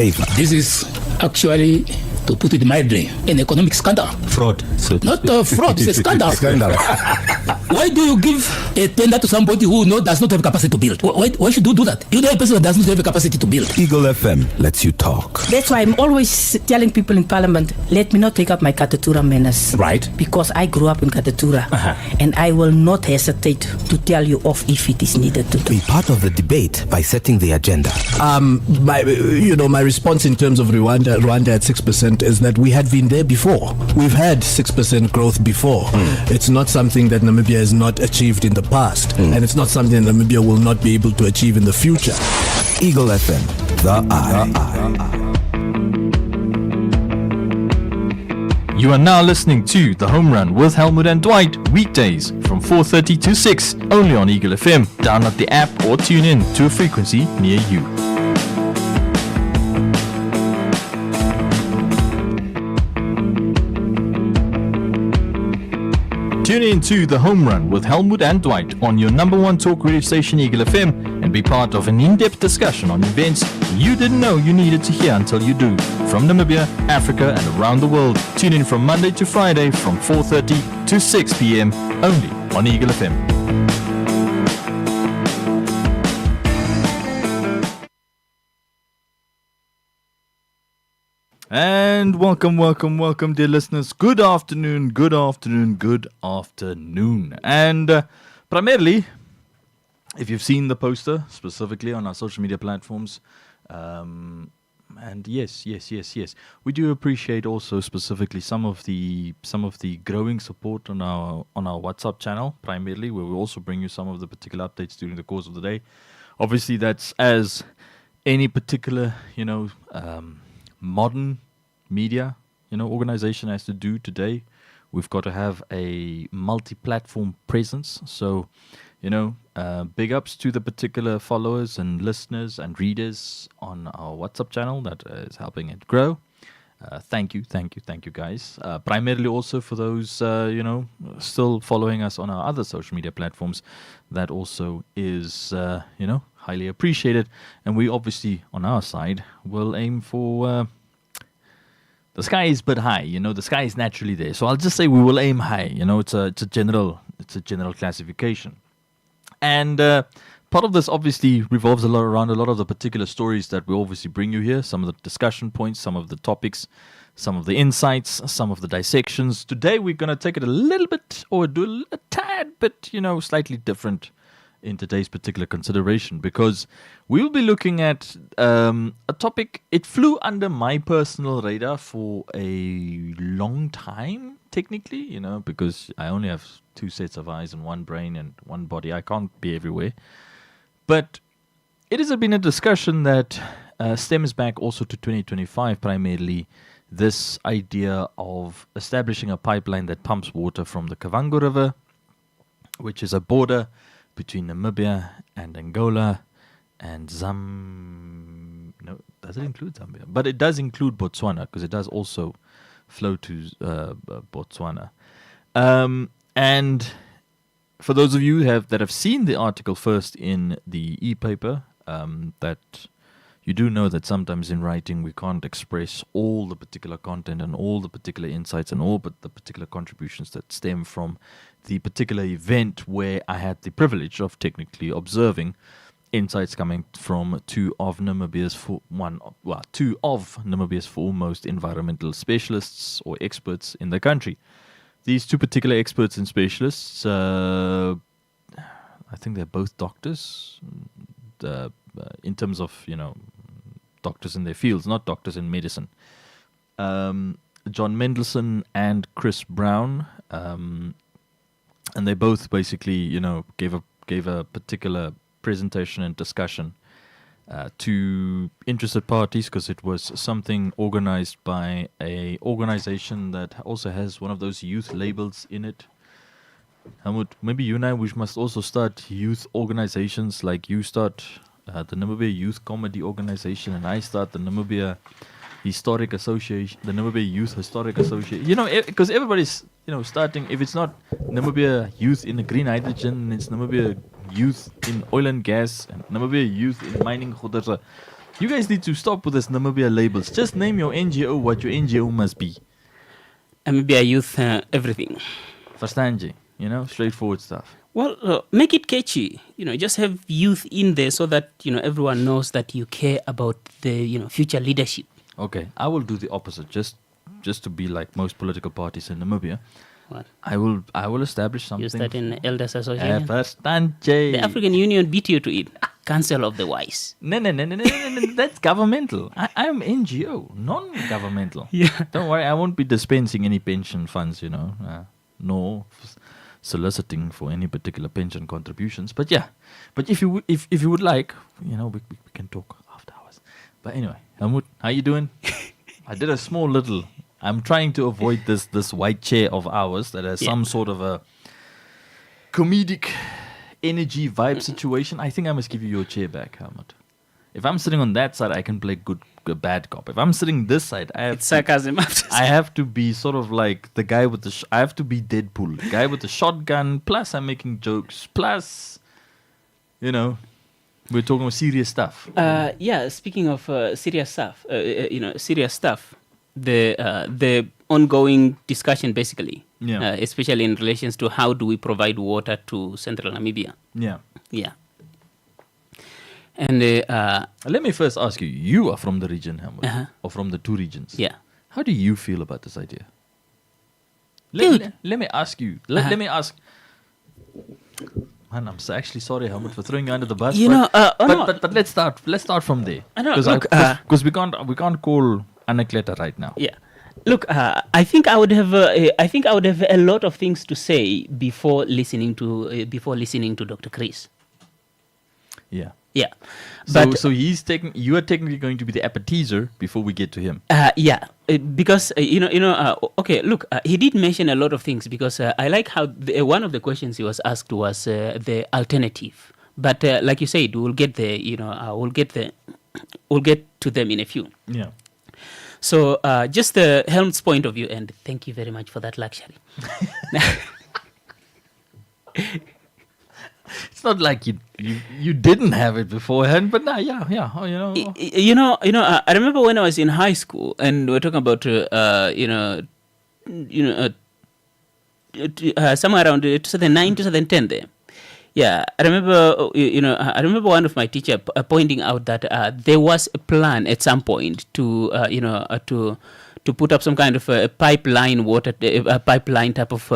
favor. This is actually, to put it mildly, an economic scandal. Fraud. Not fraud, it's a scandal. Scandal. Why do you give a tender to somebody who does not have capacity to build? Why should you do that? You know a person that does not have a capacity to build. Eagle FM lets you talk. That's why I'm always telling people in Parliament, let me not take up my Katatura manners. Right. Because I grew up in Katatura. And I will not hesitate to tell you off if it is needed to do. Be part of the debate by setting the agenda. My response in terms of Rwanda at 6% is that we had been there before. We've had 6% growth before. It's not something that Namibia has not achieved in the past, and it's not something that Namibia will not be able to achieve in the future. Eagle FM, the eye. You are now listening to The Home Run with Helmut and Dwight, weekdays from 4:30 to 6, only on Eagle FM. Download the app or tune in to a frequency near you. Tune in to The Home Run with Helmut and Dwight on your number one talk radio station Eagle FM and be part of an in-depth discussion on events you didn't know you needed to hear until you do. From Namibia, Africa and around the world. Tune in from Monday to Friday from 4:30 to 6 p.m. only on Eagle FM. And welcome, dear listeners. Good afternoon. And primarily, if you've seen the poster, specifically on our social media platforms, and yes, we do appreciate also specifically some of the growing support on our WhatsApp channel, primarily, where we also bring you some of the particular updates during the course of the day. Obviously, that's as any particular, modern media, organization has to do today. We've got to have a multi-platform presence. So, big ups to the particular followers and listeners and readers on our WhatsApp channel that is helping it grow. Thank you guys. Primarily also for those, still following us on our other social media platforms. That also is, highly appreciated. And we obviously, on our side, will aim for... the sky is but high, the sky is naturally there. So I'll just say we will aim high. It's a general classification. And part of this obviously revolves around a lot of the particular stories that we obviously bring you here, some of the discussion points, some of the topics, some of the insights, some of the dissections. Today we're going to take it a little bit, or do a tad bit, slightly different in today's particular consideration, because we will be looking at a topic. It flew under my personal radar for a long time, technically, because I only have two sets of eyes and one brain and one body. I can't be everywhere. But it has been a discussion that stems back also to 2025, primarily this idea of establishing a pipeline that pumps water from the Kavango River, which is a border between Namibia and Angola and does it include Zambia? But it does include Botswana, because it does also flow to Botswana. And for those of you that have seen the article first in the e-paper, that you do know that sometimes in writing we can't express all the particular content and all the particular insights and all but the particular contributions that stem from the particular event where I had the privilege of technically observing insights coming from two of Namibia's foremost environmental specialists or experts in the country. These two particular experts and specialists, I think they're both doctors, in terms of, doctors in their fields, not doctors in medicine. John Mendelsohn and Chris Brown, and they both basically, gave a particular presentation and discussion to interested parties, because it was something organized by a organization that also has one of those youth labels in it. Helmut, maybe you and I, we must also start youth organizations, like you start the Namibia Youth Comedy Organization, and I start the Namibia Historic Association, the Namibia Youth Historic Association. Because everybody's, starting, if it's not Namibia Youth in the Green Hydrogen, it's Namibia Youth in Oil and Gas, and Namibia Youth in Mining. You guys need to stop with this Namibia labels. Just name your NGO what your NGO must be. Namibia Youth Everything. Verstand je? You know, straightforward stuff. Well, make it catchy. Just have youth in there so that everyone knows that you care about the future leadership. Okay, I will do the opposite. Just to be like most political parties in Namibia. What? I will establish something. You start in Elders Association. Verstand je? The African Union beat you to it. Council of the Wise. No. That's governmental. I am NGO, non-governmental. Yeah. Don't worry, I won't be dispensing any pension funds, nor soliciting for any particular pension contributions. But yeah, if you would like, we can talk after hours. But anyway, Helmut, how you doing? I did a small little. I'm trying to avoid this white chair of ours that has some sort of a comedic energy vibe situation. I think I must give you your chair back, Helmut. If I'm sitting on that side, I can play bad cop. If I'm sitting this side, it's sarcasm. I have to be sort of like the guy with I have to be Deadpool, the guy with the shotgun. Plus, I'm making jokes. Plus, we're talking serious stuff. Speaking of serious stuff, the ongoing discussion, basically, especially in relations to how do we provide water to central Namibia. Yeah. And let me first ask you: you are from the region, Helmut, or from the two regions? Yeah. How do you feel about this idea? Let me ask you. Let me ask. Man, I'm actually sorry, Helmut, for throwing you under the bus. But let's start. Let's start from there. Because we can't call Anakleta right now. Yeah. Look, I think I would have a lot of things to say before listening to Dr. Chris. Yeah. Yeah. So you are technically going to be the appetizer before we get to him. Because okay, look, he did mention a lot of things because I like how one of the questions he was asked was the alternative. But like you said, we'll get there. We'll get to them in a few. Yeah. So just the Helmut's point of view, and thank you very much for that luxury. It's not like you didn't have it beforehand, but now, I remember when I was in high school, and we were talking about, somewhere around 2009, 2010 there. Yeah, I remember one of my teacher pointing out that there was a plan at some point to put up some kind of a pipeline type of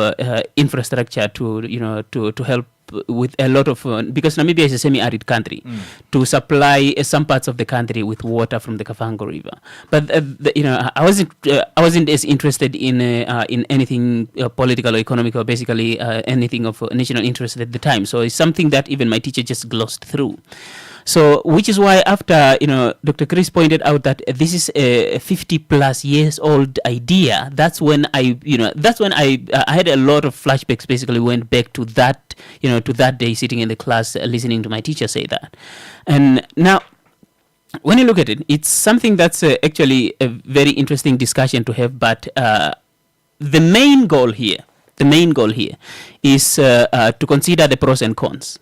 infrastructure to help with a lot of because Namibia is a semi-arid country, to supply some parts of the country with water from the Kavango River. But I wasn't as interested in anything political or economic or basically anything of national interest at the time. So it's something that even my teacher just glossed through. So, which is why after, Dr. Chris pointed out that this is a 50 plus years old idea, that's when I had a lot of flashbacks, basically went back to that, to that day sitting in the class listening to my teacher say that. And now, when you look at it, it's something that's actually a very interesting discussion to have, but the main goal here is to consider the pros and cons.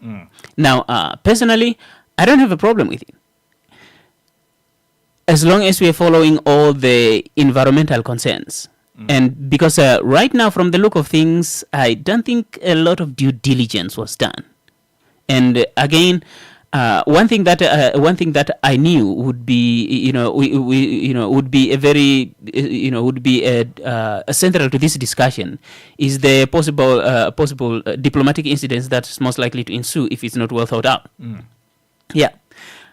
Now, personally, I don't have a problem with it, as long as we are following all the environmental concerns. And because right now, from the look of things, I don't think a lot of due diligence was done. And again, one thing that I knew would be, would be a very, would be a central to this discussion is the possible diplomatic incidents that's most likely to ensue if it's not well thought out. Yeah,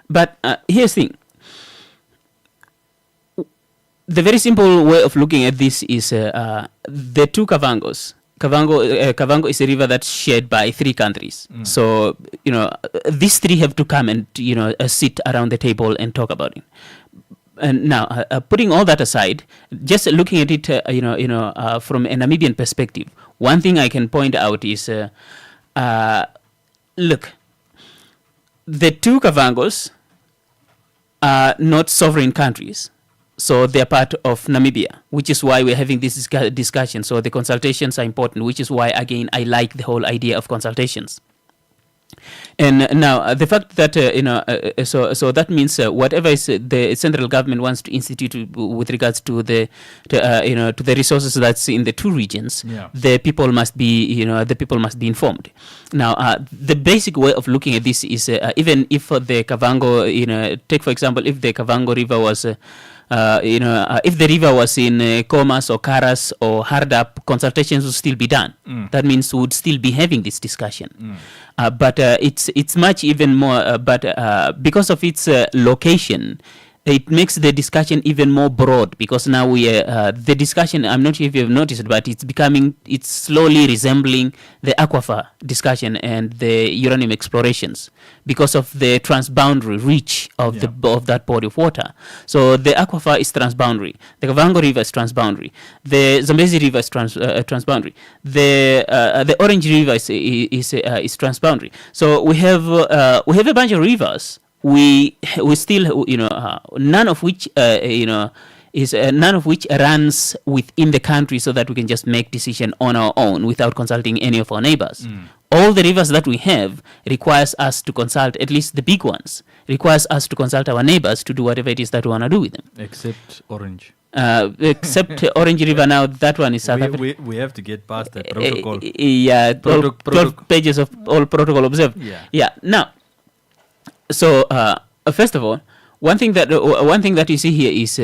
but here's the thing. The very simple way of looking at this is the two Kavangos. Kavango is a river that's shared by 3 countries. So, these 3 have to come and, sit around the table and talk about it. And now, putting all that aside, just looking at it, from a Namibian perspective, one thing I can point out is, look, the 2 Kavangos are not sovereign countries. So they're part of Namibia, which is why we're having this discussion. So the consultations are important, which is why, again, I like the whole idea of consultations. And now the fact that so that means whatever is the central government wants to institute with regards to the to the resources that's in the two regions, the people must be informed. Now the basic way of looking at this is even if the Kavango, take for example, if the Kavango River was if the river was in Komas or Karas or Hardap, consultations would still be done. That means we would still be having this discussion. But it's much even more. But because of its location, it makes the discussion even more broad, because now the discussion, I'm not sure if you've noticed, but it's slowly resembling the aquifer discussion and the uranium explorations because of the transboundary reach of of that body of water. So the aquifer is transboundary, the Kavango River is transboundary, the Zambezi River is transboundary, the Orange River is transboundary. So we have a bunch of rivers. We still none of which runs within the country, so that we can just make decision on our own without consulting any of our neighbors. All the rivers that we have requires us to consult, at least the big ones, requires us to consult our neighbors to do whatever it is that we want to do with them. Except Orange. Except Orange River. Now that one is South Africa. We have to get past that protocol. 12 pages of all protocol observed. Yeah. Now, so first of all, one thing that you see here is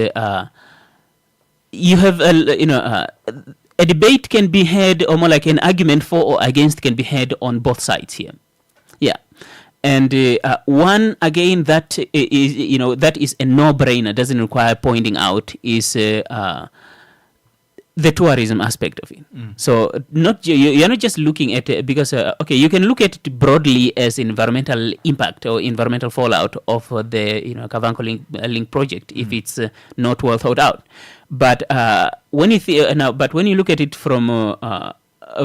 you have a debate can be had, or more like an argument for or against can be had on both sides here. Yeah. And one again that is a no-brainer, doesn't require pointing out, is the tourism aspect of it. So you're not just looking at it because you can look at it broadly as environmental impact or environmental fallout of the Kavango link project if it's not well thought out. But when you look at it from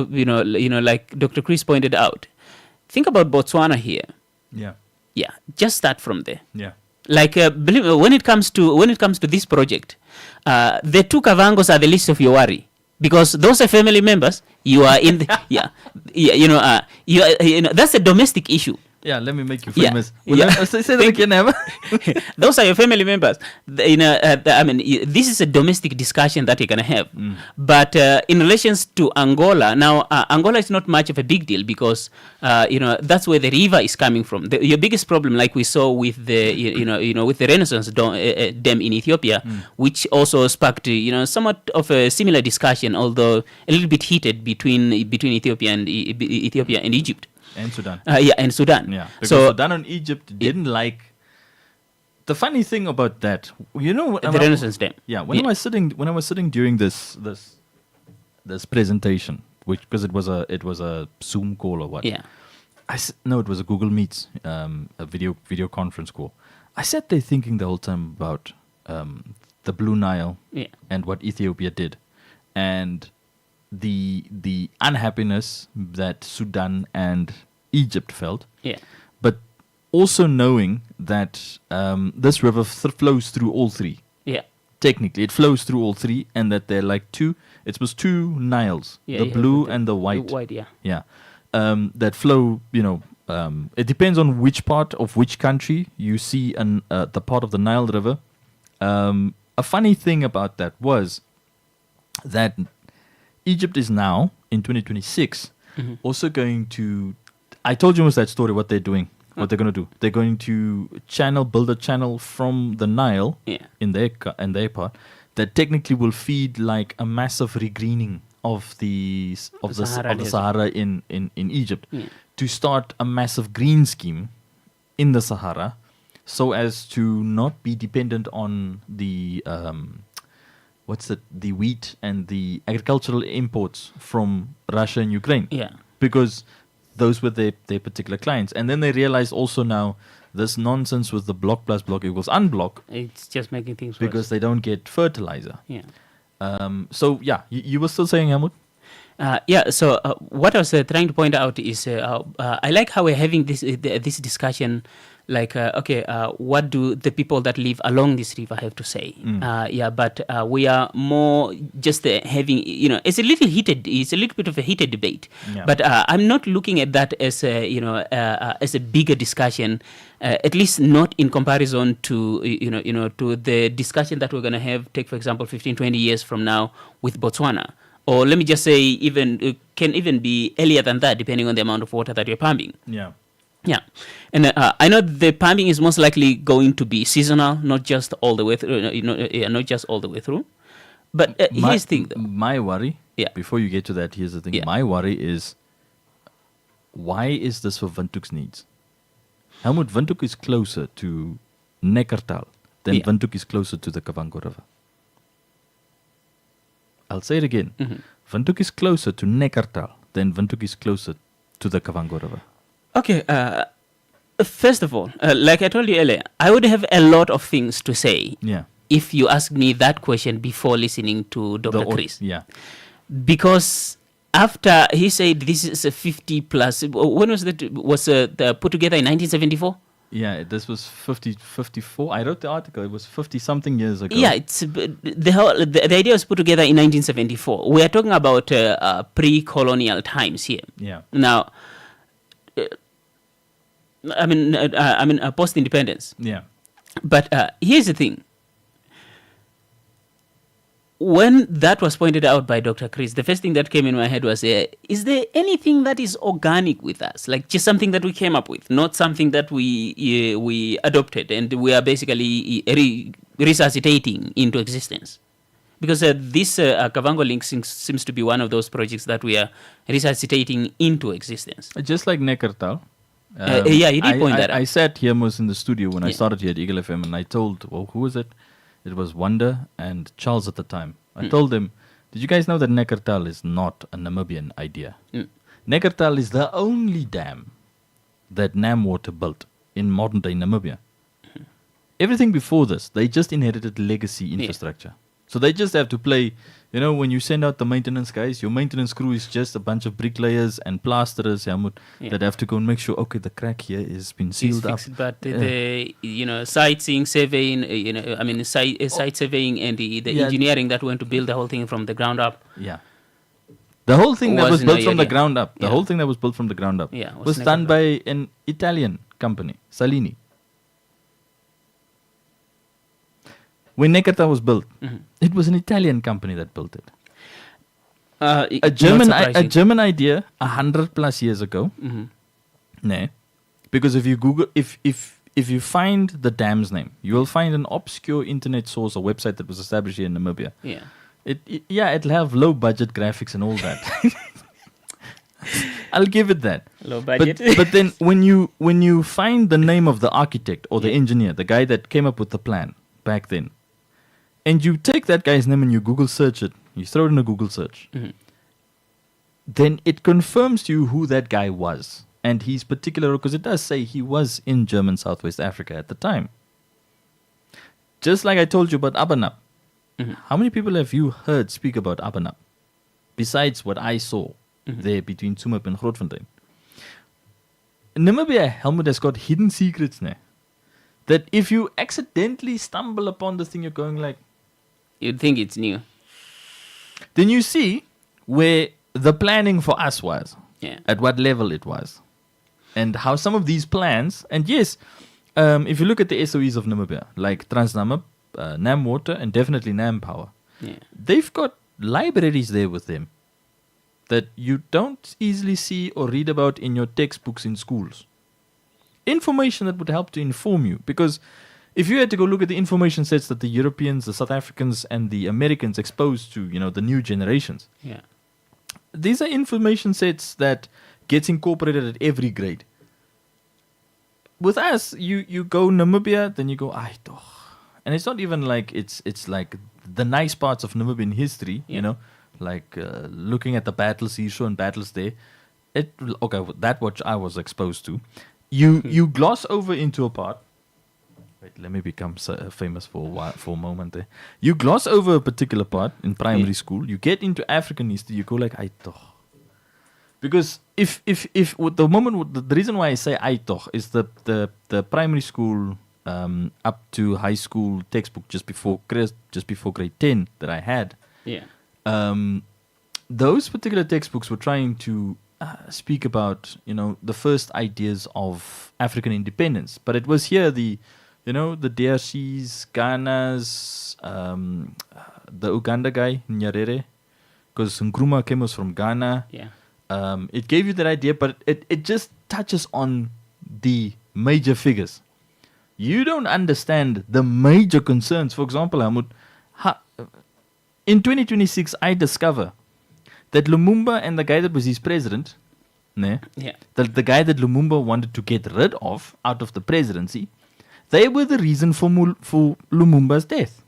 like Dr. Chris pointed out, think about Botswana here. Yeah, just start from there. Like believe when it comes to this project, the two Kavangos are the least of your worry, because those are family members. You are in the that's a domestic issue. Yeah, let me make you famous. Say that again, Emma. Those are your family members. This is a domestic discussion that you're going to have. But in relations to Angola, now Angola is not much of a big deal because that's where the river is coming from. Your biggest problem, like we saw with the with the Renaissance dam in Ethiopia, which also sparked somewhat of a similar discussion, although a little bit heated between Ethiopia and Egypt. And Sudan. And Sudan. Yeah, because Sudan and Egypt didn't like. The funny thing about that, the Renaissance Dam. Yeah, when I was sitting during this presentation, which because it was a Zoom call or what. Yeah. No, it was a Google Meets, a video conference call. I sat there thinking the whole time about the Blue Nile and what Ethiopia did, and the unhappiness that Sudan and Egypt felt, but also knowing that this river flows through all three. Yeah, technically it flows through all three, and that they're like two. It was two Niles, the blue and the white. That flow. It depends on which part of which country you see, the part of the Nile River. A funny thing about that was that Egypt is now, in 2026, also going to... I told you almost that story, what they're doing, what they're going to do. They're going to build a channel from the Nile in their part that technically will feed like a massive regreening of the Sahara in Egypt to start a massive green scheme in the Sahara so as to not be dependent on the... the wheat and the agricultural imports from Russia and Ukraine. Yeah. Because those were their particular clients. And then they realized also now this nonsense with the block plus block equals unblock. It's just making things worse. Because they don't get fertilizer. Yeah. You were still saying, Helmut? So what I was trying to point out is I like how we're having this discussion. Like, what do the people that live along this river have to say? But we are more just having, it's a little bit of a heated debate. Yeah. But I'm not looking at that as as a bigger discussion, at least not in comparison to, to the discussion that we're going to have, take, for example, 15, 20 years from now with Botswana. Or let me just say, can even be earlier than that, depending on the amount of water that you're pumping. Yeah. Yeah, and I know the pumping is most likely going to be seasonal, not just all the way through. Not just all the way through. But here's the thing, though. My worry. Yeah. Before you get to that, here's the thing. Yeah. My worry is, why is this for Windhoek's needs? Helmut, Windhoek is closer to Neckartal than Windhoek is closer to the Kavango River. I'll say it again. Windhoek is closer to Neckartal than Windhoek is closer to the Kavango River. Okay, first of all, like I told you earlier, I would have a lot of things to say Yeah. if you asked me that question before listening to Dr. Chris. Yeah. Because after he said this is a 50 plus, when was that? Was put together in 1974? Yeah, this was 54. I wrote the article. It was 50 something years ago. Yeah, it's the idea was put together in 1974. We are talking about pre-colonial times here. Yeah. Now, I mean, post-independence. Yeah. But here's the thing. When that was pointed out by Dr. Chris, the first thing that came in my head was, is there anything that is organic with us? Like just something that we came up with, not something that we adopted and we are basically resuscitating into existence? Because this Kavango link seems to be one of those projects that we are resuscitating into existence. Just like Neckartal. Yeah, you did point that out. I sat here most in the studio when I started here at Eagle FM, and I told, who was it? It was Wanda and Charles at the time. I told them, did you guys know that Neckartal is not a Namibian idea? Neckartal is the only dam that NamWater built in modern-day Namibia. Everything before this, they just inherited legacy infrastructure. So they just have to play, when you send out the maintenance guys, your maintenance crew is just a bunch of bricklayers and plasterers that have to go and make sure, okay, the crack here is been sealed up. But the sightseeing, surveying, site surveying and the engineering that went to build the whole thing from the ground up. Yeah. The whole thing that was built from the ground up, Yeah. was done by an Italian company, Salini. When Neckartal was built, it was an Italian company that built it. A German idea 100 plus years ago. No, because if you Google, if you find the dam's name, you will find an obscure internet source or website that was established here in Namibia. Yeah. It'll have low budget graphics and all that. I'll give it that. Low budget. But then when you find the name of the architect or the engineer, the guy that came up with the plan back then, and you take that guy's name and you Google search it, you throw it in a Google search, then it confirms to you who that guy was. And he's particular, because it does say he was in German Southwest Africa at the time. Just like I told you about Abanap. How many people have you heard speak about Abanap? Besides what I saw there between Tsumeb and Grootfontein. Namibia, Helmut, has got hidden secrets now. That if you accidentally stumble upon the thing, you're going like... You'd think it's new. Then you see where the planning for us was. Yeah. At what level it was. And how some of these plans... And yes, if you look at the SOEs of Namibia, like Transnamib, NamWater, and definitely NamPower, they've got libraries there with them that you don't easily see or read about in your textbooks in schools. Information that would help to inform you. Because if you had to go look at the information sets that the Europeans, the South Africans, and the Americans exposed to, the new generations, these are information sets that gets incorporated at every grade. With us, you go Namibia, then you go, and it's not even like it's like the nice parts of Namibian history, like looking at the battles here and battles there. That what I was exposed to. You gloss over into a part. Wait, let me become famous for a moment there. You gloss over a particular part in primary school. You get into African history. You go like, Because if with the moment the reason why I say Aitoch is the primary school up to high school textbook just before grade 10 that I had. Yeah. Those particular textbooks were trying to speak about, the first ideas of African independence, but it was here the DRC's, Ghana's, the Uganda guy Nyerere, because Nkrumah was from Ghana. Yeah. It gave you that idea, but it just touches on the major figures. You don't understand the major concerns. For example, Hamud, in 2026, I discover that Lumumba and the guy that was his president, the guy that Lumumba wanted to get rid of out of the presidency, they were the reason for Lumumba's death.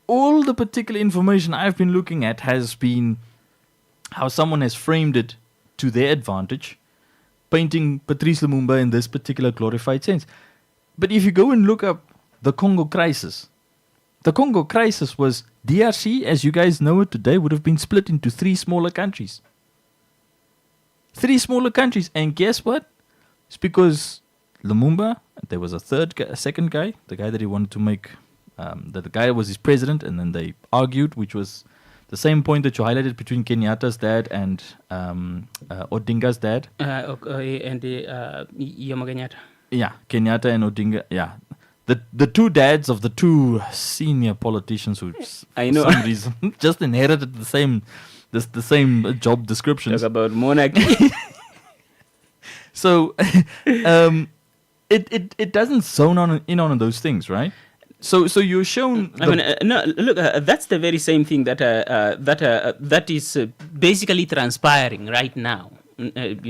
All the particular information I've been looking at has been how someone has framed it to their advantage, painting Patrice Lumumba in this particular glorified sense. But if you go and look up the Congo crisis was DRC, as you guys know it today, would have been split into 3 smaller countries. 3 smaller countries. And guess what? It's because Lumumba, there was a second guy, the guy that he wanted to make, that the guy was his president, and then they argued, which was the same point that you highlighted between Kenyatta's dad and Odinga's dad. And Jomo Kenyatta. Yeah, Kenyatta and Odinga. Yeah, the two dads of the two senior politicians who, I know, for some reason, just inherited the same job descriptions. Talk about monarchy. So, it doesn't zone in on those things, right? So you're shown. Look, that's the very same thing that is basically transpiring right now. Right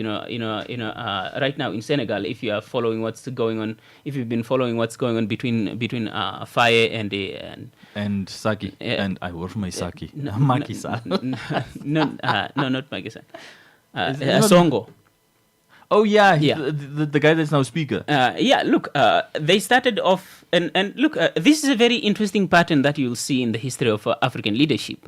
now in Senegal, if you are following what's going on, if you've been following what's going on between Faye and Saki, and I work my Saki, Macky Sall. No, not Macky Sall. Songo. Oh yeah, the guy that's now speaker. Look, they started off, and look, this is a very interesting pattern that you'll see in the history of African leadership.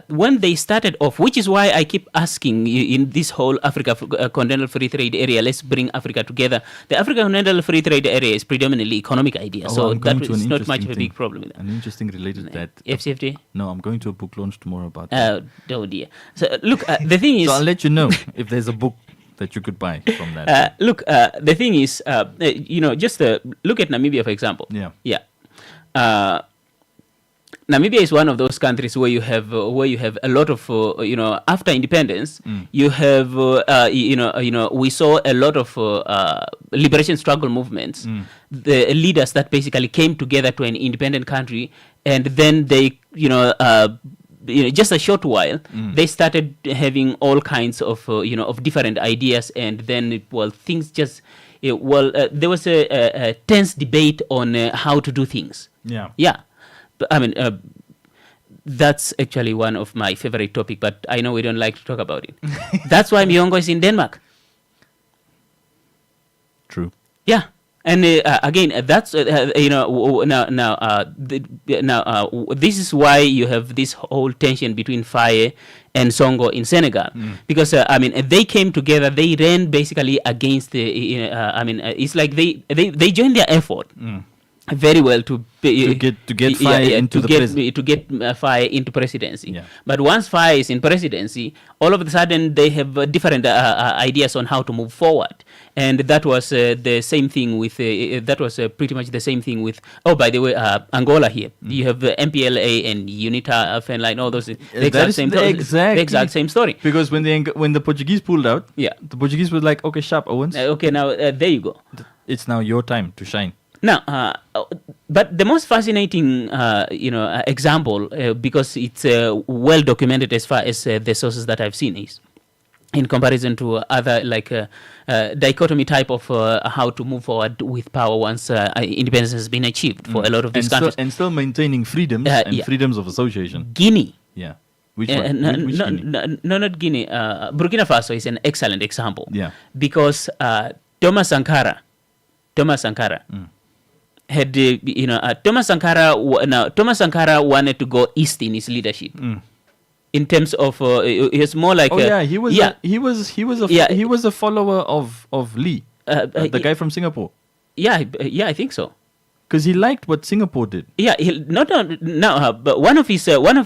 When they started off, which is why I keep asking you in this whole Africa Continental Free Trade Area, let's bring Africa together. The Africa Continental Free Trade Area is predominantly economic idea, so that is not much of a big problem with that. An interesting related to that. FCFT? No, I'm going to a book launch tomorrow about that. Oh dear. So look, the thing is... So I'll let you know if there's a book that you could buy from that. Look, the thing is, just look at Namibia, for example. Yeah. Namibia is one of those countries where you have a lot of, after independence, you have, we saw a lot of liberation struggle movements, the leaders that basically came together to an independent country, and then they, just a short while, they started having all kinds of, of different ideas, and then, things just, there was a tense debate on how to do things. Yeah. But, that's actually one of my favorite topics, but I know we don't like to talk about it. That's why Miongo is in Denmark. True. Yeah. And again, that's this is why you have this whole tension between Faye and Songo in Senegal, because they came together. They ran basically against the. It's like they joined their effort. Very well to get Faye into Faye into presidency. Yeah. But once Faye is in presidency, all of a sudden they have different ideas on how to move forward, and that was the same thing with pretty much the same thing with. Oh, by the way, Angola here you have MPLA and UNITA, Fenline, all those. The exact same story. Because when the Portuguese pulled out, the Portuguese was like, okay, sharp, Owens. Okay, now there you go. It's now your time to shine. Now, but the most fascinating, example, because it's well documented as far as the sources that I've seen is, in comparison to other dichotomy type of how to move forward with power once independence has been achieved for a lot of these countries, and still maintaining freedoms and freedoms of association. Guinea. Yeah. Which one? Which Guinea? No, not Guinea. Burkina Faso is an excellent example. Yeah. Because Thomas Sankara had Thomas Sankara wanted to go east in his leadership. in terms of it's more like he was a follower of Lee, the guy from Singapore. Yeah, I think so. Because he liked what Singapore did. Yeah, but one of his well-known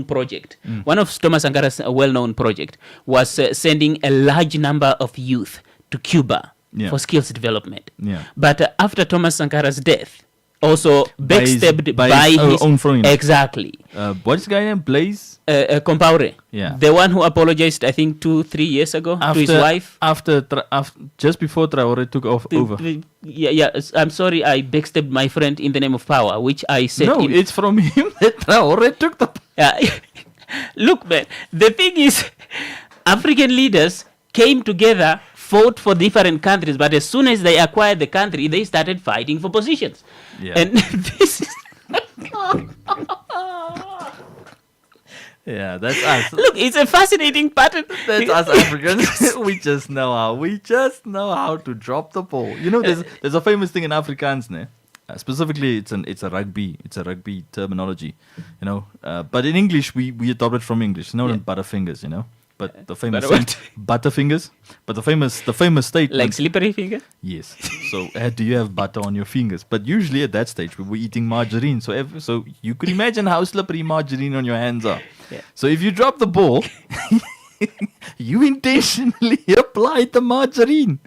project, one of Thomas Sankara's well-known project was sending a large number of youth to Cuba for skills development. Yeah. But after Thomas Sankara's death, also backstabbed by his own friend. Exactly. What's the guy name? Blaise Compaoré. Yeah. The one who apologized, I think, 2-3 years ago to his wife. After just before Traoré took over. Yeah. I'm sorry, I backstabbed my friend in the name of power, which I said. No, it's from him that Traoré took the. Yeah. Look, man. The thing is, African leaders came together, fought for different countries, but as soon as they acquired the country, they started fighting for positions. Yeah. And this is. Yeah, that's us. Look, it's a fascinating pattern. That's us Africans. we just know how to drop the ball. You know, there's a famous thing in Afrikaans, ne? Specifically, it's a rugby terminology, you know. But in English, we adopt it from English. No, Butterfingers, you know. But the famous Butterfingers. But the famous statement, like slippery finger. Yes. So do you have butter on your fingers? But usually at that stage we were eating margarine. So you could imagine how slippery margarine on your hands are. Yeah. So if you drop the ball, you intentionally applied the margarine.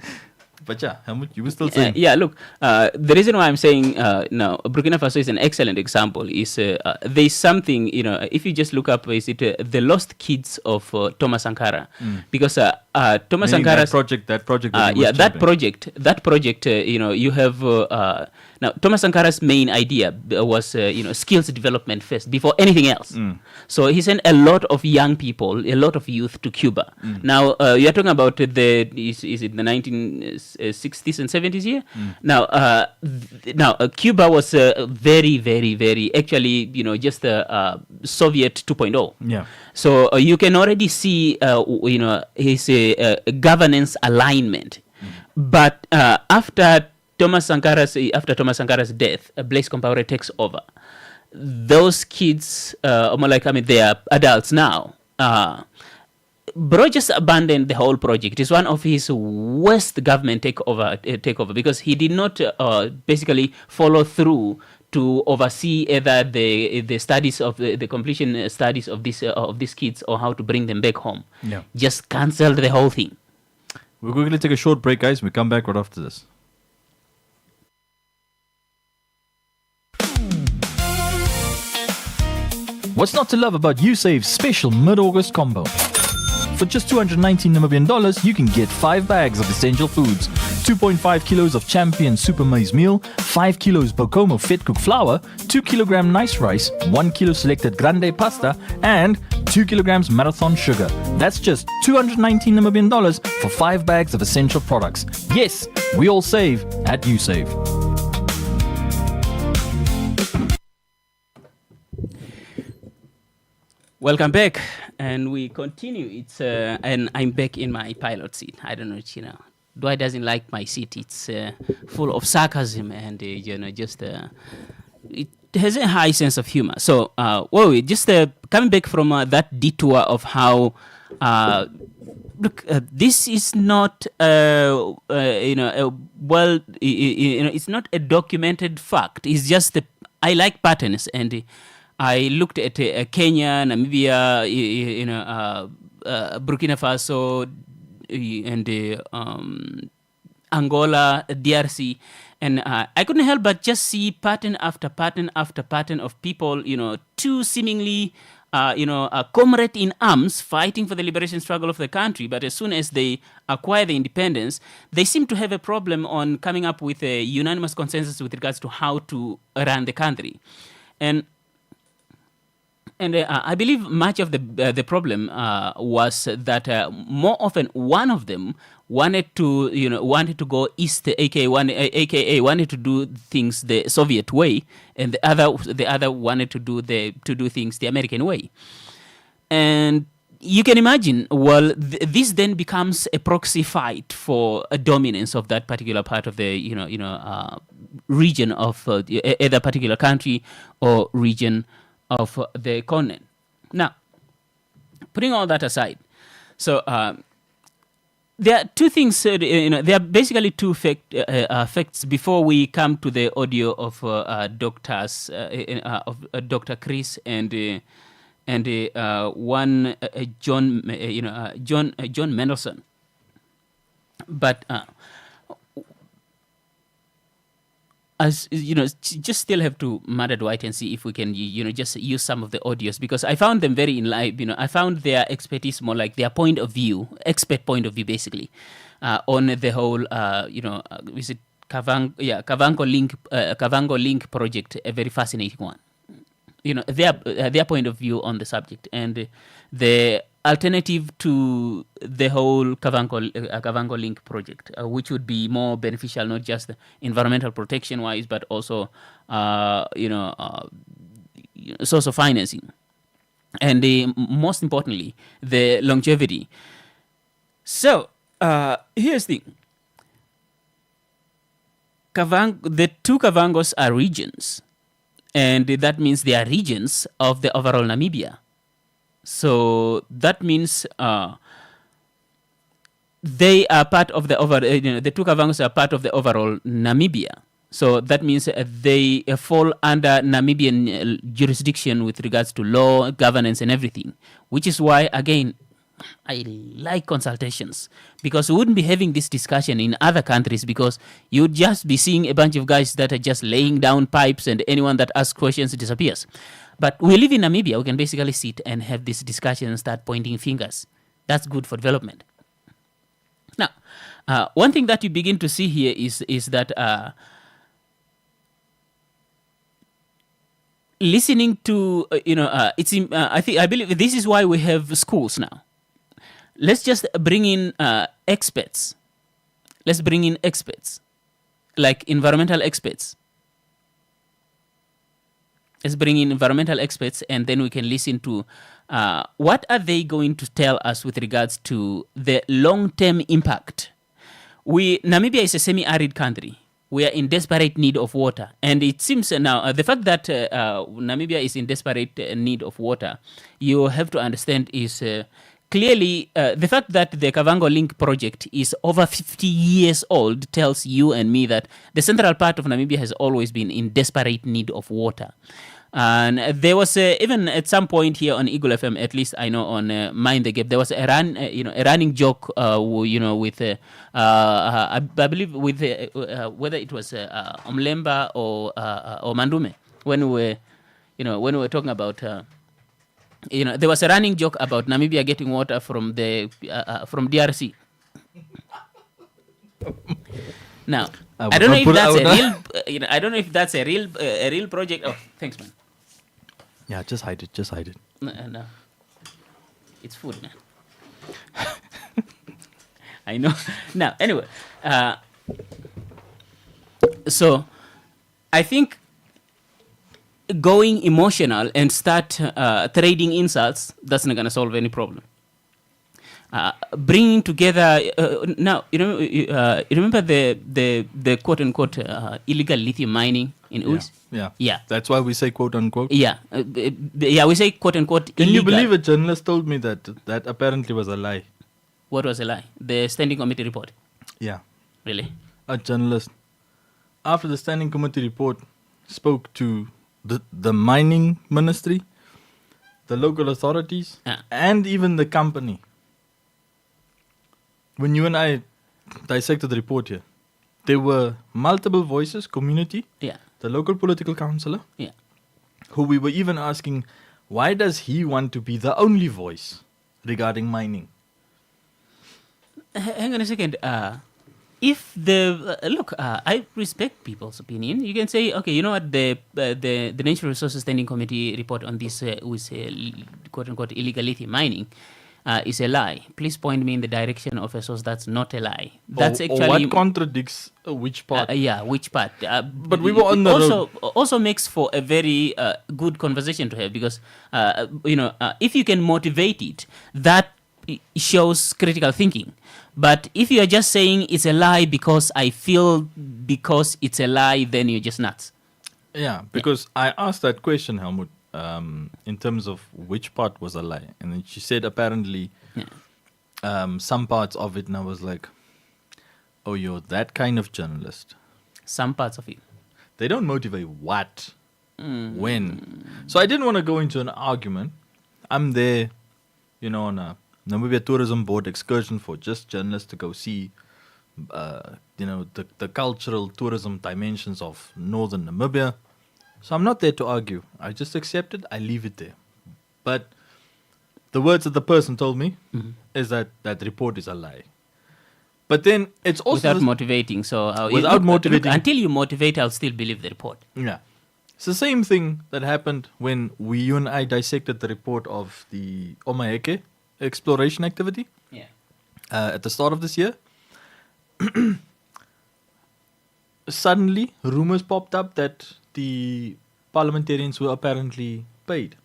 But yeah, Helmut, you were still saying. Look, the reason why I'm saying now Burkina Faso is an excellent example is there's something, you know, if you just look up, is it the lost kids of Thomas Sankara? Because Thomas Sankara's that project. That project, you know, you have now Thomas Sankara's main idea was skills development first before anything else. So he sent a lot of young people, a lot of youth to Cuba. Now you're talking about is it the 1960s and 70s here? Now Cuba was very, very, very actually, you know, just a Soviet 2.0. Yeah. So you can already see his governance alignment. But after Thomas Sankara's death, Blaise Compaoré takes over. Those kids, they are adults now. Bro just abandoned the whole project. It's one of his worst government takeover because he did not basically follow through to oversee either the studies of the completion studies of these kids or how to bring them back home. Yeah. Just cancelled the whole thing. We're going to take a short break, guys. We come back right after this. What's not to love about USave's special mid-August combo? For just 219 Namibian dollars, you can get 5 bags of essential foods, 2.5 kilos of Champion Super Maize Meal, 5 kilos Bokomo Fit Cook Flour, 2 kilogram nice rice, 1 kilo selected Grande Pasta, and 2 kilograms Marathon Sugar. That's just 219 Namibian dollars for 5 bags of essential products. Yes, we all save at USave. Welcome back, and we continue. It's and I'm back in my pilot seat. I don't know, you know, Dwight doesn't like my seat. It's full of sarcasm and just it has a high sense of humor. So, just coming back from that detour of how look, this is not it's not a documented fact. It's just I like patterns and. I looked at Kenya, Namibia, Burkina Faso, and Angola, DRC, and I couldn't help but just see pattern after pattern after pattern of people, two seemingly, comrade in arms fighting for the liberation struggle of the country. But as soon as they acquire the independence, they seem to have a problem on coming up with a unanimous consensus with regards to how to run the country, And I believe much of the problem was that more often one of them wanted to go east, aka wanted to do things the Soviet way, and the other wanted to do things the American way. And you can imagine, this then becomes a proxy fight for a dominance of that particular part of the region of either particular country or region of the continent. Now, putting all that aside, so there are two things. There are basically two facts before we come to the audio of doctors of Dr. Chris and one John John Mendelsohn. But as you know, just still have to mud and white and see if we can just use some of the audios, because I found them very enlivened. I found their expertise more like their point of view, expert point of view, basically, on the whole. Is it Kavango Link project, a very fascinating one. Their point of view on the subject and the alternative to the whole Kavango Link project, which would be more beneficial, not just environmental protection wise, but also source of financing, and most importantly, the longevity. So here's the thing. The two Kavangos are regions, and that means they are regions of the overall Namibia. So that means they are part of the the two Kavangos are part of the overall Namibia. So that means they fall under Namibian jurisdiction with regards to law, governance, and everything. Which is why, again, I like consultations, because we wouldn't be having this discussion in other countries, because you'd just be seeing a bunch of guys that are just laying down pipes, and anyone that asks questions disappears. But we live in Namibia. We can basically sit and have this discussion and start pointing fingers. That's good for development. Now, one thing that you begin to see here is that listening to I believe this is why we have schools now. Let's just bring in experts. Let's bring in experts, like environmental experts. Let's bring in environmental experts, and then we can listen to what are they going to tell us with regards to the long-term impact. Namibia is a semi-arid country. We are in desperate need of water. And it seems now, the fact that Namibia is in desperate need of water, you have to understand is clearly the fact that the Kavango Link project is over 50 years old tells you and me that the central part of Namibia has always been in desperate need of water. And there was even at some point here on Eagle FM, at least I know on Mind the Gap, there was a running joke, with I believe with whether it was Omlemba or Mandume, when we were talking about there was a running joke about Namibia getting water from from DRC. Now, I don't know if that's a real. I don't know if that's a real project. Oh, thanks, man. Yeah, just hide it. Just hide it. No. It's food, man. I know. Now, anyway, so I think going emotional and start trading insults, that's not gonna solve any problem. Bringing together now, you remember the quote unquote illegal lithium mining in Uis? Yeah. That's why we say quote unquote. Yeah, we say quote unquote. Can illegal. you believe a journalist told me that apparently was a lie? What was a lie? The standing committee report. Yeah. Really? A journalist, after the standing committee report, spoke to the mining ministry, the local authorities, and even the company. When you and I dissected the report here, there were multiple voices, community, the local political councillor, who we were even asking, why does he want to be the only voice regarding mining? Hang on a second. If I respect people's opinion. You can say, okay, you know what, the Natural Resources Standing Committee report on this with quote unquote illegal lithium mining is a lie. Please point me in the direction of a source that's not a lie. That's actually what contradicts which part? Which part? But we were on the road. Also makes for a very good conversation to have, because if you can motivate it, that shows critical thinking. But if you are just saying it's a lie because I feel because it's a lie, then you're just nuts. Yeah, because I asked that question, Helmut. in terms of which part was a lie. And then she said apparently some parts of it, and I was like, oh, you're that kind of journalist. Some parts of it. They don't motivate what, when. So I didn't want to go into an argument. I'm there, on a Namibia Tourism Board excursion for just journalists to go see, the cultural tourism dimensions of northern Namibia. So I'm not there to argue. I just accept it. I leave it there. But the words that the person told me is that report is a lie. But then it's also without motivating. So without motivating, until you motivate, I'll still believe the report. Yeah, it's the same thing that happened when you and I dissected the report of the Omaheke exploration activity. Yeah. At the start of this year. Suddenly, rumors popped up that the parliamentarians were apparently paid.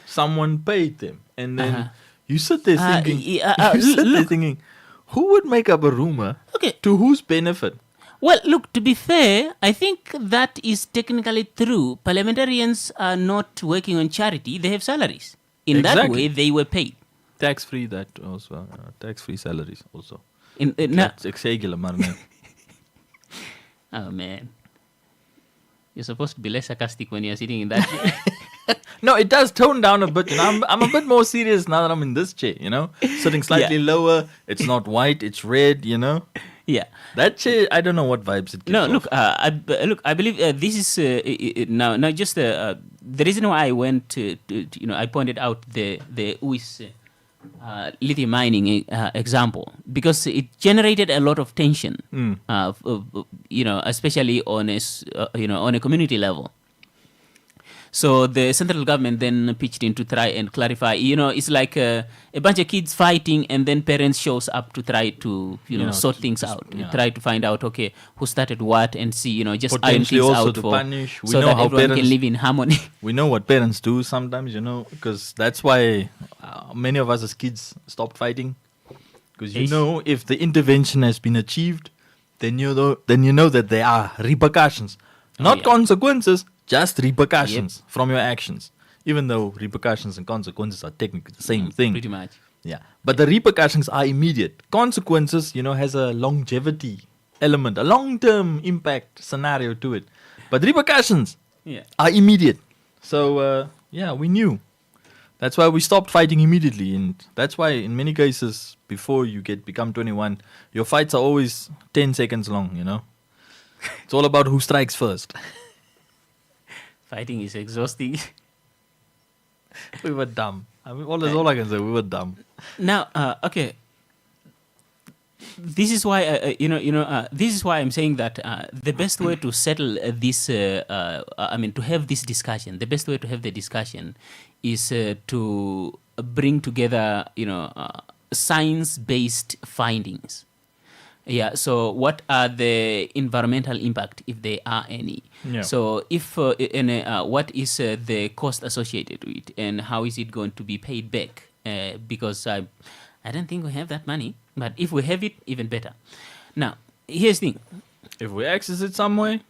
Someone paid them, and then you sit there thinking, who would make up a rumor? Okay. To whose benefit? Well, look, to be fair, I think that is technically true. Parliamentarians are not working on charity; they have salaries. In that way, they were paid. Tax-free, that also. Tax-free salaries also. That's oh, man. You're supposed to be less sarcastic when you're sitting in that chair. No, it does tone down a bit. I'm a bit more serious now that I'm in this chair, Sitting slightly lower. It's not white, it's red, Yeah. That chair, I don't know what vibes it gives. No, off. I believe this is now just the reason why I went to I pointed out the UIS lithium mining example, because it generated a lot of tension, especially on a community level. So the central government then pitched in to try and clarify. It's like a bunch of kids fighting, and then parents shows up to try to sort things out, try to find out who started what, and see just iron things out to for punish. We so know that how everyone parents, can live in harmony. We know what parents do sometimes, because that's why many of us as kids stopped fighting, because if the intervention has been achieved, then you know that there are repercussions, not consequences. Just repercussions from your actions. Even though repercussions and consequences are technically the same thing. Pretty much. Yeah. But the repercussions are immediate. Consequences, has a longevity element, a long-term impact scenario to it. But repercussions are immediate. So, we knew. That's why we stopped fighting immediately. And that's why in many cases, before you become 21, your fights are always 10 seconds long, It's all about who strikes first. Fighting is exhausting. We were dumb. That's all I can say. We were dumb. Now, okay. This is why this is why I'm saying that the best way to settle this, to have this discussion, the best way to have the discussion is to bring together, science-based findings. Yeah. So, what are the environmental impact, if there are any? Yeah. So, if what is the cost associated with it, and how is it going to be paid back? Because I don't think we have that money, but if we have it, even better. Now, here's the thing: if we access it some way,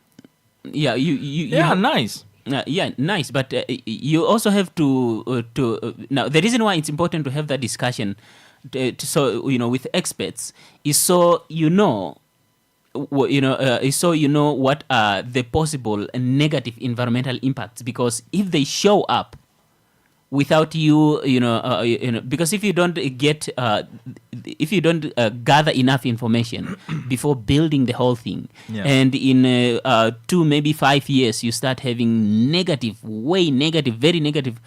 nice. Nice. But you also have to now. The reason why it's important to have that discussion. With experts is so what are the possible negative environmental impacts, because if they show up without because if you don't gather enough information before building the whole thing, and in 2 maybe 5 years you start having very negative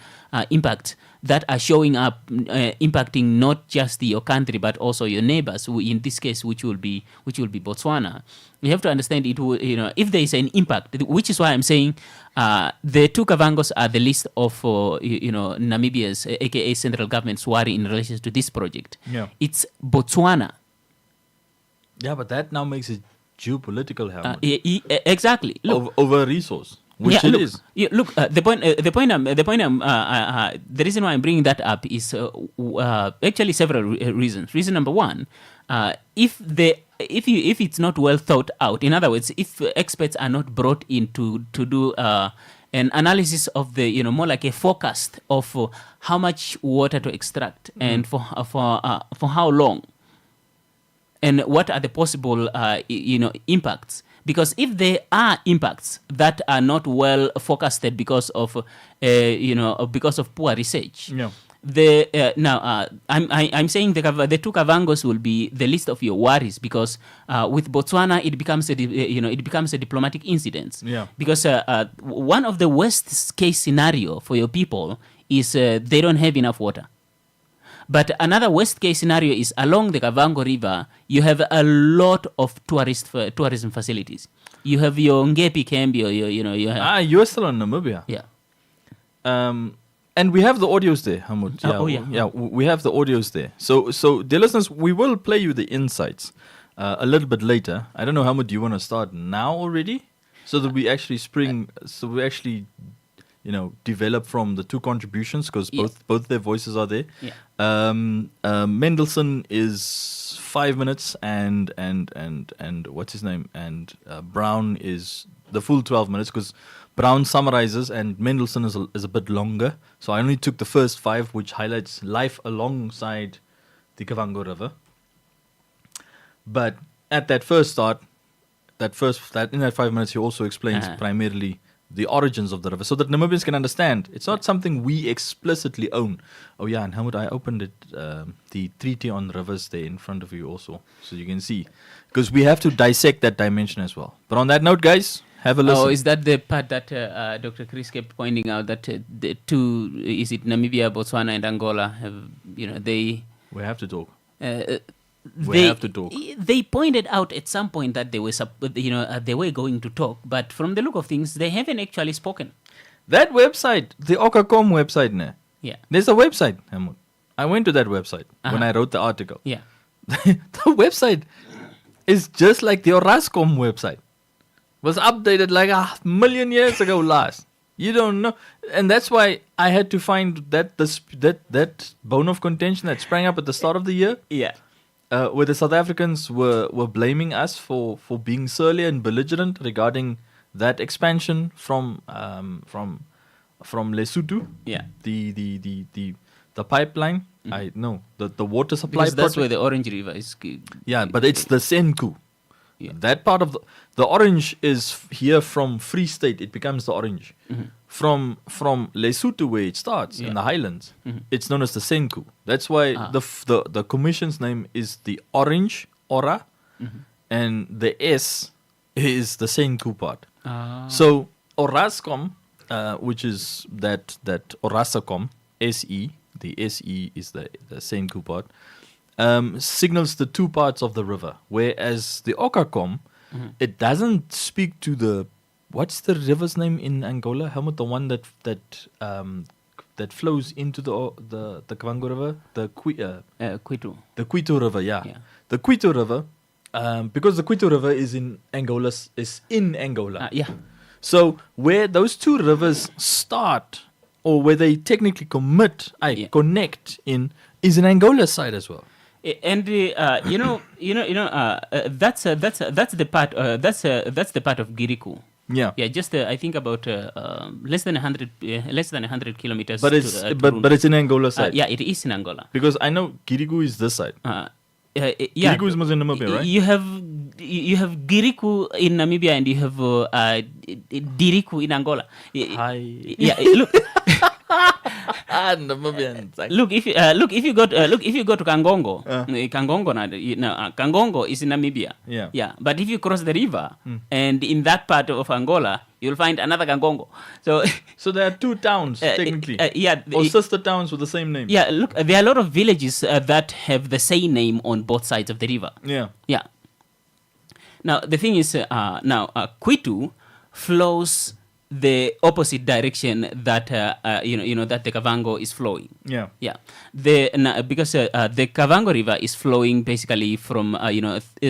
impacts that are showing up, impacting not just your country but also your neighbors. In this case, which will be Botswana. You have to understand it. If there is an impact, which is why I'm saying the 2 Kavangos are the list of Namibia's, aka central government's worry in relation to this project. Yeah, it's Botswana. Yeah, but that now makes it geopolitical. Exactly. Look, over a resource. which it is. Look, the reason why I'm bringing that up is actually several reasons. Reason number one, if it's not well thought out, in other words, if experts are not brought in to do an analysis of the, more like a forecast of how much water to extract and for how long, and what are the possible impacts. Because if there are impacts that are not well forecasted because of poor research, I'm saying the two Kavangos will be the least of your worries, because with Botswana it becomes a diplomatic incident. Yeah. Because one of the worst case scenario for your people is they don't have enough water. But another worst case scenario is along the Kavango River, you have a lot of tourism facilities. You have your Ngepi Camp, you have... you are still on Namibia. Yeah. And we have the audios there, Hamud. We have the audios there. So, dear listeners, we will play you the insights a little bit later. I don't know, Hamud, do you want to start now already? So that we actually develop from the two contributions, because both their voices are there. Yeah. Mendelssohn is 5 minutes, and what's his name? And Brown is the full 12 minutes, because Brown summarizes and Mendelssohn is a bit longer. So I only took the first 5, which highlights life alongside the Kavango River. But at that first start, in that 5 minutes, he also explains primarily the origins of the river, so that Namibians can understand it's not something we explicitly own. Oh yeah, and Hamud, I opened it, the Treaty on Rivers there in front of you also, so you can see, because we have to dissect that dimension as well. But on that note, guys, have a listen. Oh, is that the part that Dr. Chris kept pointing out, that the two, is it Namibia, Botswana, and Angola have, they... We have to talk. They pointed out at some point that they were going to talk, but from the look of things, they haven't actually spoken. That website, the Okacom website, yeah, there's a website, Hamud. I went to that website when I wrote the article. Yeah, the website is just like the Orascom website. Was updated like 1,000,000 years ago last. You don't know, and that's why I had to find that bone of contention that sprang up at the start of the year. Yeah. Where the South Africans were blaming us for being surly and belligerent regarding that expansion from Lesotho. Yeah. The pipeline. The water supply. Because that's where the Orange River is. Yeah, but it's the Senku. Yeah. That part of the orange is here from Free State. It becomes the orange. Mm-hmm. From Lesotho, where it starts in the highlands, it's known as the Senku. That's why the commission's name is the Orange Ora, and the S is the Senku part. So Orascom, which is that Orasacom, SE, the SE is the Senku part, signals the two parts of the river, whereas the Okacom, it doesn't speak to the... What's the river's name in Angola? Helmut, the one that flows into the Kavango River, the Quito. The Quito River, yeah. The Quito River, because the Quito River is in Angola. Yeah. So where those two rivers start, or where they technically connect in, is in Angola's side as well. And that's the part of Giriku. Yeah. Yeah, just I think about less than 100 kilometers. But it's in Angola side. Yeah, it is in Angola. Because I know Giriku is this side. Giriku is in Namibia, right? You have Giriku in Namibia, and you have Diriku in Angola. Yeah, look. Look, if you go to Kangongo, Kangongo is in Namibia. Yeah. But if you cross the river, and in that part of Angola, you'll find another Kangongo. So there are two towns technically. Or sister towns with the same name. Yeah. Look, there are a lot of villages that have the same name on both sides of the river. Yeah. Now the thing is, Quito flows the opposite direction that that the Kavango is flowing. Yeah. Yeah, because the Kavango River is flowing basically from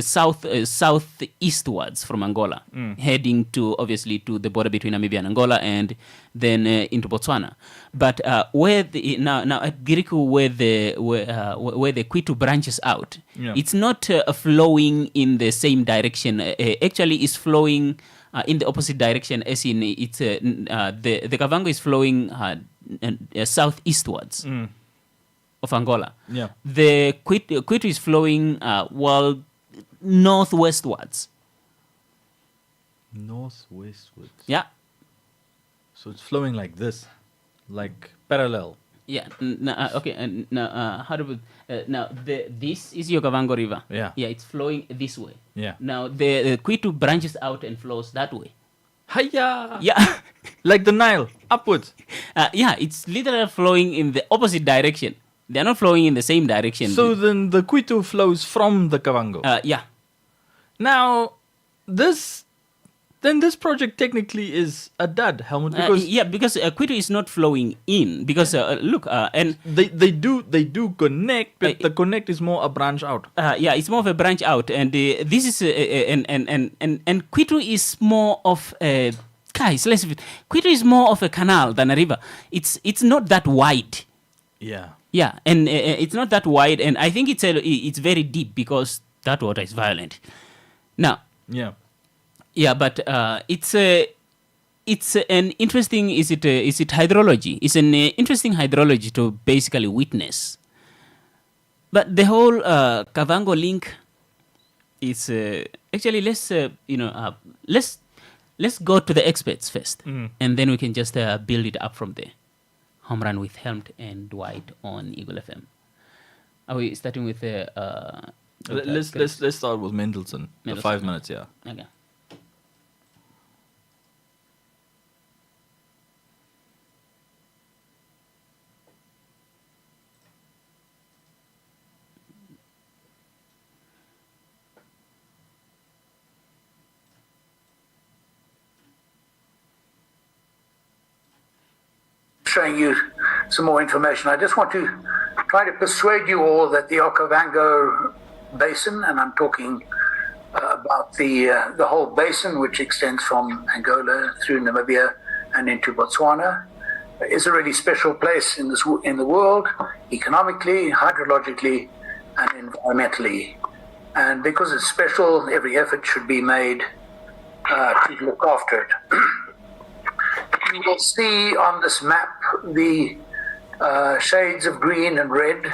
southeastwards from Angola, heading to obviously to the border between Namibia and Angola, and then into Botswana. But where now at Giriku, where the Kwitu branches out, it's not flowing in the same direction. Actually, it's flowing in the opposite direction. As in, it's the Kavango is flowing southeastwards of Angola. Yeah. The Kwitu is flowing northwestwards. Northwestwards. Yeah. So it's flowing like this, like parallel. Yeah. Okay. And now, how do we? Now, this is your Kavango River. Yeah. Yeah. It's flowing this way. Yeah. Now the Kwitu branches out and flows that way. Hiya! Yeah. Like the Nile, upwards. Yeah. It's literally flowing in the opposite direction. They're not flowing in the same direction. So then the Kwitu flows from the Kavango. Yeah. Now, this project technically is a dud, Helmut, because because Kwitu is not flowing in because look and they do connect, but the connect is more a branch out. yeah, it's more of a branch out, and this is and Kwitu is more of a guys. Kwitu is more of a canal than a river. It's not that wide. Yeah. Yeah, and it's not that wide, and I think it's very deep because that water is violent. Now. Yeah. Yeah, but it's an interesting. Is it hydrology? It's an interesting hydrology to basically witness. But the whole Kavango link is actually let's go to the experts first, and then we can just build it up from there. Home Run with Helmut and Dwight on Eagle FM. Are we starting with let's start with Mendelssohn. The 5 minutes, yeah. Okay. Showing you some more information. I just want to try to persuade you all that the Okavango Basin, and I'm talking about the whole basin, which extends from Angola through Namibia and into Botswana, is a really special place in the world, economically, hydrologically, and environmentally. And because it's special, every effort should be made to look after it. You will see on this map the shades of green and red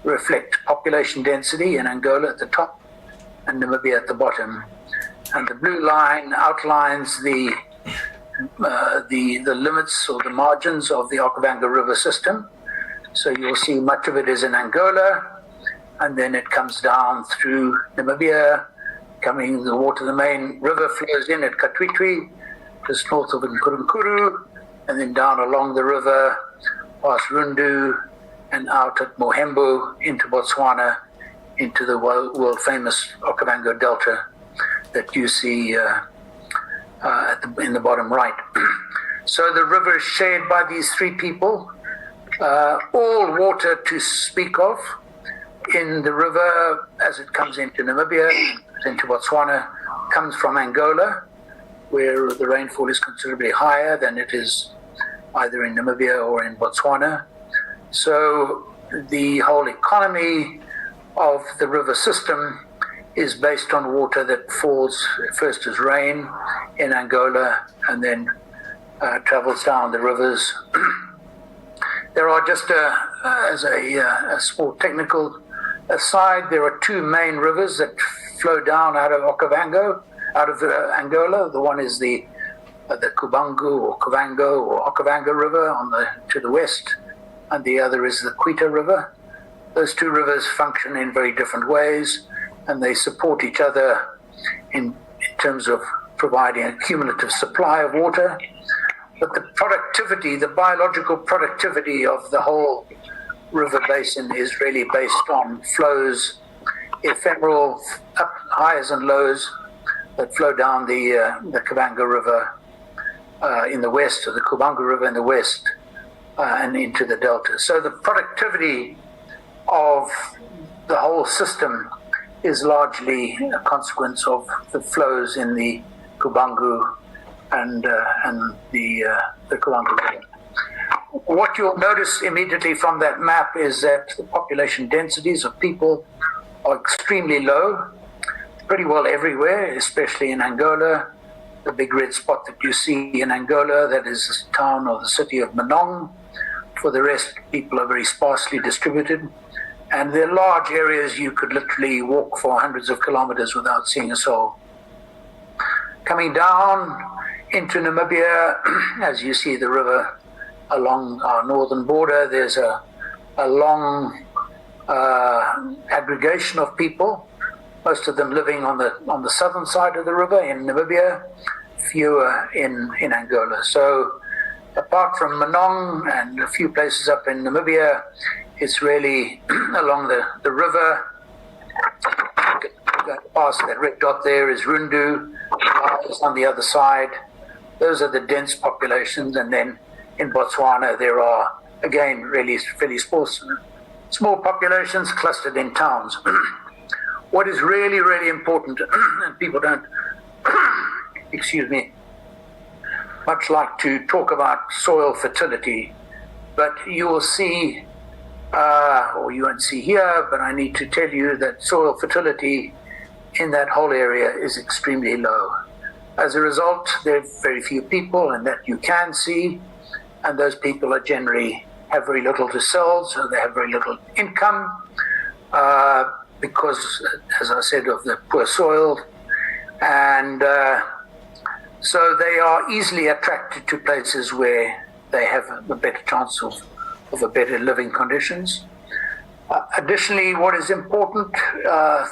reflect population density in Angola at the top and Namibia at the bottom. And the blue line outlines the limits or the margins of the Okavango River system. So you'll see much of it is in Angola, and then it comes down through Namibia, the main river flows in at Katwitwi, just north of Nkuru, and then down along the river, past Rundu, and out at Mohembo into Botswana, into the world-famous Okavango Delta that you see in the bottom right. So the river is shared by these three people. All water to speak of in the river as it comes into Namibia, into Botswana, comes from Angola, where the rainfall is considerably higher than it is either in Namibia or in Botswana. So the whole economy of the river system is based on water that falls first as rain in Angola and then travels down the rivers. There are just as a small technical aside, there are two main rivers that flow down out of Okavango, out of Angola. The one is the Kavango or Okavango River to the west, and the other is the Kwitu River. Those two rivers function in very different ways, and they support each other in terms of providing a cumulative supply of water. But the productivity, the biological productivity of the whole river basin is really based on flows, ephemeral highs and lows that flow down the Kavango River in the west, or the Kavango River in the west, and into the delta. So the productivity of the whole system is largely a consequence of the flows in the Kavango and the Kavango River. What you'll notice immediately from that map is that the population densities of people are extremely low, pretty well everywhere, especially in Angola. The big red spot that you see in Angola, that is the town or the city of Manong. For the rest, people are very sparsely distributed. And there are large areas you could literally walk for hundreds of kilometers without seeing a soul. Coming down into Namibia, as you see the river along our northern border, there's a long aggregation of people, most of them living on the southern side of the river in Namibia, fewer in Angola. So apart from Manong and a few places up in Namibia, it's really along the river. Past that red dot there is Rundu, is on the other side. Those are the dense populations. And then in Botswana, there are, again, really fairly small populations clustered in towns. What is really, really important, and people don't, excuse me, much like to talk about soil fertility, but you will see, or you won't see here, but I need to tell you that soil fertility in that whole area is extremely low. As a result, there are very few people, and that you can see, and those people are generally have very little to sell, so they have very little income because, as I said, of the poor soil, and so they are easily attracted to places where they have a better chance of a better living conditions. Additionally, what is important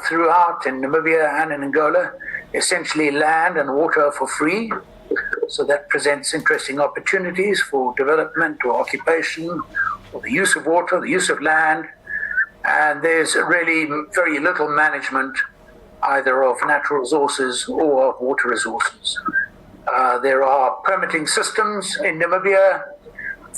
throughout in Namibia and in Angola, essentially land and water for free. So that presents interesting opportunities for development or occupation, or the use of water, the use of land. And there's really very little management either of natural resources or of water resources. There are permitting systems in Namibia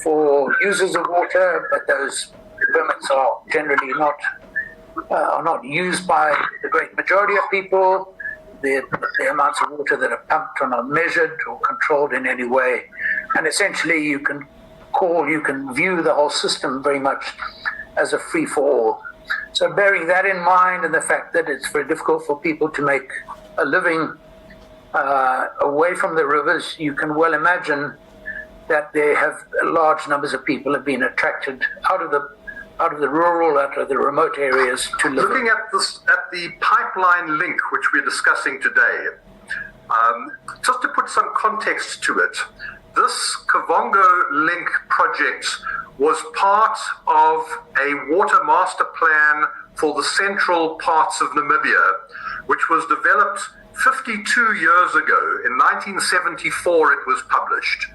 for users of water, but those permits are generally not used by the great majority of people. The amounts of water that are pumped are not measured or controlled in any way. And essentially you can view the whole system very much as a free-for-all. So bearing that in mind, and the fact that it's very difficult for people to make a living away from the rivers, you can well imagine that there have large numbers of people have been attracted out of the rural, out of the remote areas to live. Looking at the pipeline link which we're discussing today, just to put some context to it, this Kavango link project was part of a water master plan for the central parts of Namibia, which was developed 52 years ago. In 1974 it was published,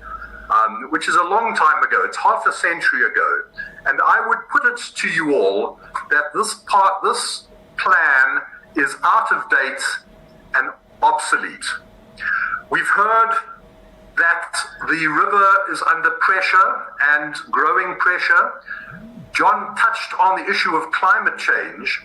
which is a long time ago. It's half a century ago. And I would put it to you all that this plan is out of date and obsolete. We've heard that the river is under pressure and growing pressure. John touched on the issue of climate change.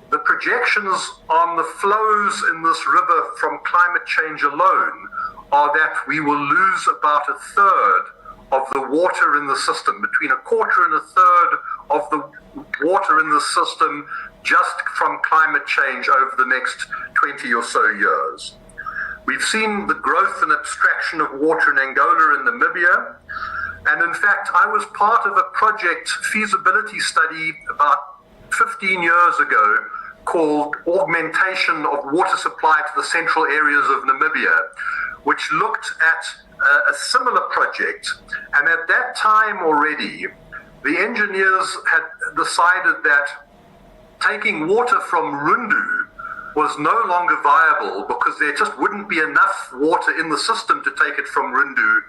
The projections on the flows in this river from climate change alone are that we will lose about a third of the water in the system, between a quarter and a third of the water in the system just from climate change over the next 20 or so years. We've seen the growth and abstraction of water in Angola and Namibia. And in fact, I was part of a project feasibility study about 15 years ago called Augmentation of Water Supply to the Central Areas of Namibia, which looked at a similar project. And at that time already, the engineers had decided that taking water from Rundu was no longer viable because there just wouldn't be enough water in the system to take it from Rundu,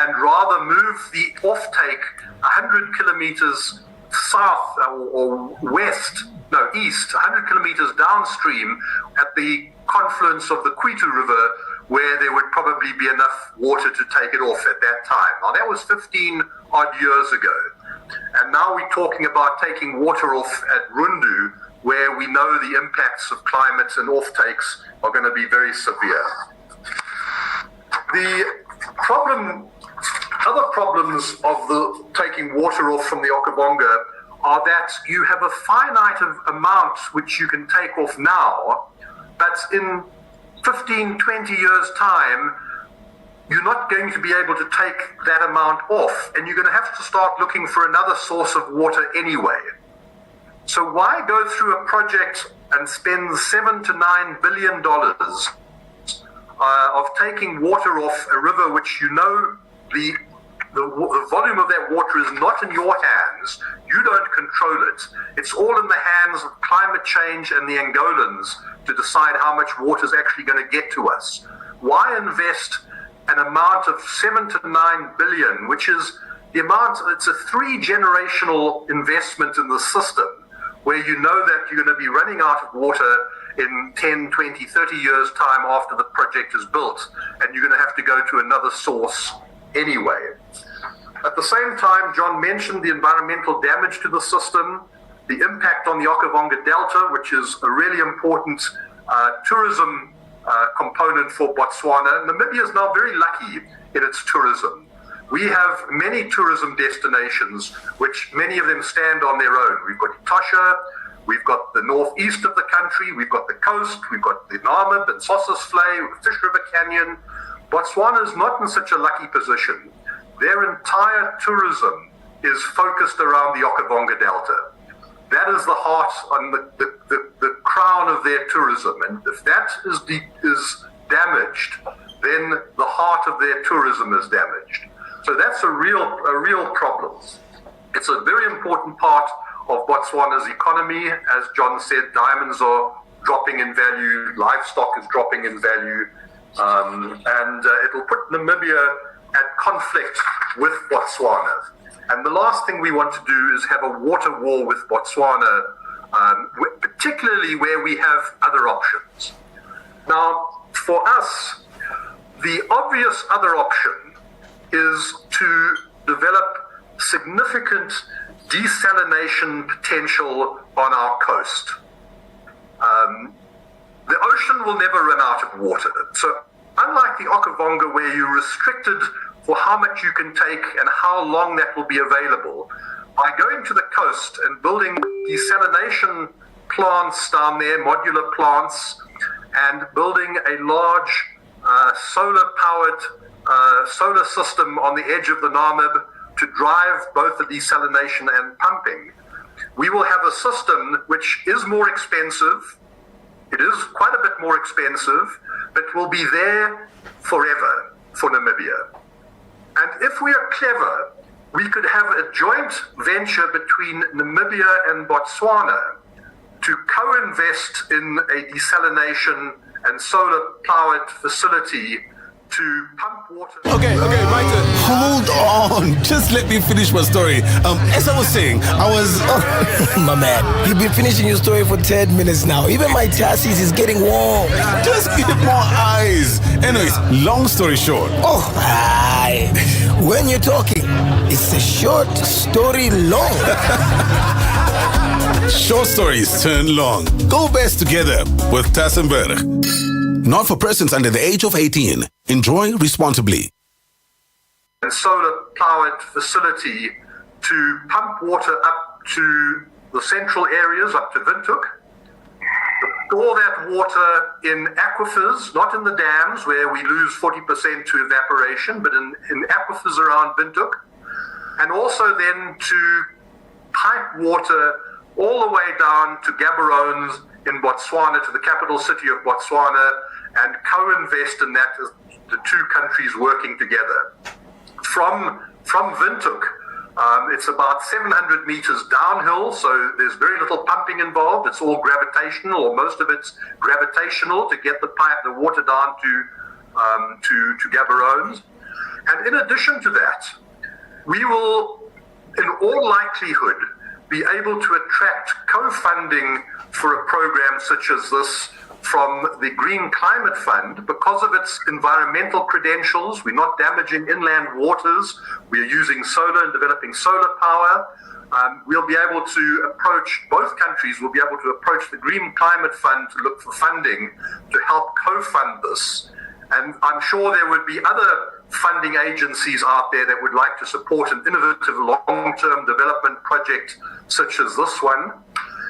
and rather move the offtake 100 kilometers south or east, 100 kilometers downstream at the confluence of the Kwitu River where there would probably be enough water to take it off at that time. Now, that was 15 odd years ago. And now we're talking about taking water off at Rundu, where we know the impacts of climate and offtakes are going to be very severe. The other problems of the taking water off from the Okavango are that you have a finite amount which you can take off now, but in 15, 20 years' time, you're not going to be able to take that amount off, and you're going to have to start looking for another source of water anyway. So why go through a project and spend $7 to $9 billion of taking water off a river which you know the volume of that water is not in your hands. You don't control it. It's all in the hands of climate change and the Angolans to decide how much water is actually going to get to us. Why invest an amount of 7 to 9 billion, which is the amount, it's a 3-generational investment in the system, where you know that you're going to be running out of water in 10, 20, 30 years' time after the project is built, and you're going to have to go to another source anyway. At the same time, John mentioned the environmental damage to the system, the impact on the Okavango Delta, which is a really important tourism component for Botswana. Namibia is now very lucky in its tourism. We have many tourism destinations, which many of them stand on their own. We've got Etosha, we've got the northeast of the country, we've got the coast, we've got the Namib and Sossusvlei, Fish River Canyon. Botswana is not in such a lucky position. Their entire tourism is focused around the Okavango Delta. That is the heart and the crown of their tourism. And if that is damaged, then the heart of their tourism is damaged. So that's a real problem. It's a very important part of Botswana's economy. As John said, diamonds are dropping in value, livestock is dropping in value, and it'll put Namibia at conflict with Botswana. And the last thing we want to do is have a water war with Botswana, particularly where we have other options. Now, for us, the obvious other option is to develop significant desalination potential on our coast. The ocean will never run out of water. So unlike the Okavango, where you're restricted for how much you can take and how long that will be available, by going to the coast and building desalination plants down there, modular plants, and building a large solar-powered solar system on the edge of the Namib to drive both the desalination and pumping, we will have a system which is more expensive. It is quite a bit more expensive, but will be there forever for Namibia. And if we are clever, we could have a joint venture between Namibia and Botswana to co-invest in a desalination and solar-powered facility to pump water. Okay, right there. Hold on. Just let me finish my story. As I was saying, My man, you've been finishing your story for 10 minutes now. Even my chassis is getting warm. just give more eyes. Anyways, long story short. Oh, aye. When you're talking, it's a short story long. Short stories turn long. Go best together with Tassenberg. Not for persons under the age of 18. Enjoy responsibly. A solar-powered facility to pump water up to the central areas, up to Windhoek. Store that water in aquifers, not in the dams where we lose 40% to evaporation, but in aquifers around Windhoek. And also then to pipe water all the way down to Gaborone in Botswana, to the capital city of Botswana, and co-invest in that as the two countries working together. From Windhoek, it's about 700 meters downhill, so there's very little pumping involved. It's all gravitational, or most of it's gravitational, to get the water down to Gaborone. And in addition to that, we will, in all likelihood, be able to attract co-funding for a program such as this from the Green Climate Fund, because of its environmental credentials, we're not damaging inland waters, we're using solar and developing solar power. We'll be able to approach, both countries will be able to approach the Green Climate Fund to look for funding to help co-fund this. And I'm sure there would be other funding agencies out there that would like to support an innovative long-term development project such as this one.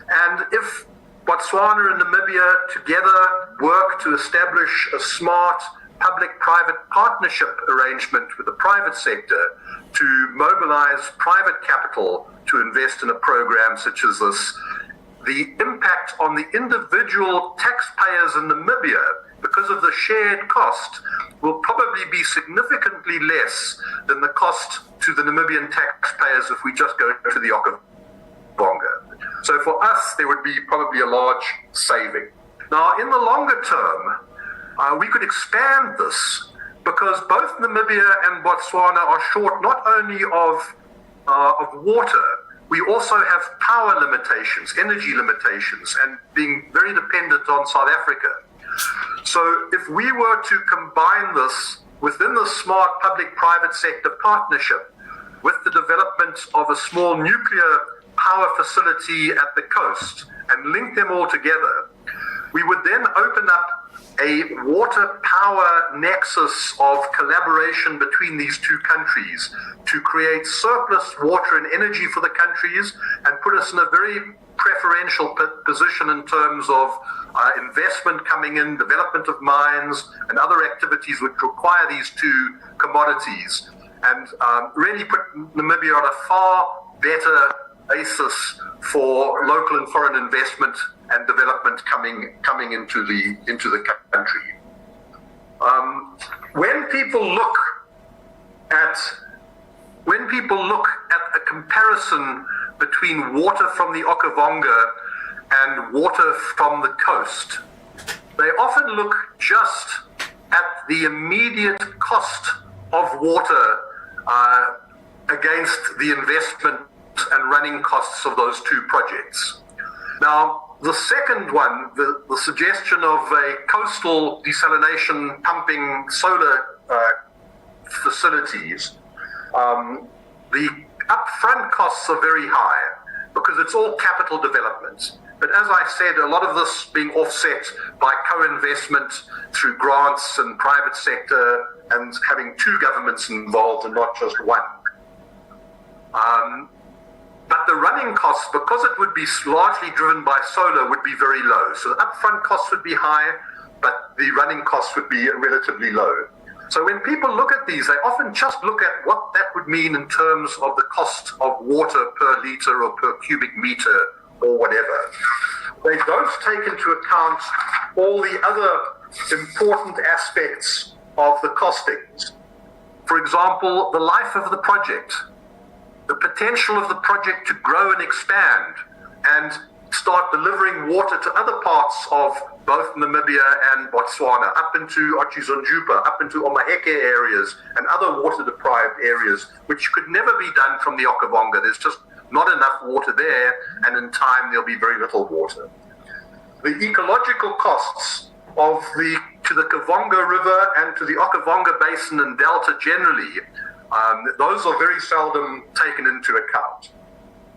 And if Botswana and Namibia together work to establish a smart public-private partnership arrangement with the private sector to mobilize private capital to invest in a program such as this, the impact on the individual taxpayers in Namibia, because of the shared cost, will probably be significantly less than the cost to the Namibian taxpayers if we just go to the Okavango. So for us, there would be probably a large saving. Now, in the longer term, we could expand this because both Namibia and Botswana are short not only of water, we also have power limitations, energy limitations, and being very dependent on South Africa. So if we were to combine this within the smart public-private sector partnership with the development of a small nuclear power facility at the coast and link them all together, we would then open up a water power nexus of collaboration between these two countries to create surplus water and energy for the countries and put us in a very preferential position in terms of investment coming in, development of mines and other activities which require these two commodities, and really put Namibia on a far better basis for local and foreign investment and development coming into the country. When people look at a comparison between water from the Okavango and water from the coast, they often look just at the immediate cost of water against the investment and running costs of those two projects. Now, the second one, the suggestion of a coastal desalination pumping solar facilities, the upfront costs are very high because it's all capital development. But as I said, a lot of this being offset by co-investment through grants and private sector and having two governments involved and not just one. But the running costs, because it would be largely driven by solar, would be very low. So the upfront costs would be high, but the running costs would be relatively low. So when people look at these, they often just look at what that would mean in terms of the cost of water per liter or per cubic meter or whatever. They don't take into account all the other important aspects of the costings. For example, the life of the project, the potential of the project to grow and expand and start delivering water to other parts of both Namibia and Botswana, up into Otjizonjupa, up into Omaheke areas and other water-deprived areas, which could never be done from the Okavango. There's just not enough water there, and in time there'll be very little water. The ecological costs to the Kavango River and to the Okavango Basin and Delta generally, those are very seldom taken into account.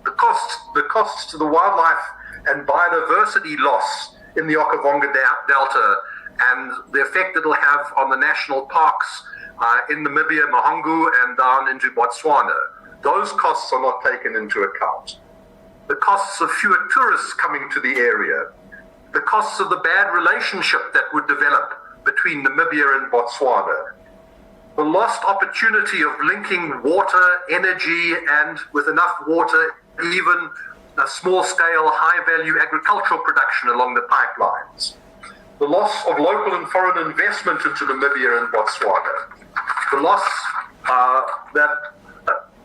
The costs to the wildlife and biodiversity loss in the Okavango Delta and the effect it'll have on the national parks in Namibia, Mahangu, and down into Botswana, those costs are not taken into account. The costs of fewer tourists coming to the area, the costs of the bad relationship that would develop between Namibia and Botswana, the lost opportunity of linking water, energy, and with enough water, even a small-scale, high-value agricultural production along the pipelines. The loss of local and foreign investment into Namibia and Botswana. The loss that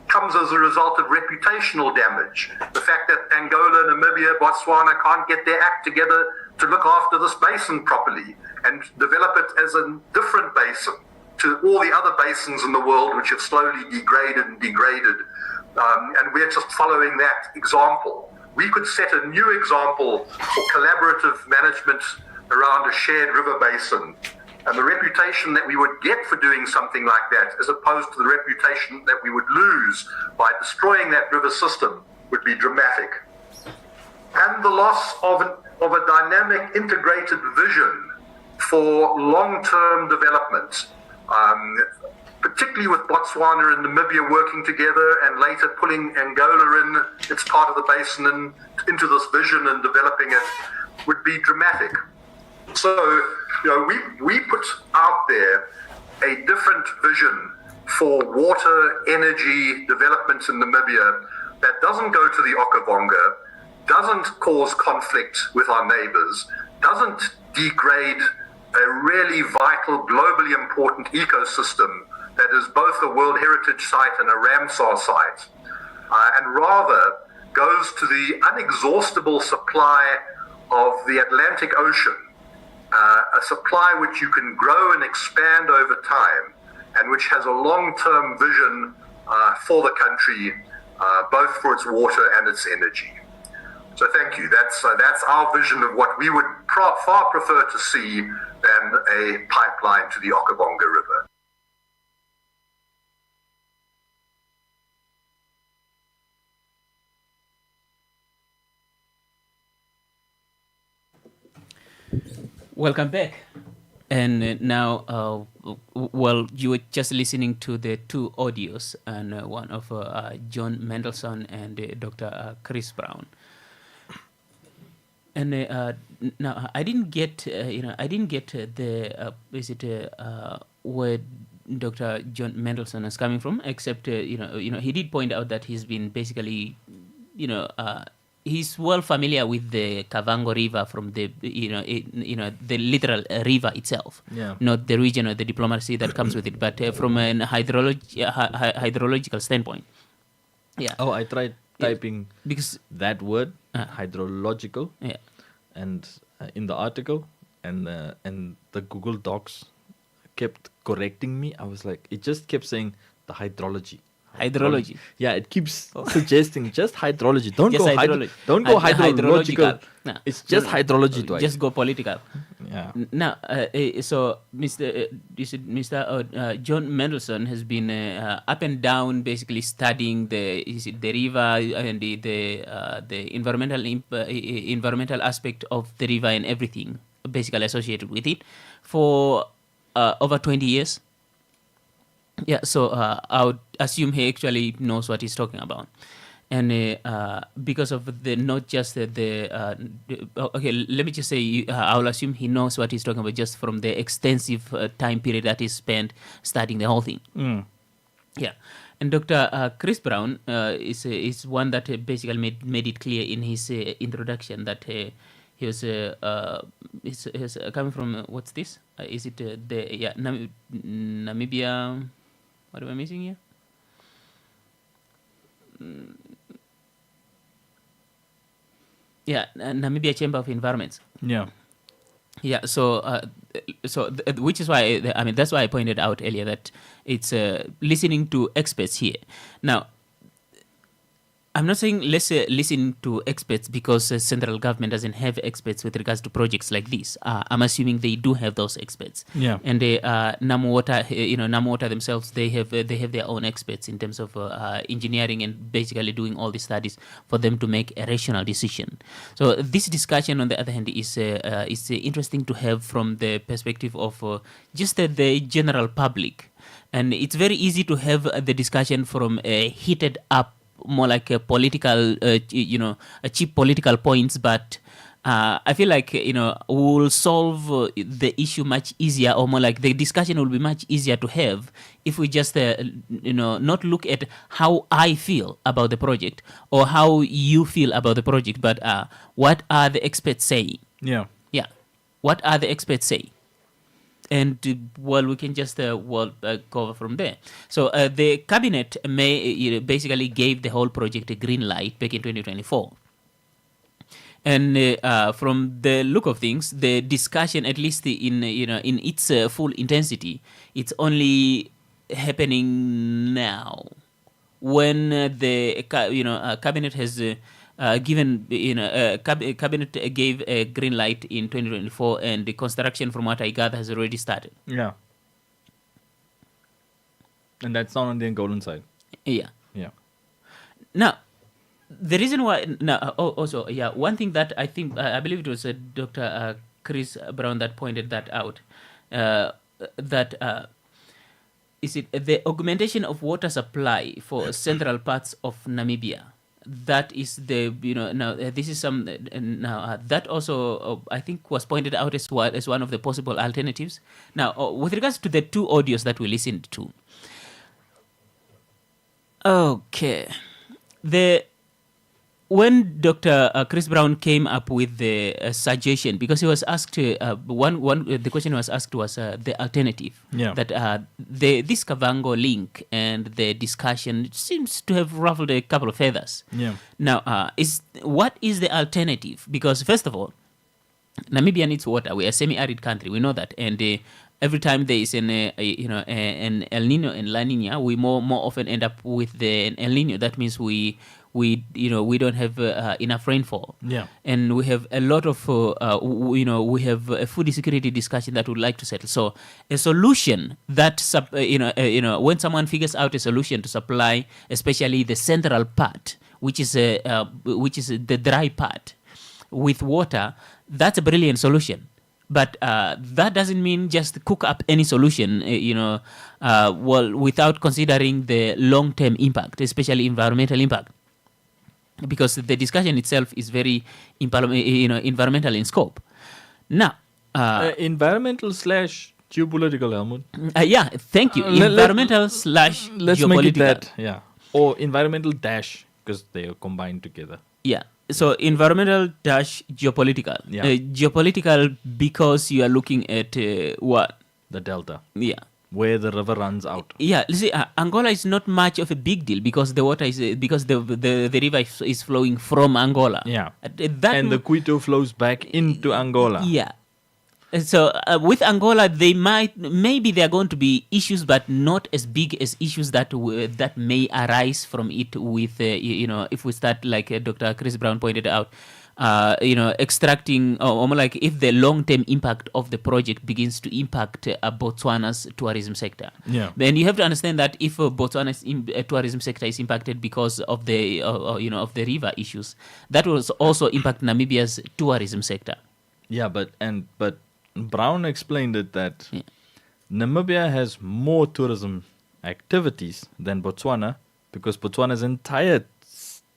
comes as a result of reputational damage. The fact that Angola, Namibia, Botswana can't get their act together to look after this basin properly and develop it as a different basin to all the other basins in the world which have slowly degraded and degraded. And we're just following that example. We could set a new example for collaborative management around a shared river basin. And the reputation that we would get for doing something like that, as opposed to the reputation that we would lose by destroying that river system, would be dramatic. And the loss of a dynamic, integrated vision for long-term development, particularly with Botswana and Namibia working together and later pulling Angola in, it's part of the basin, and into this vision and developing it, would be dramatic. So, we put out there a different vision for water, energy development in Namibia that doesn't go to the Okavango, doesn't cause conflict with our neighbors, doesn't degrade a really vital, globally important ecosystem that is both a World Heritage Site and a Ramsar site, and rather goes to the unexhaustible supply of the Atlantic Ocean, a supply which you can grow and expand over time, and which has a long-term vision for the country, both for its water and its energy. So thank you. That's our vision of what we would far prefer to see than a pipeline to the Okavango River. Welcome back. And now, you were just listening to the two audios, and one of John Mendelsohn and Dr. Chris Brown. And now I didn't get, where Dr. John Mendelsohn is coming from, except he did point out that he's been basically, he's well familiar with the Kavango River from the the literal river itself, not the region or the diplomacy that comes with it, but from an hydrological standpoint. Yeah. Oh, I tried typing because that word hydrological, and in the article, and the Google Docs kept correcting me. I was like, it just kept saying the hydrology. Hydrology. Yeah, it keeps suggesting just hydrology. Don't just go hydrology. Don't go hydrological. No. It's just hydrology twice. Just go political. Yeah. Now, so Mr. John Mendelsohn has been up and down, basically studying the river and the environmental aspect of the river and everything basically associated with it for over 20 years. Yeah, so I would assume he actually knows what he's talking about. And because of the, not just okay, let me just say, I'll assume he knows what he's talking about just from the extensive time period that he spent studying the whole thing. Yeah. And Dr. Chris Brown is one that basically made it clear in his introduction that he was he's coming from, what's this? Is it Namibia? What am I missing here? Namibia Chamber of Environments. Yeah. Yeah. So, which is why that's why I pointed out earlier that it's listening to experts here. Now, I'm not saying let's listen to experts because central government doesn't have experts with regards to projects like this. I'm assuming they do have those experts. Yeah. And Namwater themselves, they have their own experts in terms of engineering and basically doing all the studies for them to make a rational decision. So this discussion, on the other hand, is interesting to have from the perspective of just the general public, and it's very easy to have the discussion from a heated up, more like a political, a cheap political points, but I feel like, we'll solve the issue much easier, or more like the discussion will be much easier to have if we just, not look at how I feel about the project or how you feel about the project, but what are the experts saying? Yeah. Yeah. What are the experts saying? And we can just cover from there. So the cabinet basically gave the whole project a green light back in 2024. And from the look of things, the discussion, at least in its full intensity, it's only happening now when the cabinet has given cabinet gave a green light in 2024, and the construction, from what I gather, has already started. Yeah. And that's not on the Angolan side. Yeah. Yeah. Now, the reason why also one thing that I think I believe it was Dr. Chris Brown that pointed that out, that is it the augmentation of water supply for central parts of Namibia. That is the now this is some now that also I think was pointed out as one of the possible alternatives. Now with regards to the two audios that we listened to. Okay, when Dr. Chris Brown came up with the suggestion, because he was asked the question was asked was the alternative that this Kavango link, and the discussion seems to have ruffled a couple of feathers. Yeah. Now, what is the alternative? Because first of all, Namibia needs water. We are a semi-arid country. We know that, and every time there is an El Nino and La Nina, we more often end up with the El Nino. That means we don't have enough rainfall. Yeah. And we have a lot of we have a food security discussion that we'd like to settle. So a solution that when someone figures out a solution to supply, especially the central part, which is the dry part, with water, that's a brilliant solution. But that doesn't mean just cook up any solution, without considering the long-term impact, especially environmental impact, because the discussion itself is very environmental in scope. Now, environmental / geopolitical, Helmut. Yeah, thank you. Environmental / geopolitical. Let's make it that, yeah, or environmental - because they are combined together. Yeah. So environmental - geopolitical. Yeah. Geopolitical because you are looking at what? The delta. Yeah. Where the river runs out. Yeah. See, Angola is not much of a big deal because the water is because the river is flowing from Angola. Yeah. And the Quito flows back into Angola. Yeah. So with Angola, maybe there are going to be issues, but not as big as issues that may arise from it. With if we start like Dr. Chris Brown pointed out, extracting or more like if the long-term impact of the project begins to impact Botswana's tourism sector. Yeah. Then you have to understand that if Botswana's tourism sector is impacted because of the of the river issues, that will also impact Namibia's tourism sector. Yeah, but Brown explained it that Namibia has more tourism activities than Botswana because Botswana's entire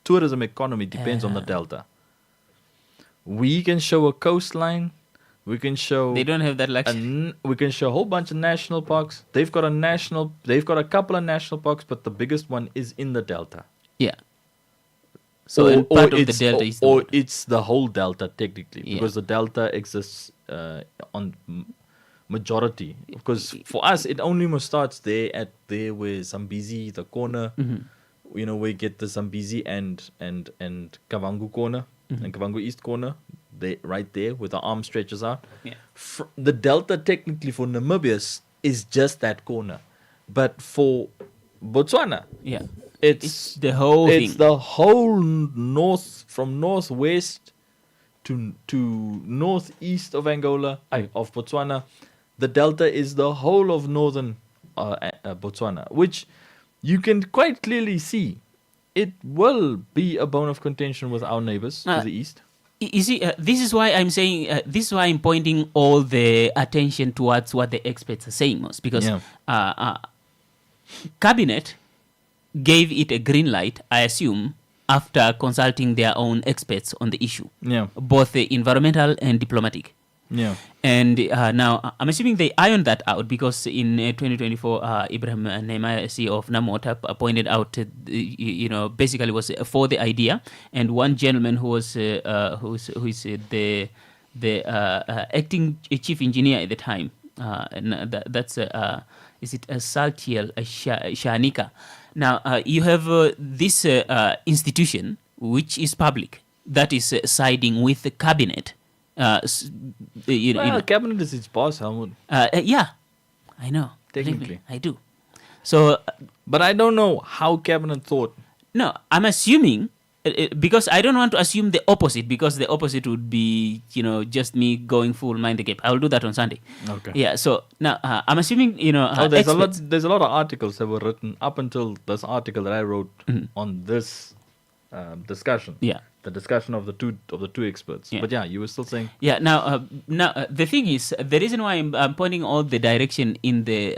tourism economy depends on the delta. We can show a coastline. We can show. They don't have that luxury. We can show a whole bunch of national parks. They've got a couple of national parks, but the biggest one is in the delta. Yeah. So part of the delta is it's the whole delta technically because the delta exists on majority. Because for us, it only starts there where Zambezi, the corner, where you get the Zambezi and Kavango corner and Kavango East corner. They right there with the arm stretches out. Yeah. The delta technically for Namibia is just that corner, but for Botswana, it's the whole thing. It's the whole north, from northwest to northeast of Angola, of Botswana. The delta is the whole of northern Botswana, which you can quite clearly see. It will be a bone of contention with our neighbors to the east. You see, this is why I'm saying, this is why I'm pointing all the attention towards what the experts are saying most, because Cabinet gave it a green light, I assume, after consulting their own experts on the issue, both the environmental and diplomatic. Yeah. And now I'm assuming they ironed that out because in 2024, Ibrahim Nehemiah, CEO of Namwater, pointed out, basically was for the idea, and one gentleman who is the acting chief engineer at the time, that's is it Saltiel Shanika. Now you have this institution which is public that is siding with the cabinet. Cabinet is its boss, Helmut. Yeah, I know. Technically, I do. So, but I don't know how cabinet thought. No, I'm assuming because I don't want to assume the opposite, because the opposite would be, just me going full mind the gap. I will do that on Sunday. Okay. Yeah. So now I'm assuming, there's experts. there's a lot of articles that were written up until this article that I wrote on this discussion. Yeah. The discussion of the two experts. Yeah. But yeah, you were still saying. Yeah. Now, the thing is, the reason why I'm pointing all the direction in the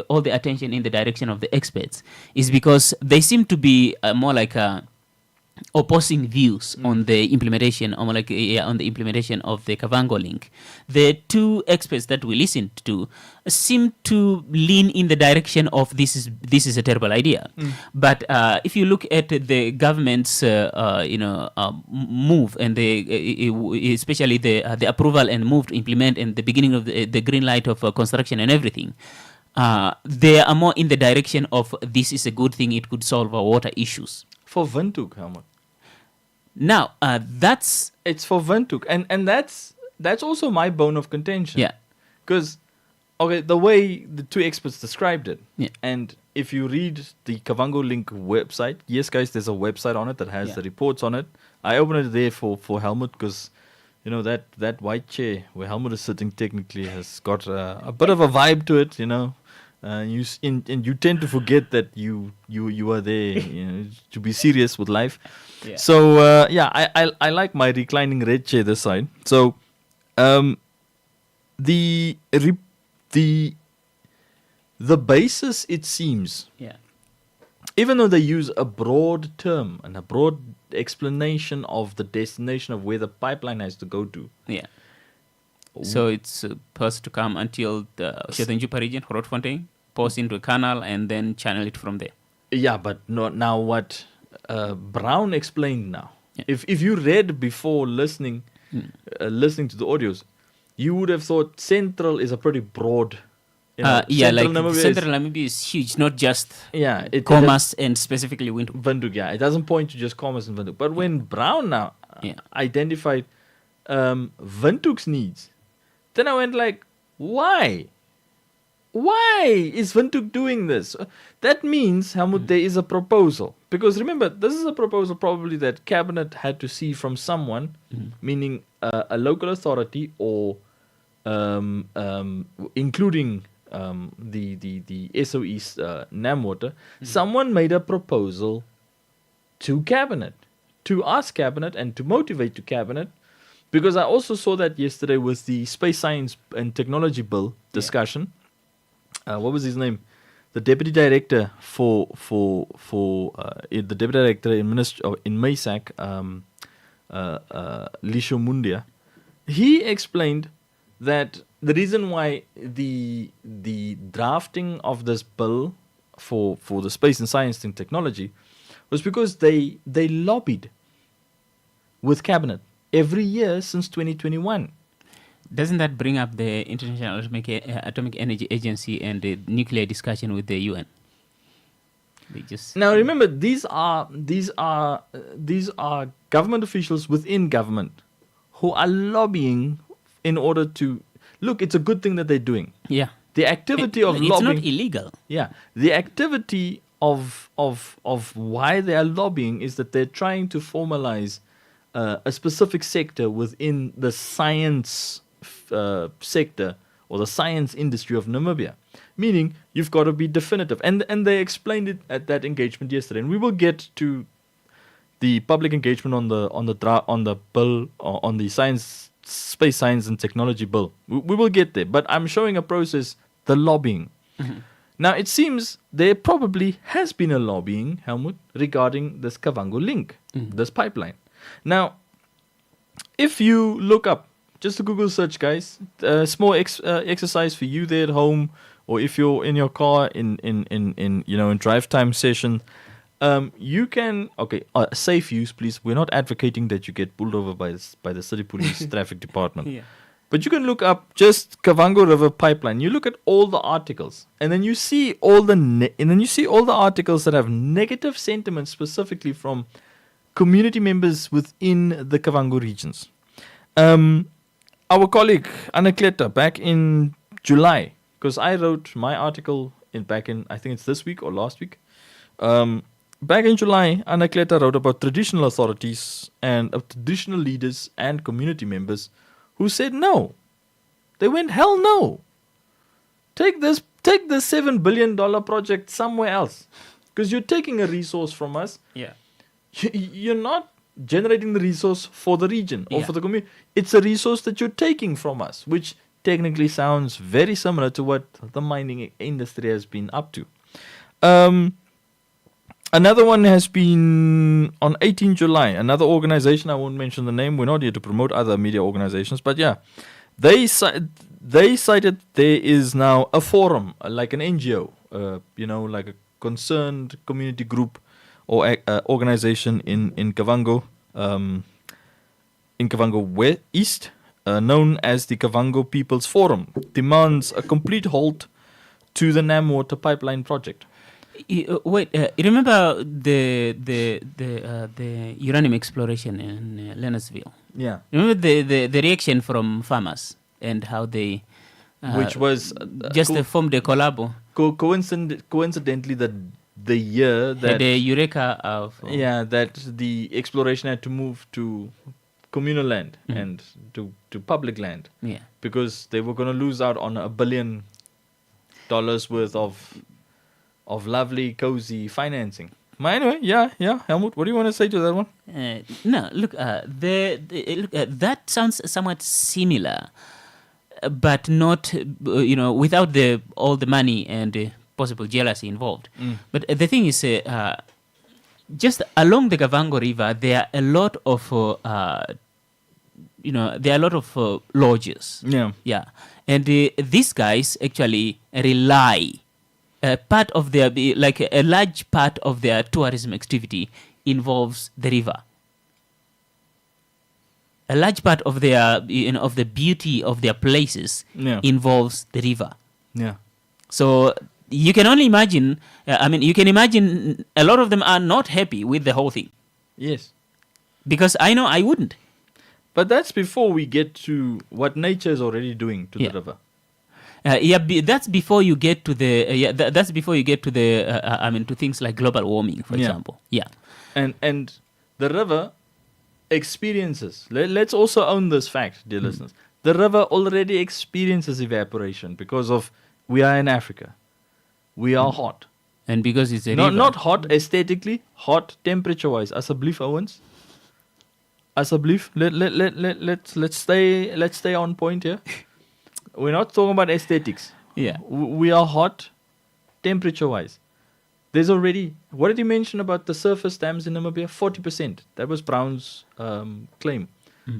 all the attention in the direction of the experts is because they seem to be more like opposing views on the implementation, or like on the implementation of the Kavango link. The two experts that we listened to seem to lean in the direction of this is a terrible idea. But if you look at the government's move, and especially the approval and move to implement, and the beginning of the green light of construction and everything, they are more in the direction of this is a good thing. It could solve our water issues. For Windhoek, Helmut. Now, it's for Windhoek, and that's also my bone of contention. Yeah. Because, the way the two experts described it, yeah. And if you read the Kavango Link website, yes, guys, there's a website on it that has the reports on it. I opened it there for Helmut because, that white chair where Helmut is sitting technically has got a bit of a vibe to it, you tend to forget that you are there to be serious with life. Yeah. So I like my reclining red chair this side. So the basis, it seems, even though they use a broad term and a broad explanation of the destination of where the pipeline has to go to. Yeah. So it's supposed to come until the Shedenjupa region, Grootfontein, pass into a canal, and then channel it from there. Yeah, but not now what Brown explained now. Yeah. If you read before listening to the audios, you would have thought Central is a pretty broad. Central Namibia is huge, not just Khomas and specifically Windhoek. Yeah, it doesn't point to just Khomas and Windhoek. But when Brown now identified Windhoek's needs, then I went like, why? Why is Windhoek doing this? That means, Helmut, there is a proposal. Because remember, this is a proposal probably that Cabinet had to see from someone, meaning a local authority or including the SOE's NamWater. Someone made a proposal to Cabinet, to ask Cabinet and to motivate to Cabinet. Because I also saw that yesterday with the Space Science and Technology Bill discussion. What was his name? The Deputy Director for the Deputy Director in MASAC, Lisho Mundia, he explained that the reason why the drafting of this bill for the Space and Science and Technology was because they lobbied with Cabinet every year since 2021. Doesn't that bring up the International Atomic Energy Agency and the nuclear discussion with the UN? Now remember, these are government officials within government who are lobbying in order to look. It's a good thing that they're doing. Yeah. The activity of lobbying. It's not illegal. Yeah. The activity of why they are lobbying is that they're trying to formalize a specific sector within the science sector or the science industry of Namibia, meaning you've got to be definitive, and they explained it at that engagement yesterday, and we will get to the public engagement on the bill, on the space science and technology bill. We will get there, but I'm showing a process, the lobbying. Now it seems there probably has been a lobbying, Helmut, regarding this Kavango link, this pipeline. Now, if you look up, just a Google search, guys, a small exercise for you there at home, or if you're in your car in drive time session, you can safe use, please. We're not advocating that you get pulled over by the city police traffic department. Yeah. But you can look up just Kavango River pipeline. You look at all the articles, and then you see all the articles that have negative sentiments specifically from community members within the Kavango regions. Our colleague Anna Kletta, back in July, because I wrote my article back in, I think it's this week or last week, back in July, Anakleta wrote about traditional authorities and traditional leaders and community members who said no. They went, hell no. Take this $7 billion project somewhere else. Because you're taking a resource from us. Yeah. You're not generating the resource for the region or Yeah. for the community. It's a resource that you're taking from us, which technically sounds very similar to what the mining industry has been up to. Another one has been on 18 July. Another organization, I won't mention the name. We're not here to promote other media organizations. But yeah, they cited there is now a forum, like an NGO, like a concerned community group or organization in Kavango, East, known as the Kavango People's Forum, demands a complete halt to the Nam Water Pipeline project. You remember the uranium exploration in Leonardsville? Yeah. Remember the reaction from farmers and how they which was just formed a collabo. Coincidentally, the year that the Eureka of that the exploration had to move to communal land and to public land. Yeah. Because they were going to lose out on $1 billion worth of lovely, cozy financing. But anyway, yeah, Helmut, what do you want to say to that one? No, look, that sounds somewhat similar, but not, without all the money and possible jealousy involved. But the thing is, just along the Kavango River, there are a lot of, lodges. Yeah. And these guys actually rely. A large part of their tourism activity involves the river. A large part of their, of the beauty of their places involves the river. Yeah. So you can only imagine. You can imagine a lot of them are not happy with the whole thing. Yes. Because I know I wouldn't. But that's before we get to what nature is already doing to the river. That's before you get to the. That's before you get to the. To things like global warming, for example. Yeah. And the river experiences. Let's also own this fact, dear listeners. The river already experiences evaporation because of we are in Africa. We are hot. And because it's a river. Not hot aesthetically, hot temperature-wise. Asseblief, Owens. Asseblief. Let's stay on point here. We're not talking about aesthetics. Yeah. We are hot temperature-wise. There's already... What did you mention about the surface dams in Namibia? 40%. That was Brown's claim.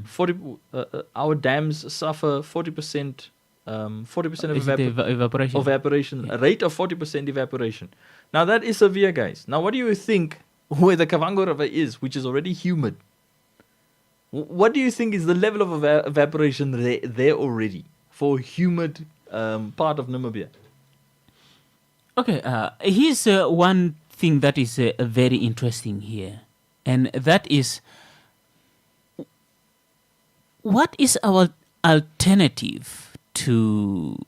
40. Our dams suffer 40%... 40% of evaporation. Evaporation. A rate of 40% evaporation. Now, that is severe, guys. Now, what do you think where the Kavango River is, which is already humid? What do you think is the level of evaporation there already? For humid part of Namibia. Okay, here's one thing that is very interesting here, and that is, what is our alternative to?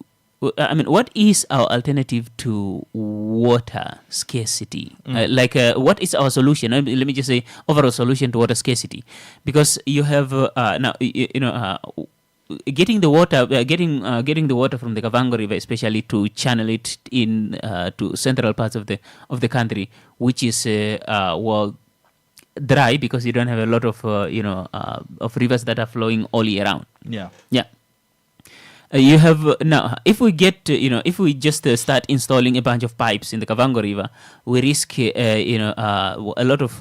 What is our alternative to water scarcity? What is our solution? Let me just say overall solution to water scarcity, because you have getting the water from the Kavango River, especially to channel it in to central parts of the country, which is dry because you don't have a lot of of rivers that are flowing all year round. Yeah. You have now. If we get if we just start installing a bunch of pipes in the Kavango River, we risk a lot of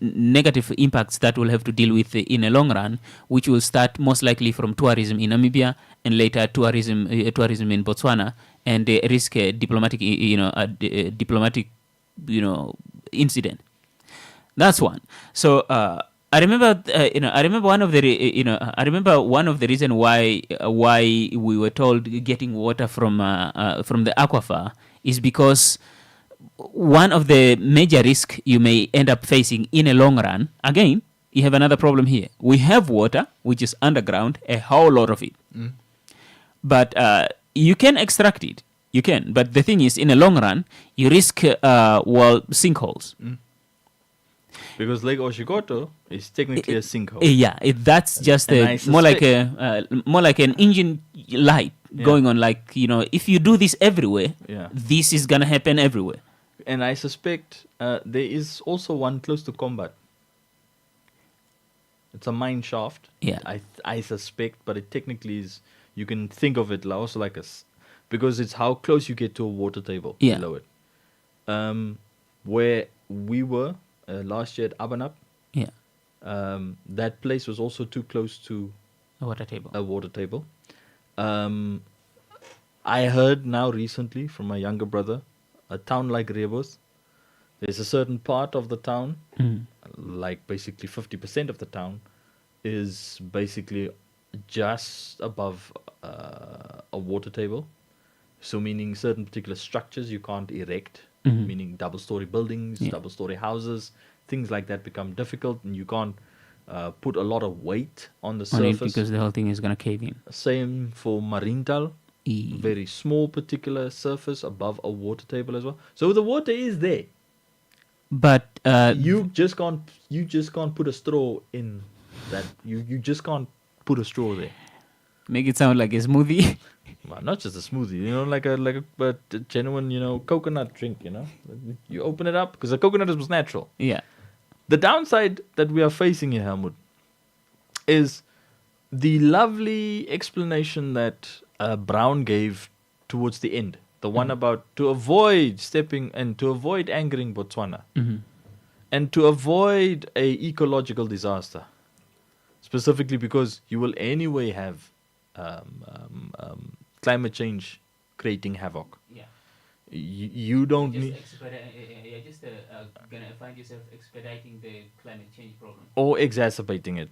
negative impacts that we'll have to deal with in a long run, which will start most likely from tourism in Namibia and later tourism in Botswana, and risk a diplomatic incident. That's one. So I remember one of the reason why we were told getting water from the aquifer is because one of the major risks you may end up facing in a long run, again, you have another problem here. We have water, which is underground, a whole lot of it. But you can extract it. You can. But the thing is, in the long run, you risk sinkholes. Because Lake Oshikoto is technically a sinkhole. That's just more like an engine light going on. Like, if you do this everywhere, this is gonna happen everywhere. And I suspect there is also one close to Combat. It's a mine shaft. Yeah. I suspect, but it technically is. You can think of it also like because it's how close you get to a water table below it. Where we were last year at Abanap. Yeah. That place was also too close to a water table. I heard now recently from my younger brother, a town like Rebos, there's a certain part of the town, like basically 50% of the town, is basically just above a water table. So meaning certain particular structures you can't erect, meaning double-story buildings, double-story houses, things like that become difficult, and you can't put a lot of weight on the surface. Because the whole thing is going to cave in. Same for Marintal. Very small particular surface above a water table as well. So the water is there. But you just can't put a straw in that. You just can't put a straw there. Make it sound like a smoothie. Well, not just a smoothie, like a genuine, coconut drink, You open it up because the coconut was natural. Yeah. The downside that we are facing here, Helmut, is the lovely explanation that Brown gave towards the end. The one about to avoid stepping and to avoid angering Botswana. And to avoid a ecological disaster. Specifically because you will anyway have climate change creating havoc. Yeah. You don't need... You're just going to find yourself expediting the climate change problem. Or exacerbating it,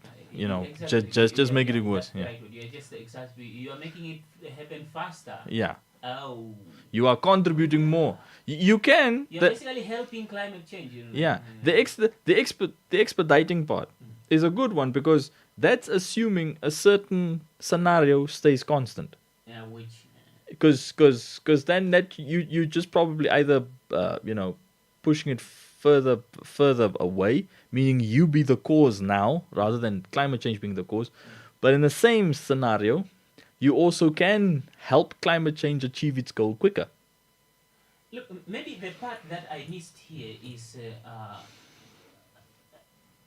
just making it worse. Yeah. Right, you're making it happen faster. Yeah. Oh. You are contributing more. You can... You're basically helping climate change. Yeah. The expediting part is a good one because that's assuming a certain scenario stays constant. Yeah, which... Because then that you just probably either pushing it further away, meaning you be the cause now rather than climate change being the cause. But in the same scenario, you also can help climate change achieve its goal quicker. Look, maybe the part that I missed here is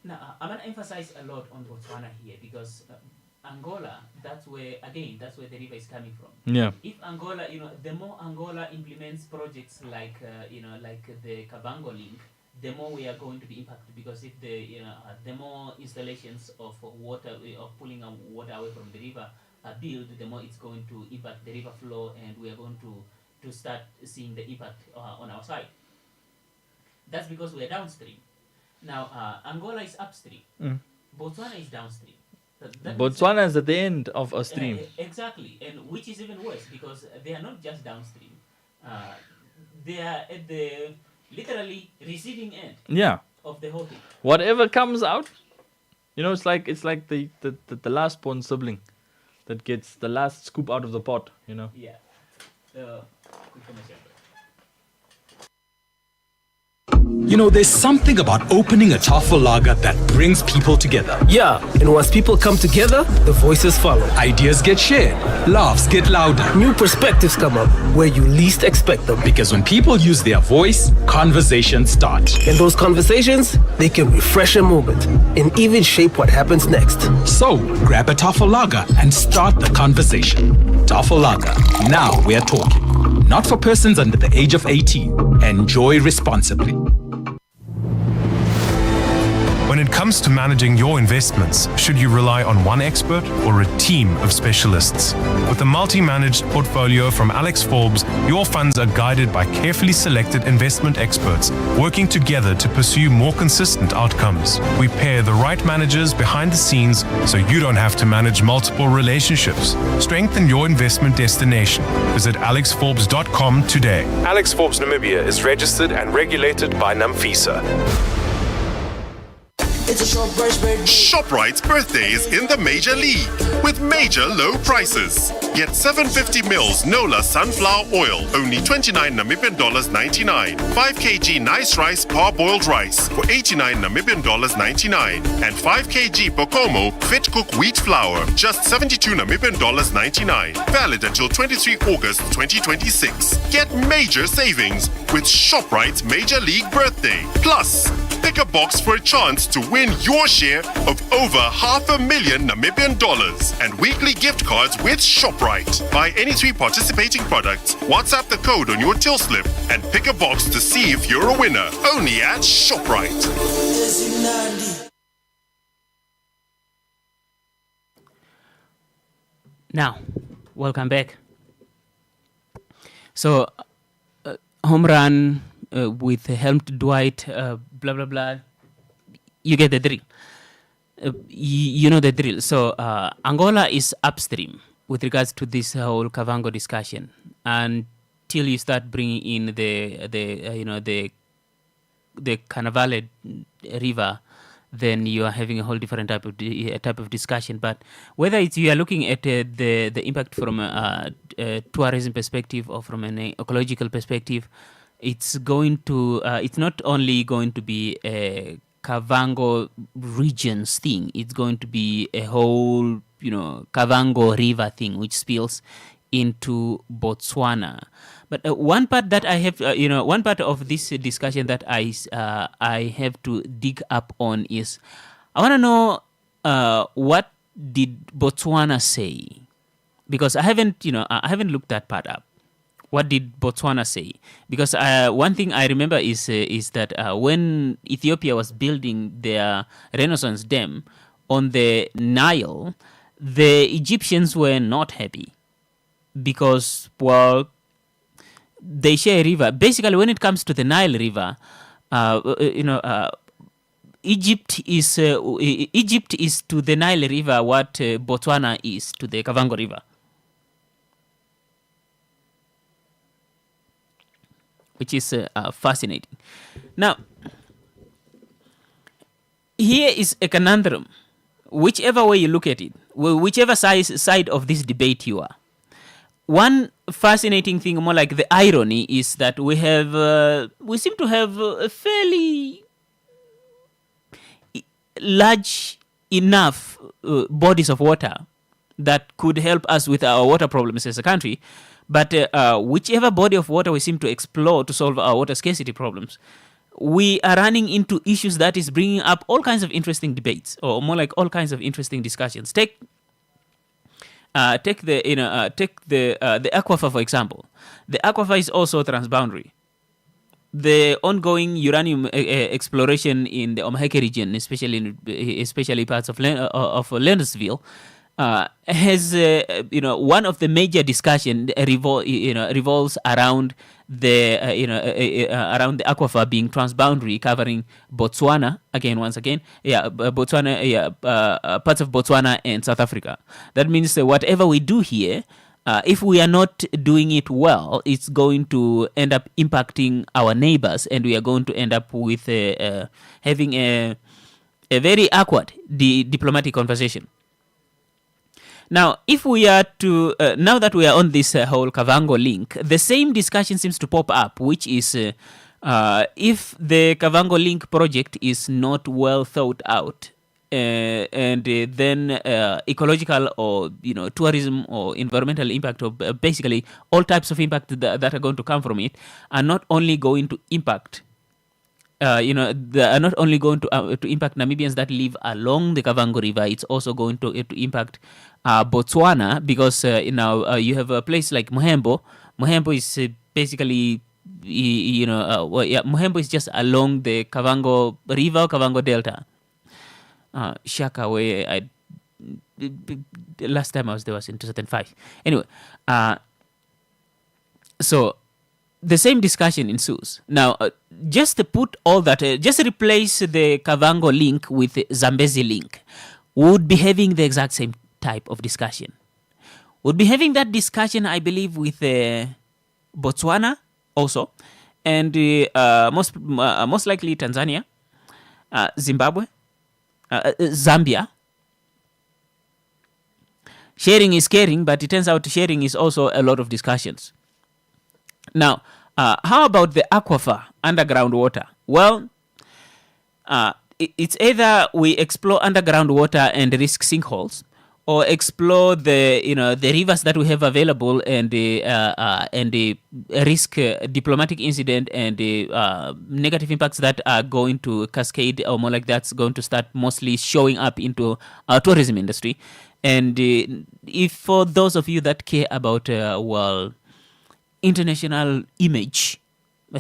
now I'm going to emphasize a lot on Botswana here because Angola, that's where the river is coming from. Yeah. If Angola, the more Angola implements projects like the Kavango link, the more we are going to be impacted because if the more installations of water of pulling water away from the river are built, the more it's going to impact the river flow, and we are going to start seeing the impact on our side. That's because we are downstream. Now Angola is upstream. Botswana is downstream. Botswana is at the end of a stream. Exactly, and which is even worse because they are not just downstream. They are at the literally receiving end. Yeah. Of the whole thing. Whatever comes out, it's like the last born sibling that gets the last scoop out of the pot. Yeah. There's something about opening a Tafel lager that brings people together. Yeah, and once people come together, the voices follow. Ideas get shared, laughs get louder. New perspectives come up where you least expect them. Because when people use their voice, conversations start. And those conversations, they can refresh a moment and even shape what happens next. So, grab a Tafel lager and start the conversation. Tafel lager, now we're talking. Not for persons under the age of 18. Enjoy responsibly. When it comes to managing your investments, should you rely on one expert or a team of specialists? With a multi-managed portfolio from Alex Forbes, your funds are guided by carefully selected investment experts working together to pursue more consistent outcomes. We pair the right managers behind the scenes so you don't have to manage multiple relationships. Strengthen your investment destination. Visit alexforbes.com today. Alex Forbes Namibia is registered and regulated by NAMFISA. It's a ShopRite's birthday. ShopRite's birthday is in the major league with major low prices. Get 750 mils Nola sunflower oil, only 29 Namibian dollars 99. 5 kg nice rice parboiled rice for 89 Namibian dollars 99. And 5 kg Bokomo fit cook wheat flour, just 72 Namibian dollars 99. Valid until 23 August 2026. Get major savings with ShopRite's Major League Birthday. Plus, pick a box for a chance to win your share of over $500,000 Namibian dollars and weekly gift cards with ShopRite. Buy any 3 participating products, WhatsApp the code on your till slip, and pick a box to see if you're a winner. Only at ShopRite. Now, welcome back. So, home run with helmed Dwight, blah, blah, blah. You get the drill. You know the drill. So, Angola is upstream with regards to this whole Kavango discussion until you start bringing in the Carnivale River. Then you are having a whole different type of discussion. But whether it's you are looking at the impact from a tourism perspective or from an ecological perspective, it's going to it's not only going to be a Kavango regions thing. It's going to be a whole Kavango River thing, which spills into Botswana. But one part that I have, one part of this discussion that I have to dig up on is, I want to know what did Botswana say, because I haven't looked that part up. What did Botswana say? Because one thing I remember is that when Ethiopia was building their Renaissance Dam on the Nile, the Egyptians were not happy because, well, they share a river. Basically, when it comes to the Nile River, Egypt is to the Nile River what Botswana is to the Kavango River. Which is fascinating. Now, here is a conundrum. Whichever way you look at it, whichever side of this debate you are, one fascinating thing, more like the irony, is that we seem to have a fairly large enough bodies of water that could help us with our water problems as a country. But whichever body of water we seem to explore to solve our water scarcity problems, we are running into issues that is bringing up all kinds of interesting debates, or more like all kinds of interesting discussions. Take the aquifer, for example. The aquifer is also transboundary. The ongoing uranium exploration in the Omaheke region, especially parts of Lendersville, has one of the major discussion revolves around the around the aquifer being transboundary, covering Botswana parts of Botswana and South Africa. That means whatever we do here, if we are not doing it well, it's going to end up impacting our neighbors, and we are going to end up with having a very awkward diplomatic conversation. Now, if we are to, now that we are on this whole Kavango link, the same discussion seems to pop up, which is if the Kavango link project is not well thought out, and then ecological or tourism or environmental impact, or basically all types of impact that are going to come from it, are not only going to impact they are not only going to impact Namibians that live along the Kavango River, it's also going to impact Botswana, because you have a place like Mohembo. Mohembo is basically, Mohembo is just along the Kavango River, Kavango Delta. Shaka, where last time I was there was in 2005. Anyway, so the same discussion ensues. Now, just to put all that, just replace the Kavango link with the Zambezi link, would be having the exact same type of discussion. Would be having that discussion, I believe, with Botswana also, and most likely Tanzania, Zimbabwe, Zambia. Sharing is caring, but it turns out sharing is also a lot of discussions. Now, how about the aquifer, underground water? Well, it's either we explore underground water and risk sinkholes, or explore the rivers that we have available and risk diplomatic incident and negative impacts that are going to cascade, or more like that's going to start mostly showing up into our tourism industry. And if for those of you that care about international image,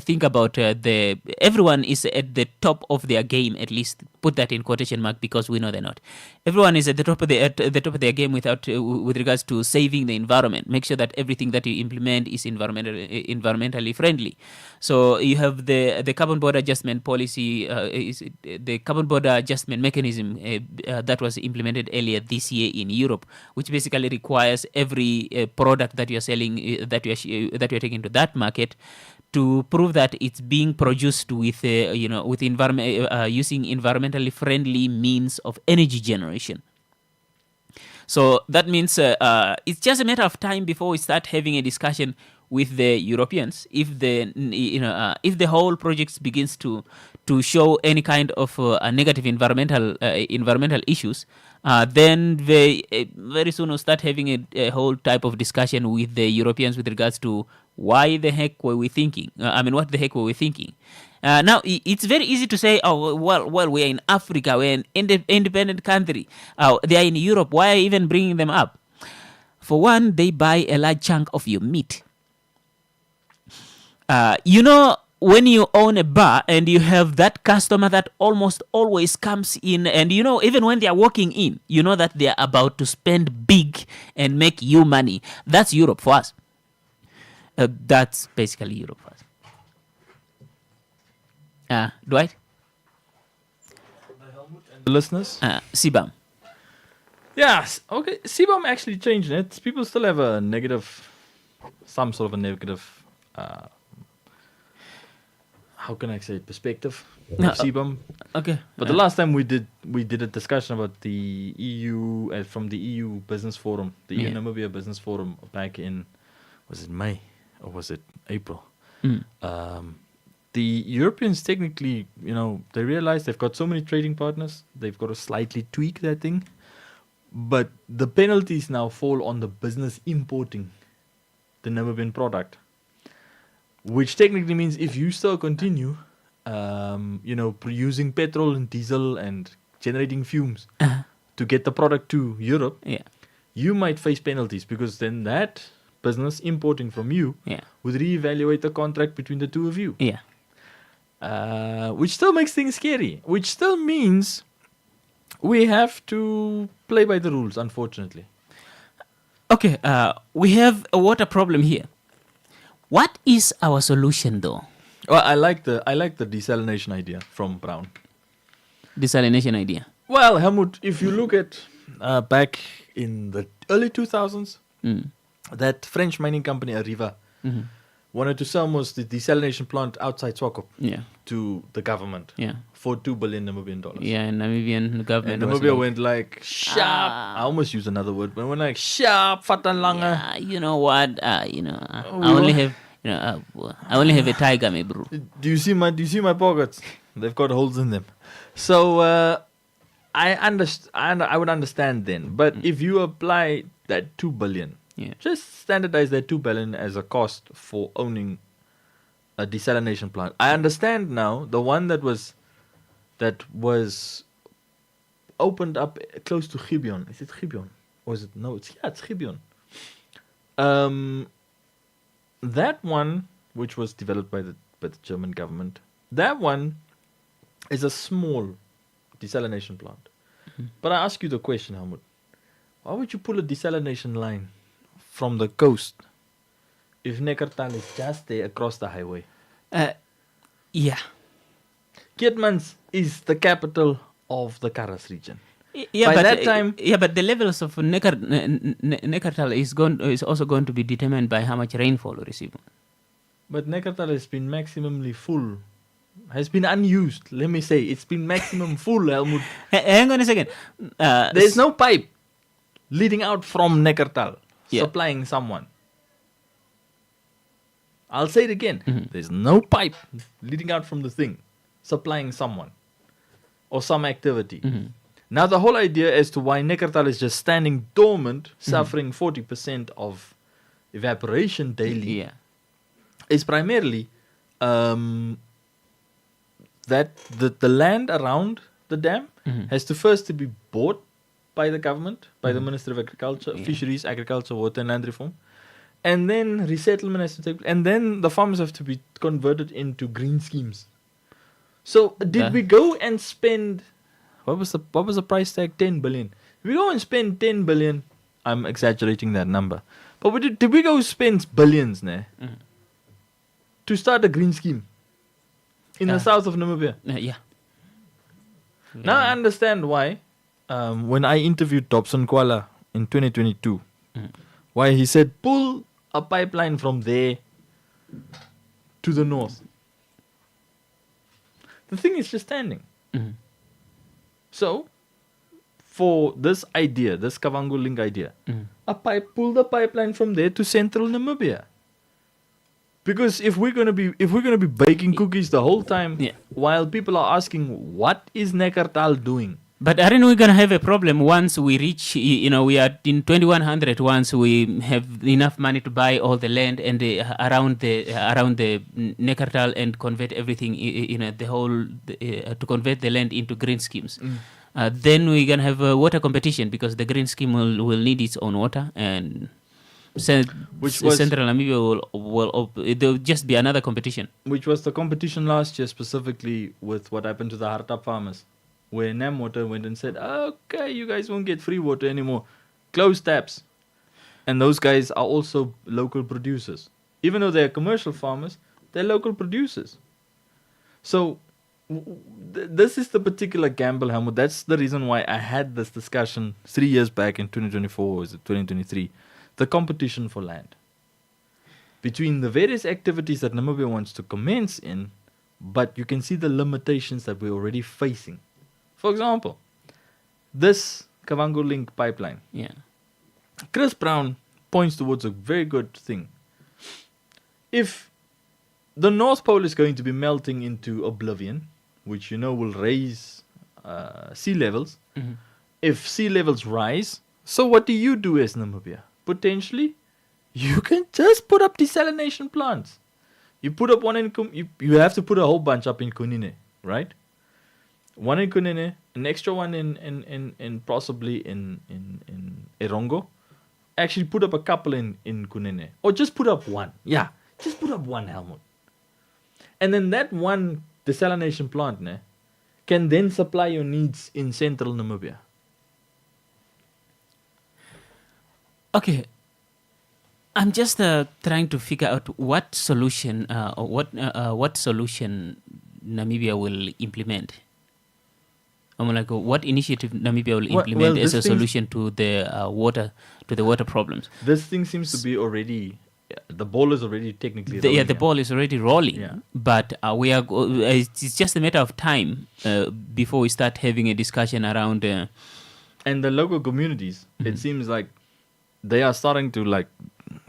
think about everyone is at the top of their game, at least put that in quotation mark, because we know they're not. Everyone is at the top of their game with regards to saving the environment. Make sure that everything that you implement is environmentally friendly. So you have the carbon border adjustment policy, the carbon border adjustment mechanism that was implemented earlier this year in Europe, which basically requires every product that you're selling, that you're taking to that market, to prove that it's being produced with using environmentally friendly means of energy generation. So that means it's just a matter of time before we start having a discussion with the Europeans. If the whole project begins to show any kind of negative environmental issues, then they very soon will start having a whole type of discussion with the Europeans with regards to why the heck were we thinking? What the heck were we thinking? Now, it's very easy to say, oh, well, we're in Africa, we're an independent country. They are in Europe, why are you even bringing them up? For one, they buy a large chunk of your meat. When you own a bar and you have that customer that almost always comes in, and even when they are walking in, you know that they are about to spend big and make you money. That's Europe for us. That's basically Europe for us. Dwight? The listeners? CBAM. Yes, okay. CBAM actually changed it. People still have a negative, some sort of a negative, how can I say, perspective of CBAM. Okay. But the last time we did a discussion about the EU, from the EU Business Forum, the EU Namibia Business Forum back in, was it May or was it April? The Europeans technically, they realize they've got so many trading partners, they've got to slightly tweak that thing. But the penalties now fall on the business importing the Namibian product, which technically means if you still continue, using petrol and diesel and generating fumes to get the product to Europe, you might face penalties, because then that business importing from you would reevaluate the contract between the two of you. Which still makes things scary, which still means we have to play by the rules, unfortunately. Okay, we have a water problem here. What is our solution, though? Well, I like the desalination idea from Brown. Desalination idea. Well, Helmut, if you look at back in the early 2000s, that French mining company Arriva wanted to sell most the desalination plant outside Swakop to the government for $2 billion Namibian dollars. Yeah, and Namibian government. And Namibia went like sharp. I almost used another word, but went like sharp, fatalanga. Yeah, you know what? I only have a tiger, my bro. Do you see my pockets? They've got holes in them. So I would understand then. But if you apply that $2 billion, just standardize that $2 billion as a cost for owning a desalination plant. I understand now the one that was opened up close to Gibeon. Is it Gibeon? Or is it it's Gibeon. That one, which was developed by the German government, that one is a small desalination plant. But I ask you the question, Helmut, why would you pull a desalination line from the coast if Neckartal is just there across the highway? Keetmans is the capital of the Karas region. By that time, but the levels of Neckartal is also going to be determined by how much rainfall we receive. But Neckartal has been maximally full has been unused. Let me say, it's been maximum full, Helmut. Hang on a second. There's no pipe leading out from Neckartal Yeah. supplying someone. I'll say it again. There's no pipe leading out from the thing supplying someone or some activity. Now, the whole idea as to why Neckartal is just standing dormant, suffering 40% of evaporation daily, is primarily that the land around the dam has to first to be bought by the government, by the Ministry of Agriculture, Fisheries, Agriculture, Water and Land Reform, and then resettlement has to take place, and then the farmers have to be converted into green schemes. So did we go and spend, what was the price tag? 10 billion. If we go and spend 10 billion, I'm exaggerating that number, but did we go spend billions to start a green scheme in the south of Namibia? Now I understand why when I interviewed Dobson Kwala in 2022, why he said pull a pipeline from there to the north. The thing is just standing. So, for this idea, this Kavango link idea, pull the pipeline from there to central Namibia. Because if we're gonna be baking cookies the whole time, while people are asking what is Neckartal doing. But aren't we gonna have a problem once we reach? We are in 2100. Once we have enough money to buy all the land and around the Neckartal and convert everything, to convert the land into green schemes. Then we're gonna have a water competition because the green scheme will need its own water, and Central Namibia there'll just be another competition. Which was the competition last year, specifically with what happened to the Hartap farmers, where Namwater went and said, okay, you guys won't get free water anymore. Close taps. And those guys are also local producers. Even though they're commercial farmers, they're local producers. So this is the particular gamble, Helmut. That's the reason why I had this discussion 3 years back in 2024, or is it 2023? The competition for land. Between the various activities that Namibia wants to commence in, but you can see the limitations that we're already facing. For example, this Kavango Link pipeline. Chris Brown points towards a very good thing. If the North Pole is going to be melting into oblivion, which will raise sea levels, if sea levels rise, so what do you do as Namibia? Potentially, you can just put up desalination plants. You put up one in you have to put a whole bunch up in Kunene, right? One in Kunene, an extra one in possibly in Erongo. Actually, put up a couple in Kunene, or just put up one. Yeah, just put up one, Helmut. And then that one desalination plant can then supply your needs in central Namibia. Okay, I'm just trying to figure out what solution Namibia will implement. I'm like, what initiative Namibia will implement as a solution to the water problems. This thing seems to be already, the ball is already technically rolling. The ball is already rolling. But we are. It's just a matter of time before we start having a discussion around. And the local communities, it seems like they are starting to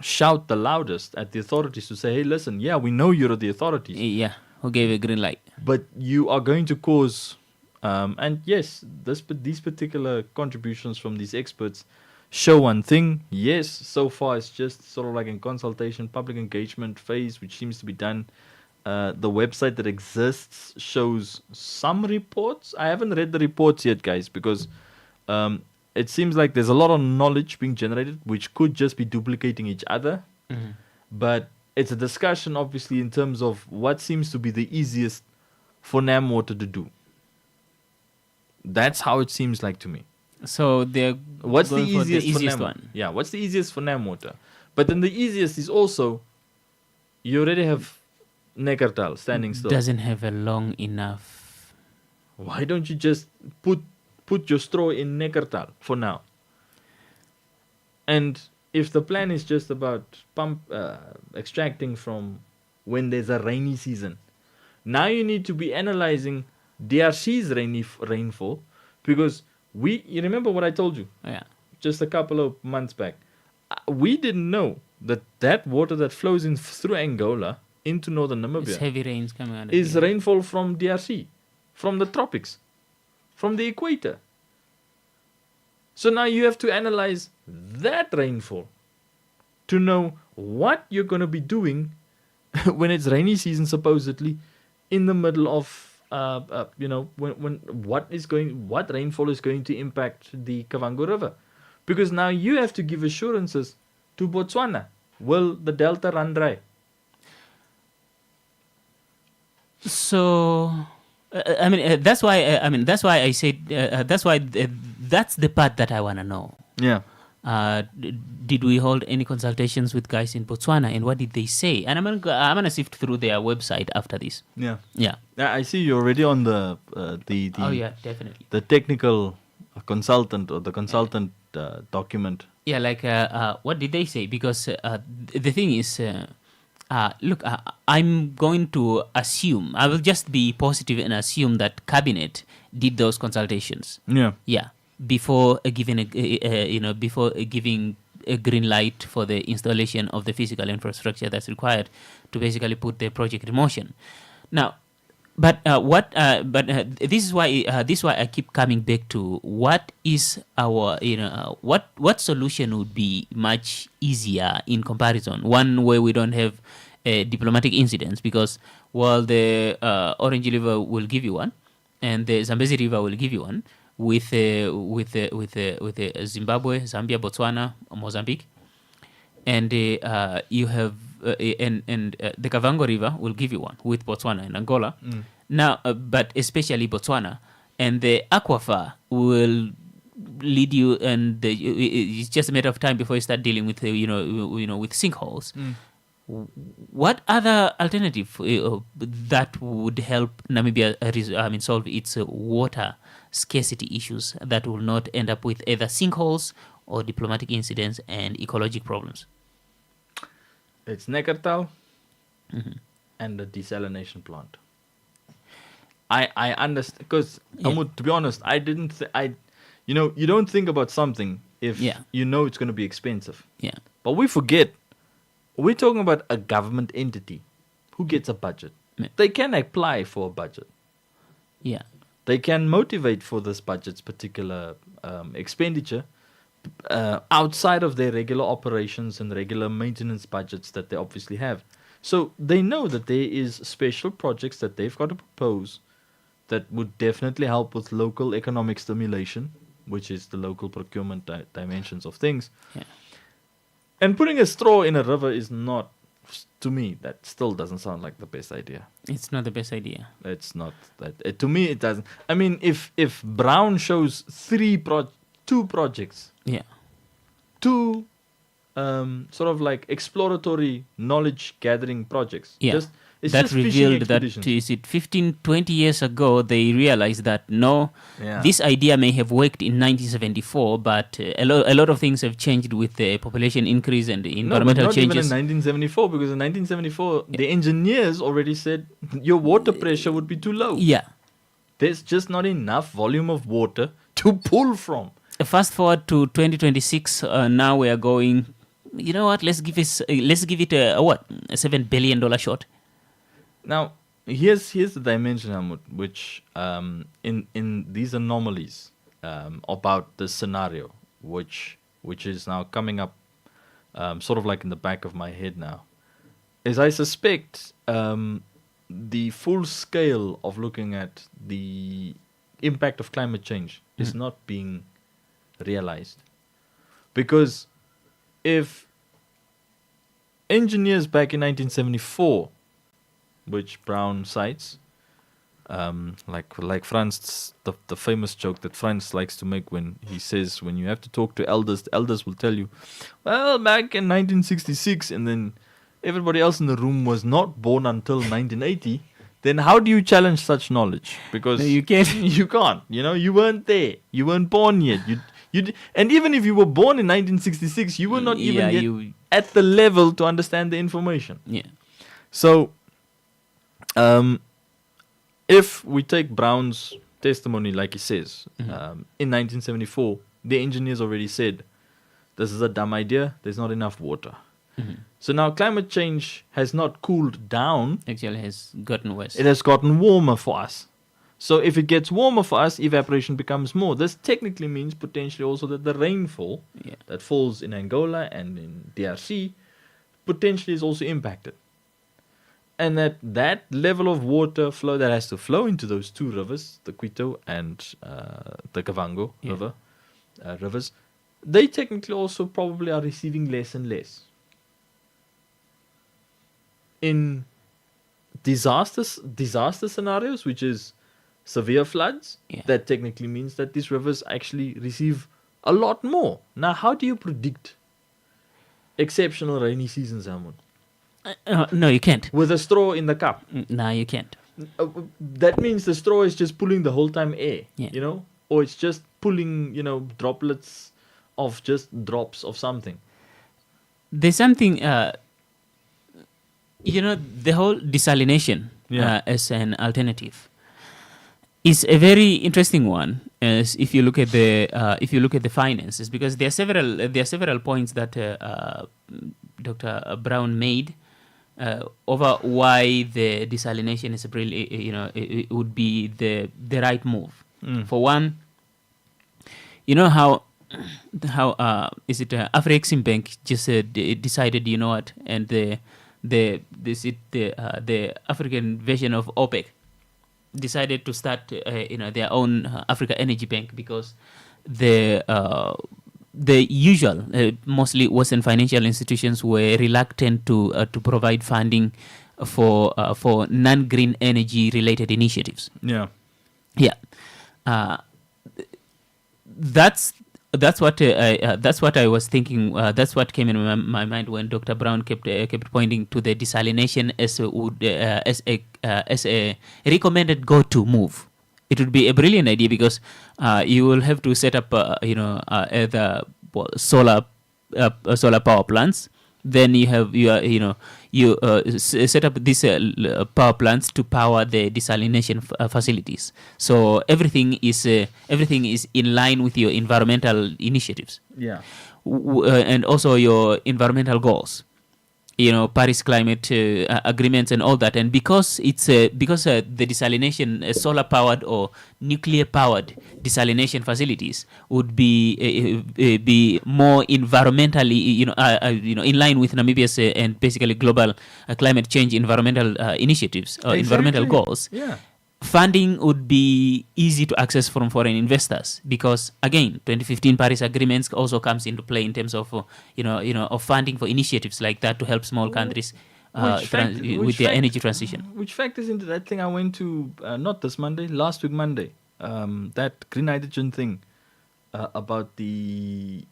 shout the loudest at the authorities to say, hey, listen, we know you're the authorities. Who gave a green light. But you are going to cause, and yes, these particular contributions from these experts show one thing. Yes, so far it's just sort of like in consultation, public engagement phase, which seems to be done. The website that exists shows some reports. I haven't read the reports yet, guys, because it seems like there's a lot of knowledge being generated, which could just be duplicating each other. But it's a discussion, obviously, in terms of what seems to be the easiest for Namwater to do. That's how it seems like to me. So what's the going easiest, for the easiest one? Yeah, what's the easiest for Namwater? But then the easiest is also, you already have Neckartal standing still. Doesn't have a long enough. Why don't you just put your straw in Neckartal for now? And if the plan is just about extracting from when there's a rainy season, Now you need to be analyzing DRC's rainfall, because you remember what I told you? Yeah. Just a couple of months back. We didn't know that water that flows in through Angola into northern Namibia It's heavy rains coming out. is rainfall from DRC, from the tropics, from the equator. So now you have to analyze that rainfall to know what you're going to be doing when it's rainy season, supposedly, in the middle of when what rainfall is going to impact the Kavango River, because now you have to give assurances to Botswana. Will the delta run dry? So, that's why. That's why I said. That's the part that I want to know. Yeah. Did we hold any consultations with guys in Botswana, and what did they say? And I'm gonna sift through their website after this. Yeah. Yeah. I see you're already on the Oh yeah, definitely. the technical consultant or the consultant document. Yeah, like what did they say? Because the thing is, look, I'm going to assume. I will just be positive and assume that cabinet did those consultations. Yeah. Yeah. Before giving a green light for the installation of the physical infrastructure that's required to basically put the project in motion. Now, but this is why I keep coming back to what is our what solution would be much easier in comparison. One where we don't have diplomatic incidents, because while the Orange River will give you one, and the Zambezi River will give you one. With Zimbabwe, Zambia, Botswana, Mozambique, and you have the Kavango River will give you one with Botswana and Angola. Now, but especially Botswana, and the aquifer will lead you, and it's just a matter of time before you start dealing with with sinkholes. What other alternative that would help Namibia solve its water scarcity issues that will not end up with either sinkholes or diplomatic incidents and ecologic problems? It's Neckartal and the desalination plant. I understand, because to be honest, I didn't. You don't think about something if you know it's going to be expensive. Yeah. But we forget. We're talking about a government entity who gets a budget. Yeah. They can apply for a budget. Yeah. They can motivate for this budget's particular expenditure outside of their regular operations and regular maintenance budgets that they obviously have. So they know that there is special projects that they've got to propose that would definitely help with local economic stimulation, which is the local procurement dimensions of things. Yeah. And putting a straw in a river is not, to me, that still doesn't sound like the best idea. It's not the best idea. It's not that. To me, it doesn't. I mean, if Brown shows two projects, yeah, two sort of like exploratory knowledge gathering projects, yeah, it's that just revealed that 15-20 years ago they realized that this idea may have worked in 1974, but a lot of things have changed with the population increase and the environmental changes. Not even in 1974, because in 1974 the engineers already said your water pressure would be too low. Yeah, there's just not enough volume of water to pull from. Fast forward to 2026, now we are going. You know what? Let's give it a $7 billion shot. Now, here's the dimension, Hamut, which in these anomalies about this scenario, which is now coming up sort of like in the back of my head now, is I suspect the full scale of looking at the impact of climate change is not being realized. Because if engineers back in 1974, which Brown cites, like Franz, the famous joke that Franz likes to make when he says, when you have to talk to elders, the elders will tell you, well, back in 1966, and then everybody else in the room was not born until 1980, then how do you challenge such knowledge? Because no, you can't. You can't. You weren't there. You weren't born yet. And even if you were born in 1966, you were not even yet at the level to understand the information. Yeah. So, if we take Brown's testimony, like he says, in 1974, the engineers already said, this is a dumb idea, there's not enough water. So now climate change has not cooled down. Actually, has gotten worse. It has gotten warmer for us. So if it gets warmer for us, evaporation becomes more. This technically means potentially also that the rainfall that falls in Angola and in DRC potentially is also impacted. And that level of water flow that has to flow into those two rivers, the Quito and the Kavango rivers, they technically also probably are receiving less and less. In disaster scenarios, which is severe floods, that technically means that these rivers actually receive a lot more. Now, how do you predict exceptional rainy seasons, Hamon? No, you can't. With a straw in the cup? No, you can't. That means the straw is just pulling the whole time air, or it's just pulling, droplets of just drops of something. There's something, the whole desalination as an alternative is a very interesting one. As if you look at the finances, because there are several points that Dr. Brown made over why the desalination is really, it would be the right move. For one, how is it Afrexim Bank just decided, and the African version of OPEC decided to start their own Africa Energy Bank, because the usual mostly Western financial institutions were reluctant to provide funding for non-green energy related initiatives. That's what I was thinking. That's what came in my mind when Dr. Brown kept pointing to the desalination as a recommended go-to move. It would be a brilliant idea, because you will have to set up either solar power plants. Then you have set up these power plants to power the desalination facilities. So everything is in line with your environmental initiatives. And also your environmental goals. Paris climate agreements and all that. And because the desalination, solar powered or nuclear powered desalination facilities would be more environmentally, in line with Namibia's and basically global climate change environmental initiatives or environmental goals. Funding would be easy to access from foreign investors, because again, 2015 Paris agreements also comes into play in terms of of funding for initiatives like that to help small countries with their energy transition. Which factors into that thing I went to not this Monday, last week Monday, that green hydrogen thing about the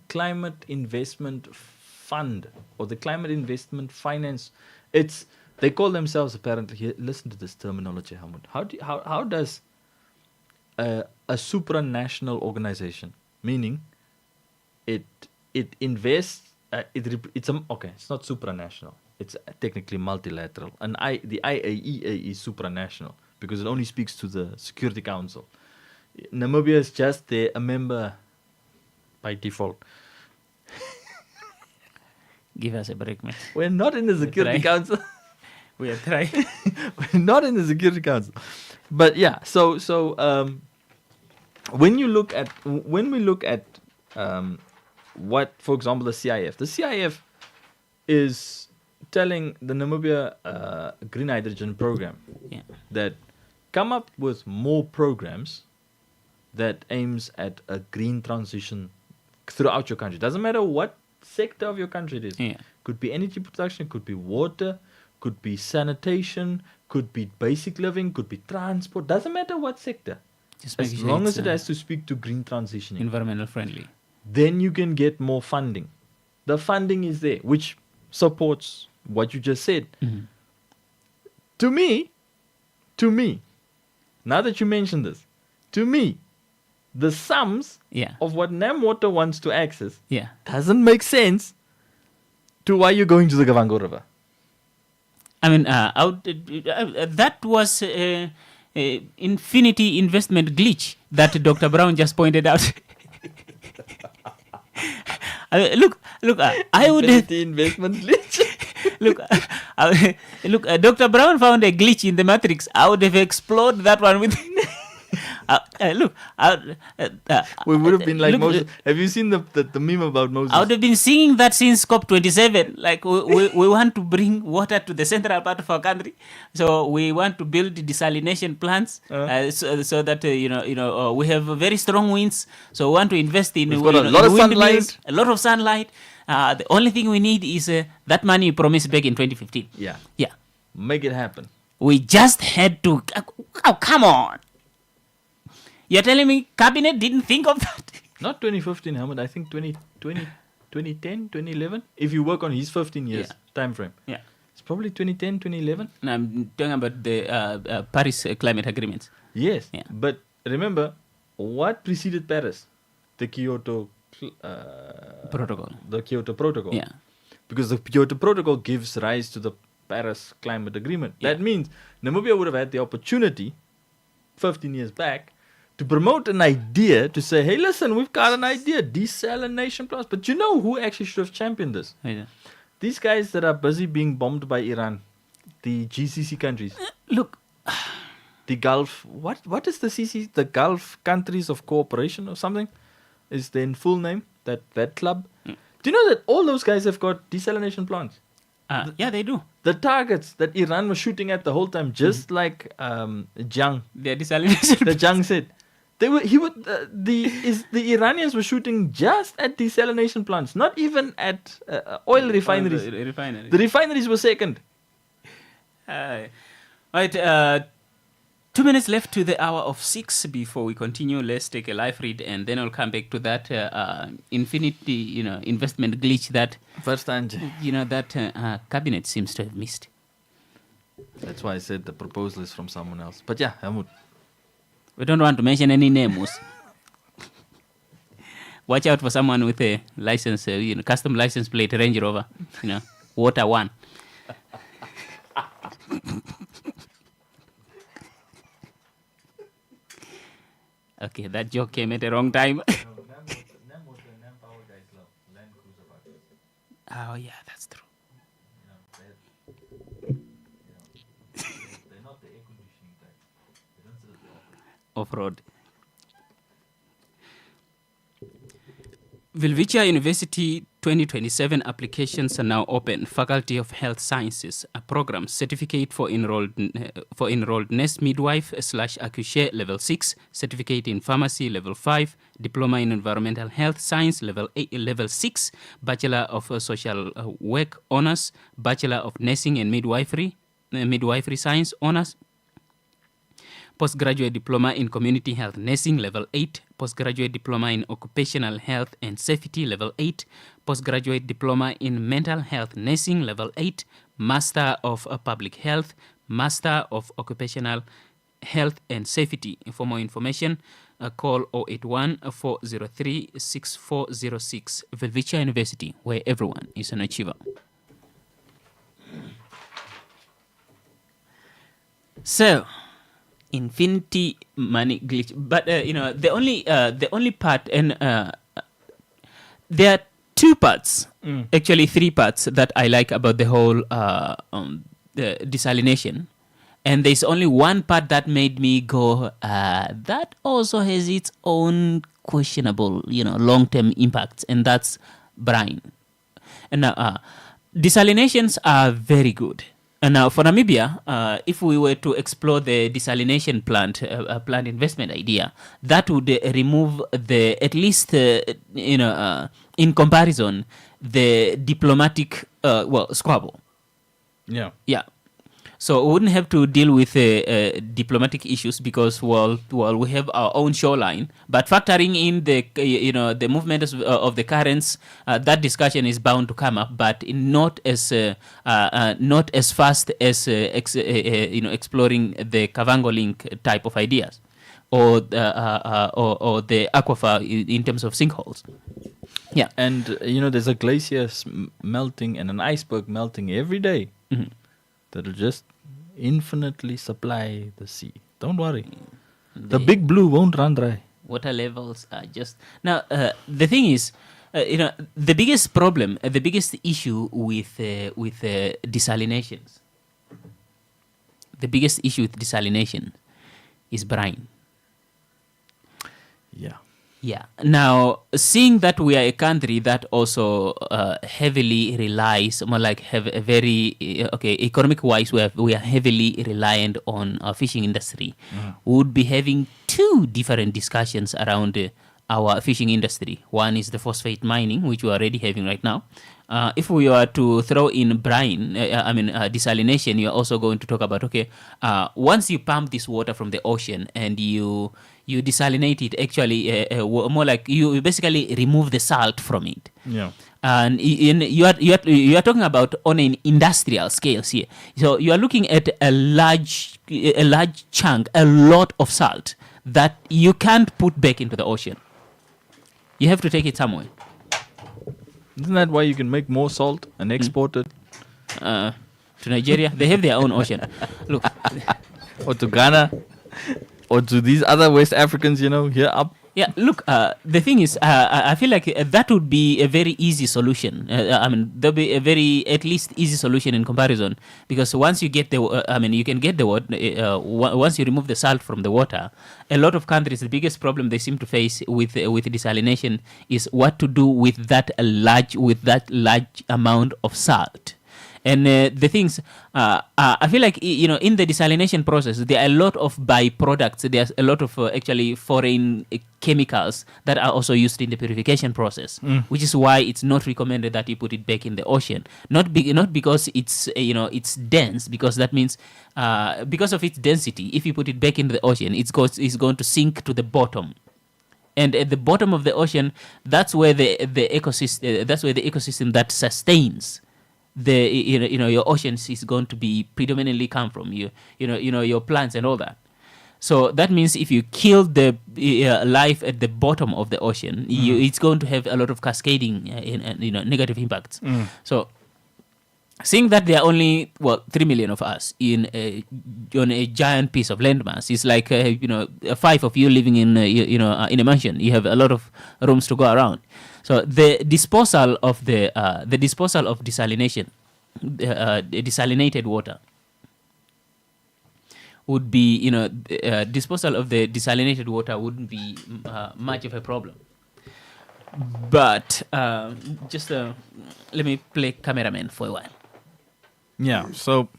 climate investment fund or the climate investment finance. They call themselves, apparently, listen to this terminology, Hamud. How does a supranational organization, meaning it invests, it's not supranational, it's technically multilateral. And the IAEA is supranational because it only speaks to the Security Council. Namibia is just a member by default. Give us a break, man. We're not in the Security Council. We are trying. We're not in the Security Council, but yeah. So when we look at what, for example, the CIF is telling the Namibia Green Hydrogen Program that come up with more programs that aims at a green transition throughout your country. Doesn't matter what sector of your country it is. Could be energy production, could be water, could be sanitation, could be basic living, could be transport. Doesn't matter what sector. Just as long as it has to speak to green transitioning. Environmental friendly. Then you can get more funding. The funding is there, which supports what you just said. Mm-hmm. To me, now that you mentioned this, to me, the sums of what NamWater wants to access doesn't make sense to why you're going to the Kavango River. I mean, that was infinity investment glitch that Dr. Brown just pointed out. Look, I would Infinity investment glitch. Look, Dr. Brown found a glitch in the matrix. I would have explored that one with. We would have been like Moses. Have you seen the meme about Moses? I would have been singing that since COP27. Like we want to bring water to the central part of our country, so we want to build desalination plants so that we have very strong winds. So we want to invest in. We've got a lot of sunlight. A lot of sunlight. The only thing we need is that money you promised back in 2015. Yeah. Yeah. Make it happen. We just had to. Oh, come on. You're telling me cabinet didn't think of that? Not 2015, Hamid. I think 2010, 2011. If you work on his 15 years time frame. Yeah. It's probably 2010, 2011. No, I'm talking about the Paris Climate Agreements. Yes. Yeah. But remember, what preceded Paris? The Kyoto Protocol. The Kyoto Protocol. Yeah. Because the Kyoto Protocol gives rise to the Paris Climate Agreement. Yeah. That means Namibia would have had the opportunity 15 years back to promote an idea, to say, hey, listen, we've got an idea, desalination plants. But you know who actually should have championed this? Yeah. These guys that are busy being bombed by Iran, the GCC countries. Look. The Gulf, what is the CC? The Gulf Countries of Cooperation or something is the full name, that club. Do you know that all those guys have got desalination plants? Yeah, they do. The targets that Iran was shooting at the whole time, just like Jang. Their desalination. The Jang said. The Iranians were shooting just at desalination plants, not even at oil refineries. The refineries were second. Right, 2 minutes left to the hour of 6 before we continue. Let's take a live read and then I'll come back to that infinity, investment glitch that that cabinet seems to have missed. That's why I said the proposal is from someone else. But yeah, Helmut. We don't want to mention any names. Watch out for someone with a license, custom license plate Range Rover, Water One. Okay, that joke came at the wrong time. Oh yeah, that's true. They're not the air conditioning type. They don't sit at the office. Off-road. Vilvicha University 2027 applications are now open. Faculty of Health Sciences, a program, certificate for enrolled nurse midwife / accoucheur level 6, certificate in pharmacy level 5, diploma in environmental health science level 6, bachelor of social work honors, bachelor of nursing and midwifery science honors, postgraduate diploma in community health nursing level 8, postgraduate diploma in occupational health and safety level 8, postgraduate diploma in mental health nursing level 8, master of public health, master of occupational health and safety. For more information, call 081-403-6406. Vilvicha University, where everyone is an achiever. So, infinity money glitch, but the only part, and there are two parts, actually 3 parts that I like about the whole the desalination, and there's only one part that made me go, that also has its own questionable, long-term impacts, and that's brine. And desalinations are very good. And now for Namibia, if we were to explore the desalination plant investment idea, that would remove at least in comparison, the diplomatic squabble. Yeah. Yeah. So we wouldn't have to deal with diplomatic issues because we have our own shoreline. But factoring in the movement of the currents, that discussion is bound to come up, but not as fast as exploring the Kavango link type of ideas, or the aquifer in terms of sinkholes. Yeah, and there's a glacier melting and an iceberg melting every day. Mm-hmm. that'll just infinitely supply the sea. Don't worry. The big blue won't run dry. Water levels are just now. The thing is, the biggest problem, the biggest issue with desalinations. The biggest issue with desalination is brine. Yeah. Yeah. Now, seeing that we are a country that also heavily relies, more like have a very economic-wise, we are heavily reliant on our fishing industry. We would be having two different discussions around our fishing industry. One is the phosphate mining, which we are already having right now. If we were to throw in brine, desalination, you're also going to talk about, once you pump this water from the ocean and you desalinate it, actually, more like you basically remove the salt from it. Yeah. And you are talking about on an industrial scale here. So you are looking at a large chunk, a lot of salt that you can't put back into the ocean. You have to take it somewhere. Isn't that why you can make more salt and export it? To Nigeria, they have their own ocean. Look, or to Ghana, or to these other West Africans, here up. Yeah, look, the thing is, I feel like that would be a very easy solution. There'll be a very, at least, easy solution in comparison. Because once you get you can get the water, once you remove the salt from the water, a lot of countries, the biggest problem they seem to face with desalination is what to do with that large amount of salt. And the things, I feel like, in the desalination process, there are a lot of byproducts. There's a lot of actually foreign chemicals that are also used in the purification process, which is why it's not recommended that you put it back in the ocean. Not because it's, it's dense, because that means, because of its density, if you put it back into the ocean, it's going to sink to the bottom. And at the bottom of the ocean, that's where the ecosystem that sustains your oceans is going to be predominantly come from your plants and all that. So that means if you kill the life at the bottom of the ocean, it's going to have a lot of cascading negative impacts. So seeing that there are only 3 million of us on a giant piece of landmass, it's like 5 of you living in a mansion. You have a lot of rooms to go around. So the disposal of desalination, desalinated water, would be disposal of the desalinated water wouldn't be much of a problem. But just let me play cameraman for a while. Yeah, so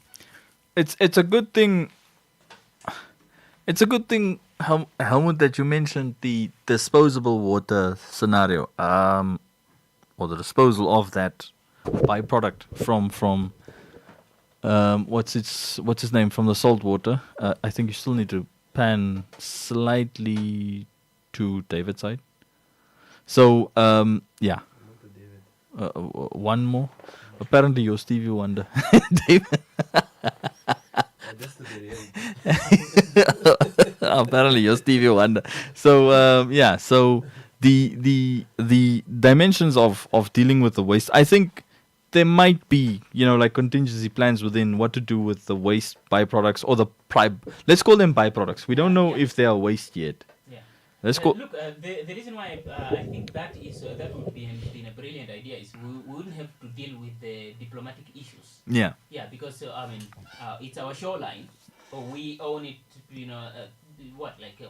it's a good thing. It's a good thing, Helmut, that you mentioned the disposable water scenario, or the disposal of that byproduct from what's his name, from the salt water. I think you still need to pan slightly to David's side. So one more. Apparently you're Stevie Wonder, David. Apparently you're Stevie Wonder. So so the dimensions of dealing with the waste, I think there might be like contingency plans within what to do with the waste byproducts, or let's call them byproducts. We don't know if they are waste yet. Let's go. Look, the reason why I think that would be a brilliant idea is we wouldn't have to deal with the diplomatic issues. Yeah. Yeah, because it's our shoreline, but we own it.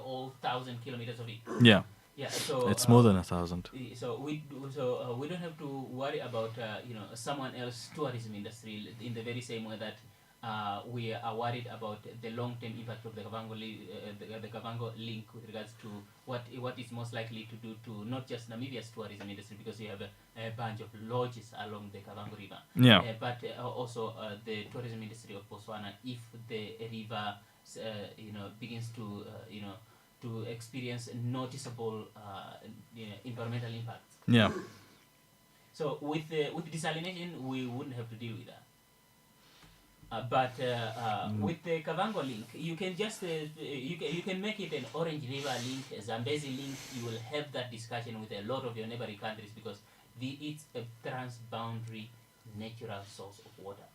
All 1,000 kilometers of it. Yeah. Yeah. So it's more than 1,000. So we don't have to worry about someone else's tourism industry in the very same way that we are worried about the long-term impact of the Kavango link with regards to what is most likely to do to not just Namibia's tourism industry, because you have a bunch of lodges along the Kavango River, but also the tourism industry of Botswana, if the river begins to to experience noticeable environmental impacts. Yeah. So with desalination, we wouldn't have to deal with that. But with the Kavango link, you can just you can make it an Orange River link, a Zambezi link. You will have that discussion with a lot of your neighboring countries, because it's a transboundary natural source of water.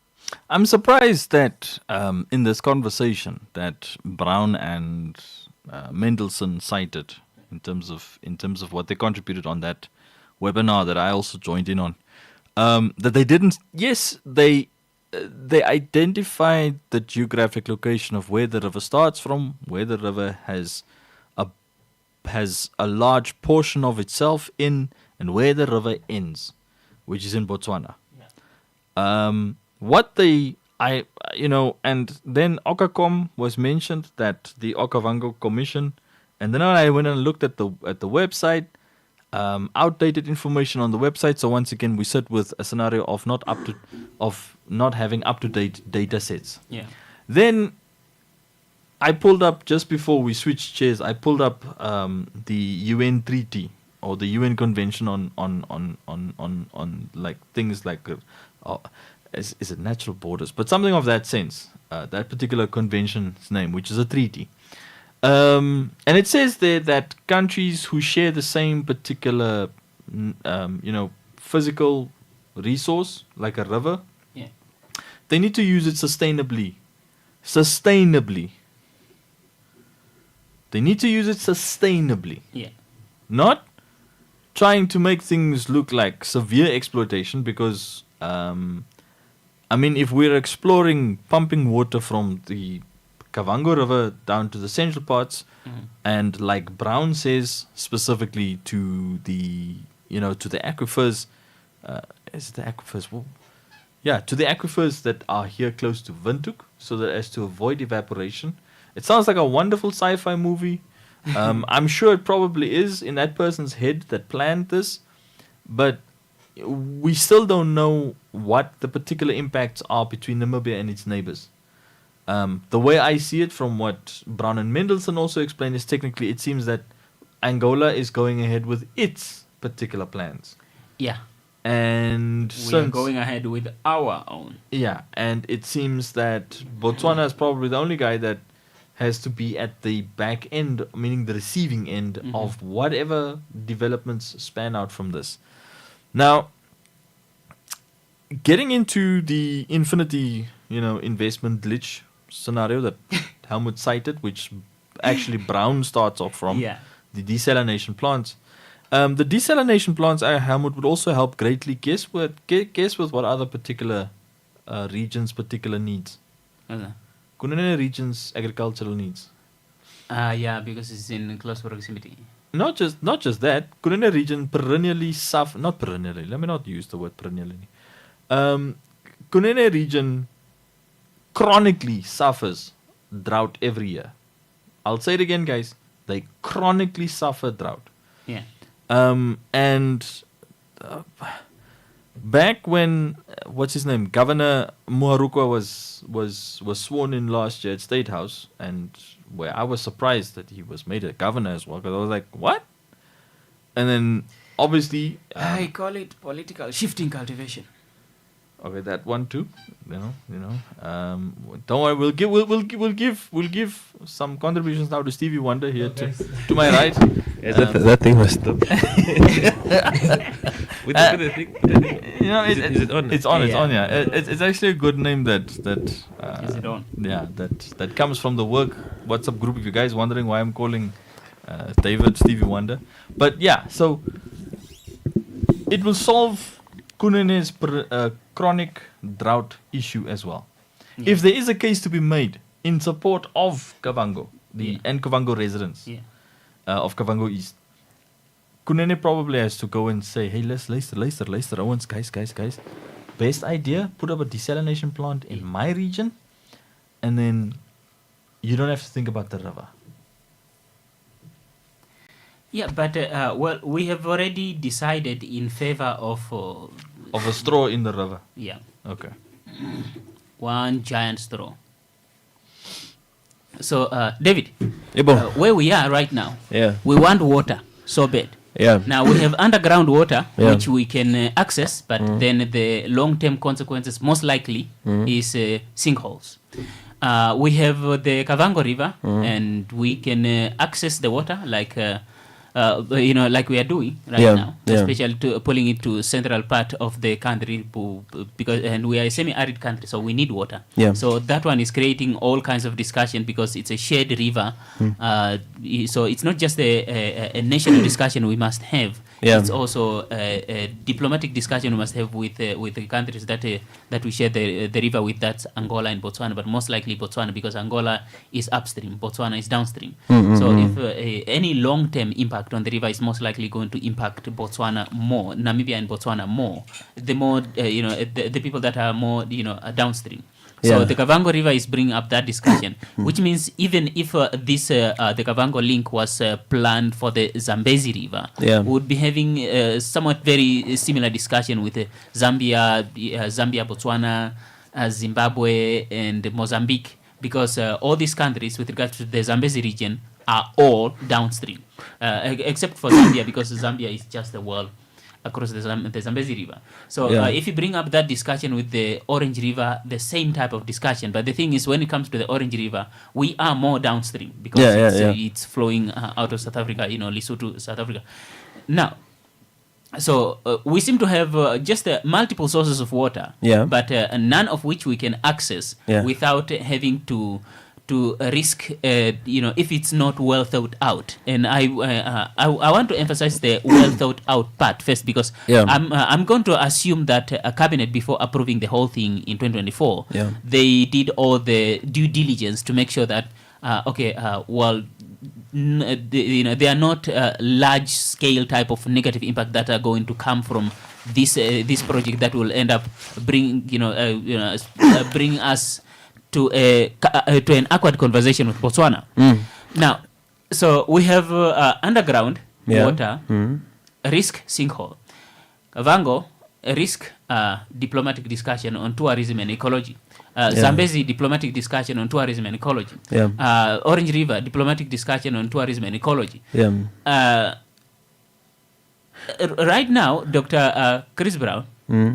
I'm surprised that in this conversation that Brown and Mendelssohn cited in terms of what they contributed on that webinar that I also joined in on, that they didn't. Yes, they identified the geographic location of where the river starts from, where the river has a large portion of itself in, and where the river ends, which is in Botswana. And then Okacom was mentioned, that the Okavango Commission, and then I went and looked at the website, outdated information on the website. So once again, we sit with a scenario of not having up to date data sets. Yeah. Then I pulled up, just before we switched chairs, I pulled up the UN treaty, or the UN Convention on like things like is it natural borders, but something of that sense. That particular convention's name, which is a treaty, and it says there that countries who share the same particular, physical resource, like a river, they need to use it sustainably. They need to use it sustainably. Yeah. Not trying to make things look like severe exploitation, because, if we're exploring pumping water from the Kavango River down to the central parts, and like Brown says, specifically to the aquifers, is it the aquifers? Well, yeah, to the aquifers that are here close to Windhoek, so that as to avoid evaporation. It sounds like a wonderful sci-fi movie. I'm sure it probably is in that person's head that planned this, but we still don't know what the particular impacts are between Namibia and its neighbors. The way I see it, from what Brown and Mendelssohn also explained, is technically it seems that Angola is going ahead with its particular plans. Yeah. And we are going ahead with our own. Yeah, and it seems that Botswana is probably the only guy that has to be at the back end, meaning the receiving end of whatever developments span out from this. Now, getting into the infinity, investment glitch scenario that Helmut cited, which actually Brown starts off from, the desalination plants. The desalination plants, Helmut, would also help greatly. Guess with what other particular regions' particular needs? Okay. Kunene region's agricultural needs. Because it's in close proximity. Not just that. Kunene region perennially not perennially. Let me not use the word perennially. Kunene region chronically suffers drought every year. I'll say it again, guys. They chronically suffer drought. Yeah. Back when what's his name, Governor Muharukwa was sworn in last year at State House, and where I was surprised that he was made a governor as well, because I was like, what? And then obviously I call it political shifting cultivation. Okay, that one too. Don't worry. We'll give some contributions now to Stevie Wonder here to my right. That thing was stop. Is it on? It's on. It's on. Yeah. It's actually a good name that. Is it on? Yeah. That comes from the work WhatsApp group. If you guys wondering why I'm calling David Stevie Wonder, but yeah. So it will solve Kunene's chronic drought issue as well. Yeah. If there is a case to be made in support of Kavango, and Kavango residents of Kavango East, Kunene probably has to go and say, hey, let's luister, Owens, guys. Best idea, put up a desalination plant in my region, and then you don't have to think about the river. Yeah, but we have already decided in favor of a straw in the river. Yeah. Okay. One giant straw. So, David, where we are right now, we want water so bad. Yeah. Now we have underground water which we can access, but then the long-term consequences most likely is sinkholes. We have the Kavango River, and we can access the water like like we are doing right now, especially to pulling it to central part of the country, and we are a semi-arid country, so we need water. So that one is creating all kinds of discussion because it's a shared river. So it's not just a national discussion we must have. It's also a diplomatic discussion we must have with the countries that we share the river with. That's Angola and Botswana, but most likely Botswana because Angola is upstream, Botswana is downstream. So if any long-term impact on the river is most likely going to impact Botswana more, Namibia and Botswana more, the more the people that are more downstream. So the Kavango River is bringing up that discussion, which means even if the Kavango link was planned for the Zambezi River, we would be having somewhat very similar discussion with Zambia, Botswana, Zimbabwe, and Mozambique, because all these countries, with regard to the Zambezi region, are all downstream, except for Zambia, because Zambia is just the wall across the Zambezi River. So if you bring up that discussion with the Orange River, the same type of discussion. But the thing is, when it comes to the Orange River, we are more downstream because it's flowing out of South Africa, Lesotho, South Africa. Now, so we seem to have just multiple sources of water, but none of which we can access without having to risk, if it's not well thought out. And I want to emphasize the well thought out part first, because I'm going to assume that a cabinet, before approving the whole thing in 2024, they did all the due diligence to make sure that they are not large scale type of negative impact that are going to come from this project that will end up bring us to an awkward conversation with Botswana. Now, so we have underground water, risk sinkhole. Kavango, risk diplomatic discussion on tourism and ecology. Zambezi, diplomatic discussion on tourism and ecology. Orange River, diplomatic discussion on tourism and ecology. Right now, Dr. Chris Brown,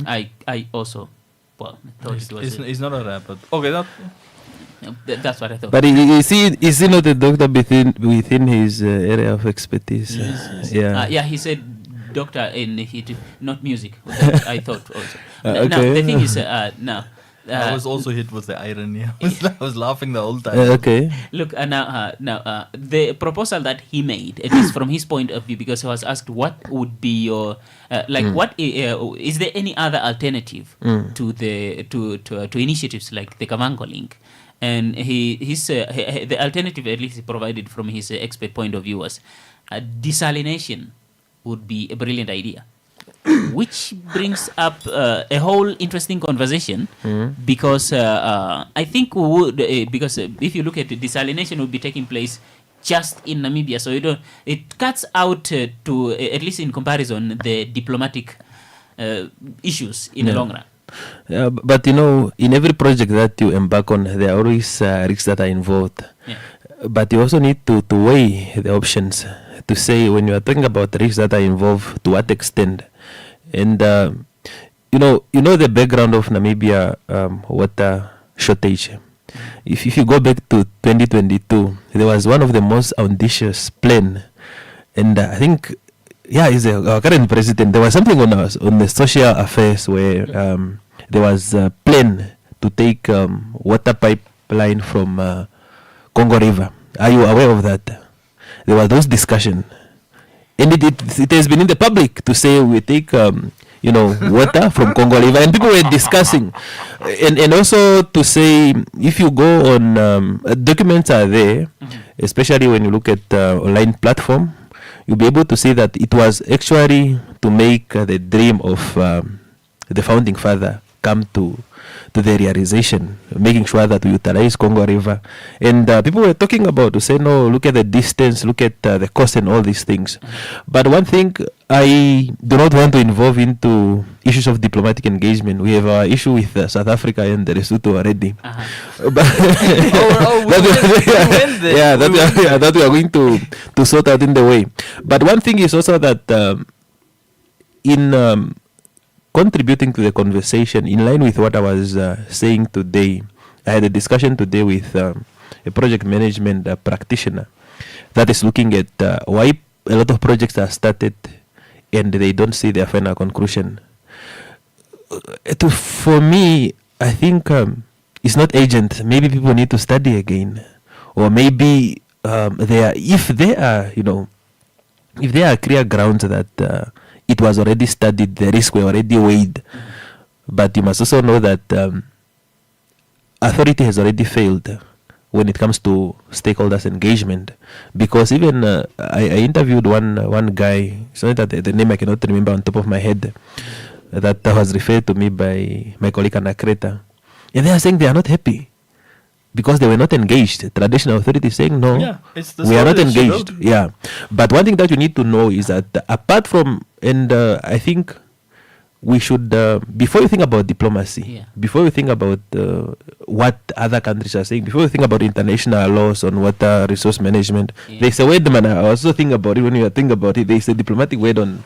I also, thought it was... He's not a rapper. Okay, that's what I thought. But is he not a doctor within his area of expertise? He said doctor in not music. I thought also. Now, the thing is, I was also hit with the irony. I was laughing the whole time. Look, now the proposal that he made, at least from his point of view, because he was asked what would be your what is there any other alternative to initiatives like the Kavango link? And the alternative, at least he provided from his expert point of view, was desalination would be a brilliant idea. Which brings up a whole interesting conversation, because I think we would, because if you look at it, desalination will be taking place just in Namibia, so it cuts out to at least in comparison the diplomatic issues in the long run. But in every project that you embark on, there are always risks that are involved. But you also need to weigh the options to say, when you are talking about risks that are involved, to what extent. And the background of Namibia water shortage. If you go back to 2022, there was one of the most ambitious plan, and I think he's our current president. There was something on the social affairs where there was a plan to take water pipeline from Congo River. Are you aware of that? There were those discussions. And it has been in the public to say we take water from Congo River, and people were discussing, and also to say, if you go on documents are there, especially when you look at online platform, you'll be able to see that it was actually to make the dream of the founding father come to the realization, making sure that we utilize Congo River. And people were talking about, to say, no, look at the distance, look at the cost and all these things. But one thing, I do not want to involve into issues of diplomatic engagement. We have an issue with South Africa and Lesotho already. That we are going to sort out in the way. But one thing is also that in contributing to the conversation, in line with what I was saying today, I had a discussion today with a project management practitioner that is looking at why a lot of projects are started and they don't see their final conclusion. For me, I think it's not urgent. Maybe people need to study again, or maybe if there are clear grounds that it was already studied, the risks were already weighed. But you must also know that authority has already failed when it comes to stakeholders engagement, because even I interviewed one guy, sorry that the name I cannot remember on top of my head, that was referred to me by my colleague Anakreta, and they are saying they are not happy because they were not engaged. Traditional authority is saying no, we are not engaged. Yeah, but one thing that you need to know is that apart from, and I think we should, before you think about diplomacy, before you think about what other countries are saying, before you think about international laws on water resource management, there's a word, man, I also think about it when you think about it, there's a diplomatic word on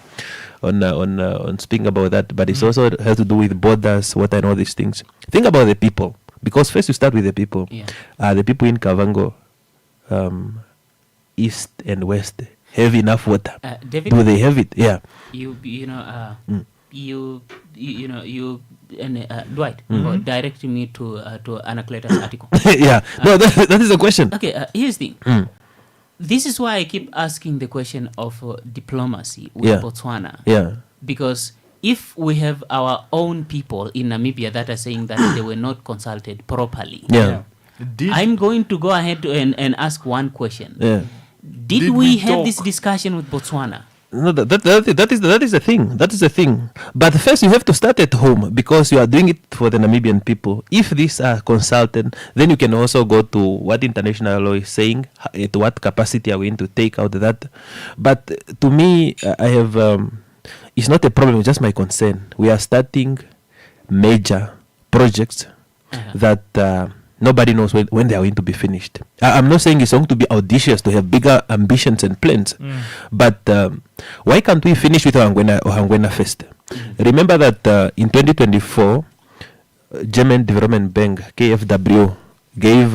speaking about that, but it's also has to do with borders, water and all these things. Think about the people, because first you start with the people. The people in Kavango, east and west, have enough water. David, do they have it? Yeah. Dwight, directing me to Anakleta's article. Yeah, no, that is the question. Okay, here's the thing. This is why I keep asking the question of diplomacy with Botswana. Yeah. Because if we have our own people in Namibia that are saying that they were not consulted properly, I'm going to go ahead and ask one question. Did we have this discussion with Botswana? No, that is the thing. That is the thing. But first, you have to start at home, because you are doing it for the Namibian people. If these are consulted, then you can also go to what international law is saying, to what capacity are we going to take out of that. But to me, I have, it's not a problem, it's just my concern. We are starting major projects that nobody knows when they are going to be finished. I'm not saying it's going to be audacious to have bigger ambitions and plans, but why can't we finish with Ohangwena first? Remember that in 2024, German Development Bank, KfW, gave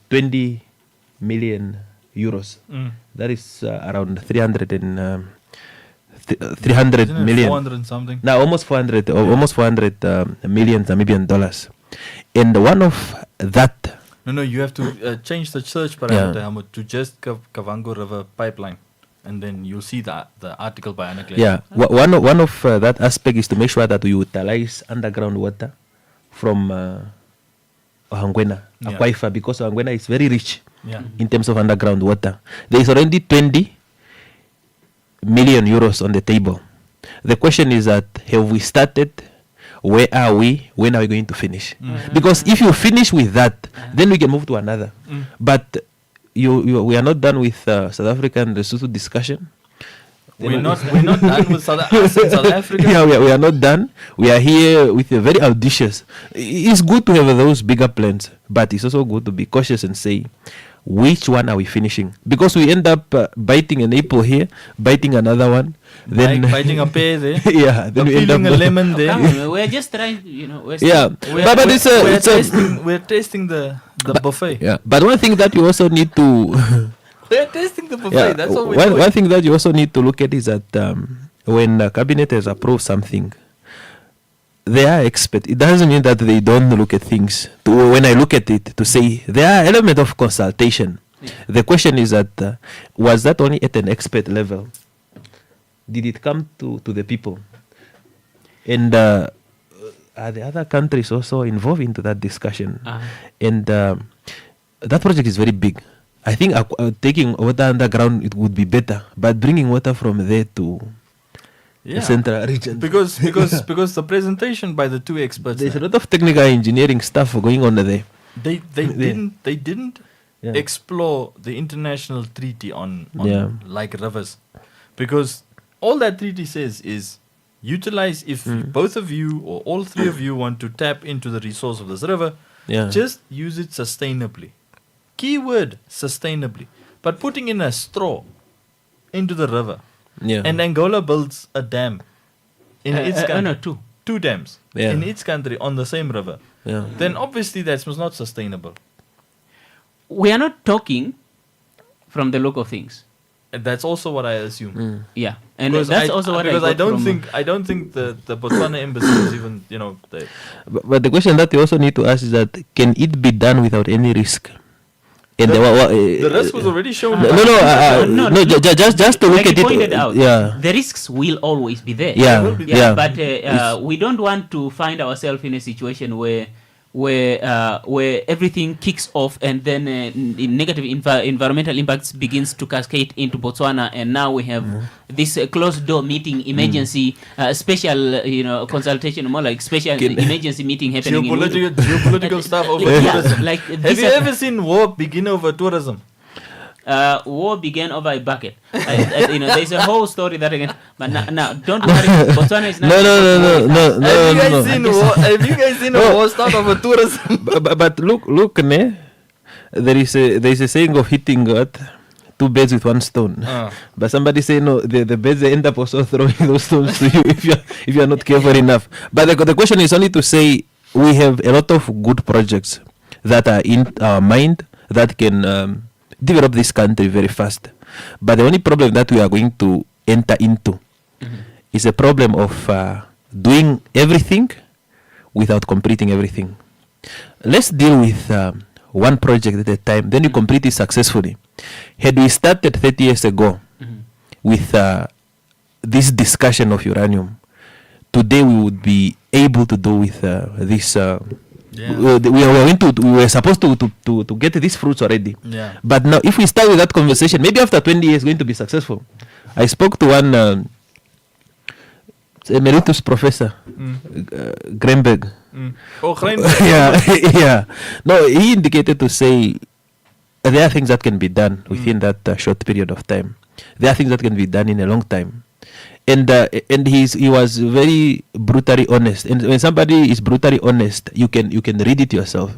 20 million euros. That is around 300 million. 400 something. Now almost 400 million Namibian dollars. And one of that. No, you have to change the search parameter to just Kavango River pipeline, and then you'll see the article by Anna Claire. Yeah, one of that aspect is to make sure that we utilize underground water from Ohangwena, Akwaifa, because Ohangwena is very rich in terms of underground water. There is already 20 million euros on the table. The question is that, have we started? Where are we? When are we going to finish? Because if you finish with that, then we can move to another. But we are not done with South African Lesotho discussion. We're not done with South Africa. Yeah, we are not done. We are here with a very audacious. It's good to have those bigger plans, but it's also good to be cautious and say, which one are we finishing? Because we end up biting an apple here, biting another one, then biting a pear there, then we end up a lemon there. We're just trying, but it's we're tasting the buffet. Yeah, but one thing that you also need to we're tasting the buffet. That's what we're doing. One thing that you also need to look at is that when the cabinet has approved something, they are experts. It doesn't mean that they don't look at things. When I look at it, to say there are elements of consultation. The question is that was that only at an expert level? Did it come to the people? And are the other countries also involved into that discussion? And that project is very big. I think taking water underground, it would be better, but bringing water from there to the central region, because the presentation by the two experts, there's a lot of technical engineering stuff going on there. They didn't explore the international treaty on like rivers, because all that treaty says is utilize, if both of you or all three of you want to tap into the resource of this river, just use it sustainably. Keyword sustainably. But putting in a straw into the river, and Angola builds a dam in its country, two dams in its country on the same river, then obviously that was not sustainable. We are not talking from the look of things. That's also what I assume. Yeah, and Because that's also what because I I got don't from, think the Botswana embassy is even But the question that you also need to ask is that can it be done without any risk? And the risk was already shown. Just to look like at you it. pointed out, Yeah. the risks will always be there. Yeah, yeah. But we don't want to find ourselves in a situation where everything kicks off and then negative environmental impacts begins to cascade into Botswana, and now we have this closed door meeting, emergency special consultation, more like special emergency meeting happening geopolitical stuff over tourism. Like have you ever seen war begin over tourism? War began over a bucket. There's a whole story that again. But now don't worry. Botswana is not. No. Have you guys seen a war start over tourism? But look, ne? There is a saying of hitting two birds with one stone. But somebody say no, the birds they end up also throwing those stones to you if you are not careful enough. But the question is only to say we have a lot of good projects that are in our mind that can develop this country very fast. But the only problem that we are going to enter into is a problem of doing everything without completing everything. Let's deal with one project at a time, then you complete it successfully. Had we started 30 years ago with this discussion of uranium, today we would be able to do with this. We were supposed to get these fruits already. Yeah. But now, if we start with that conversation, maybe after 20 years, it's going to be successful. I spoke to one emeritus professor, Greenberg. Oh, Greenberg. yeah. No, he indicated to say there are things that can be done within that short period of time. There are things that can be done in a long time. And he was very brutally honest. And when somebody is brutally honest, you can read it yourself.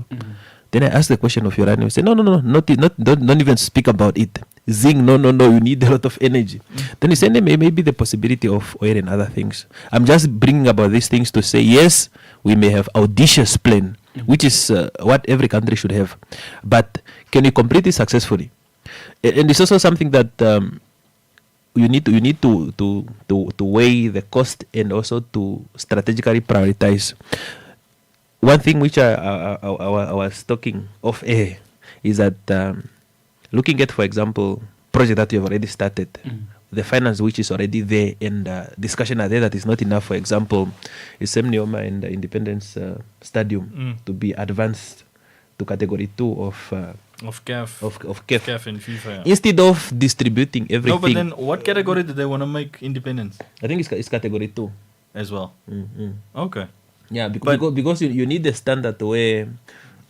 Then I asked the question of uranium. He said, no, don't even speak about it. Zinc, no, you need a lot of energy. Then he said, maybe the possibility of oil and other things. I'm just bringing about these things to say, yes, we may have audacious plan, which is what every country should have. But can you complete it successfully? And it's also something that you need to weigh the cost and also to strategically prioritize. One thing which I was talking off air is that looking at, for example, project that you have already started, the finance which is already there, and discussion are there that is not enough. For example, is Semnioma and the Independence Stadium to be advanced to category 2 of CAF. Of CAF and FIFA. Yeah. Instead of distributing everything. No, but then what category do they want to make independence? I think it's category 2 as well. Okay. Yeah, because you need the standard where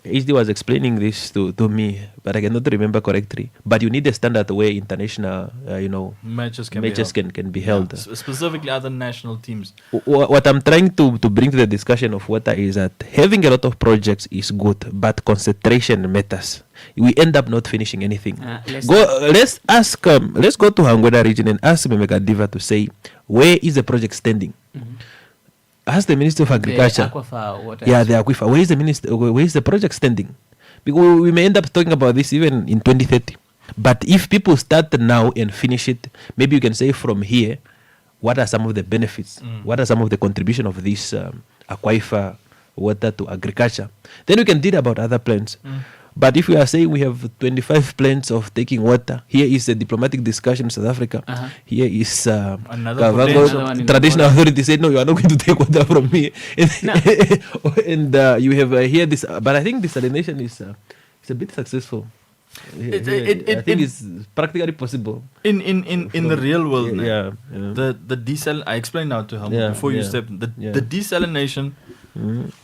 HD was explaining this to me, but I cannot remember correctly. But you need a standard where international, matches can be held. Yeah, specifically other national teams. What I'm trying to bring to the discussion of water is that having a lot of projects is good, but concentration matters. We end up not finishing anything. Let's go to Hangweda region and ask Memeka Diva to say, where is the project standing? Ask the Minister of Agriculture. The aquifer. Where is the project standing? Because we may end up talking about this even in 2030. But if people start now and finish it, maybe you can say from here, what are some of the benefits? What are some of the contribution of this aquifer water to agriculture? Then we can deal about other plants. But if we are saying we have 25 plants of taking water, here is a diplomatic discussion in South Africa. Here is Kavango traditional authority said, no, you are not going to take water from me. And you have here this. But I think desalination is a bit successful. I think it's practically possible. In the real world, the desal. I explained now to him before you step. The desalination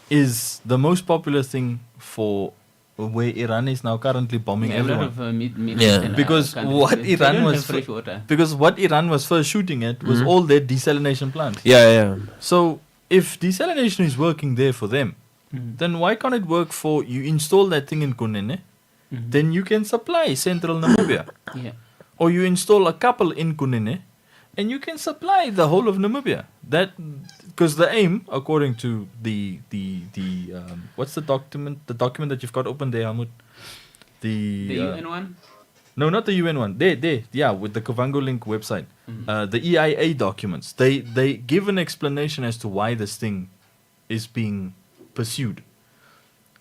is the most popular thing for where Iran is now currently bombing everyone. Because what Iran was first shooting at was all their desalination plants. So if desalination is working there for them, then why can't it work for you? Install that thing in Kunene, then you can supply central Namibia. Or you install a couple in Kunene, and you can supply the whole of Namibia. That because the aim, according to the what's the document? The document that you've got open there, Hamud. The UN one. No, not the UN one. Yeah, with the Kavango Link website. The EIA documents. They give an explanation as to why this thing is being pursued.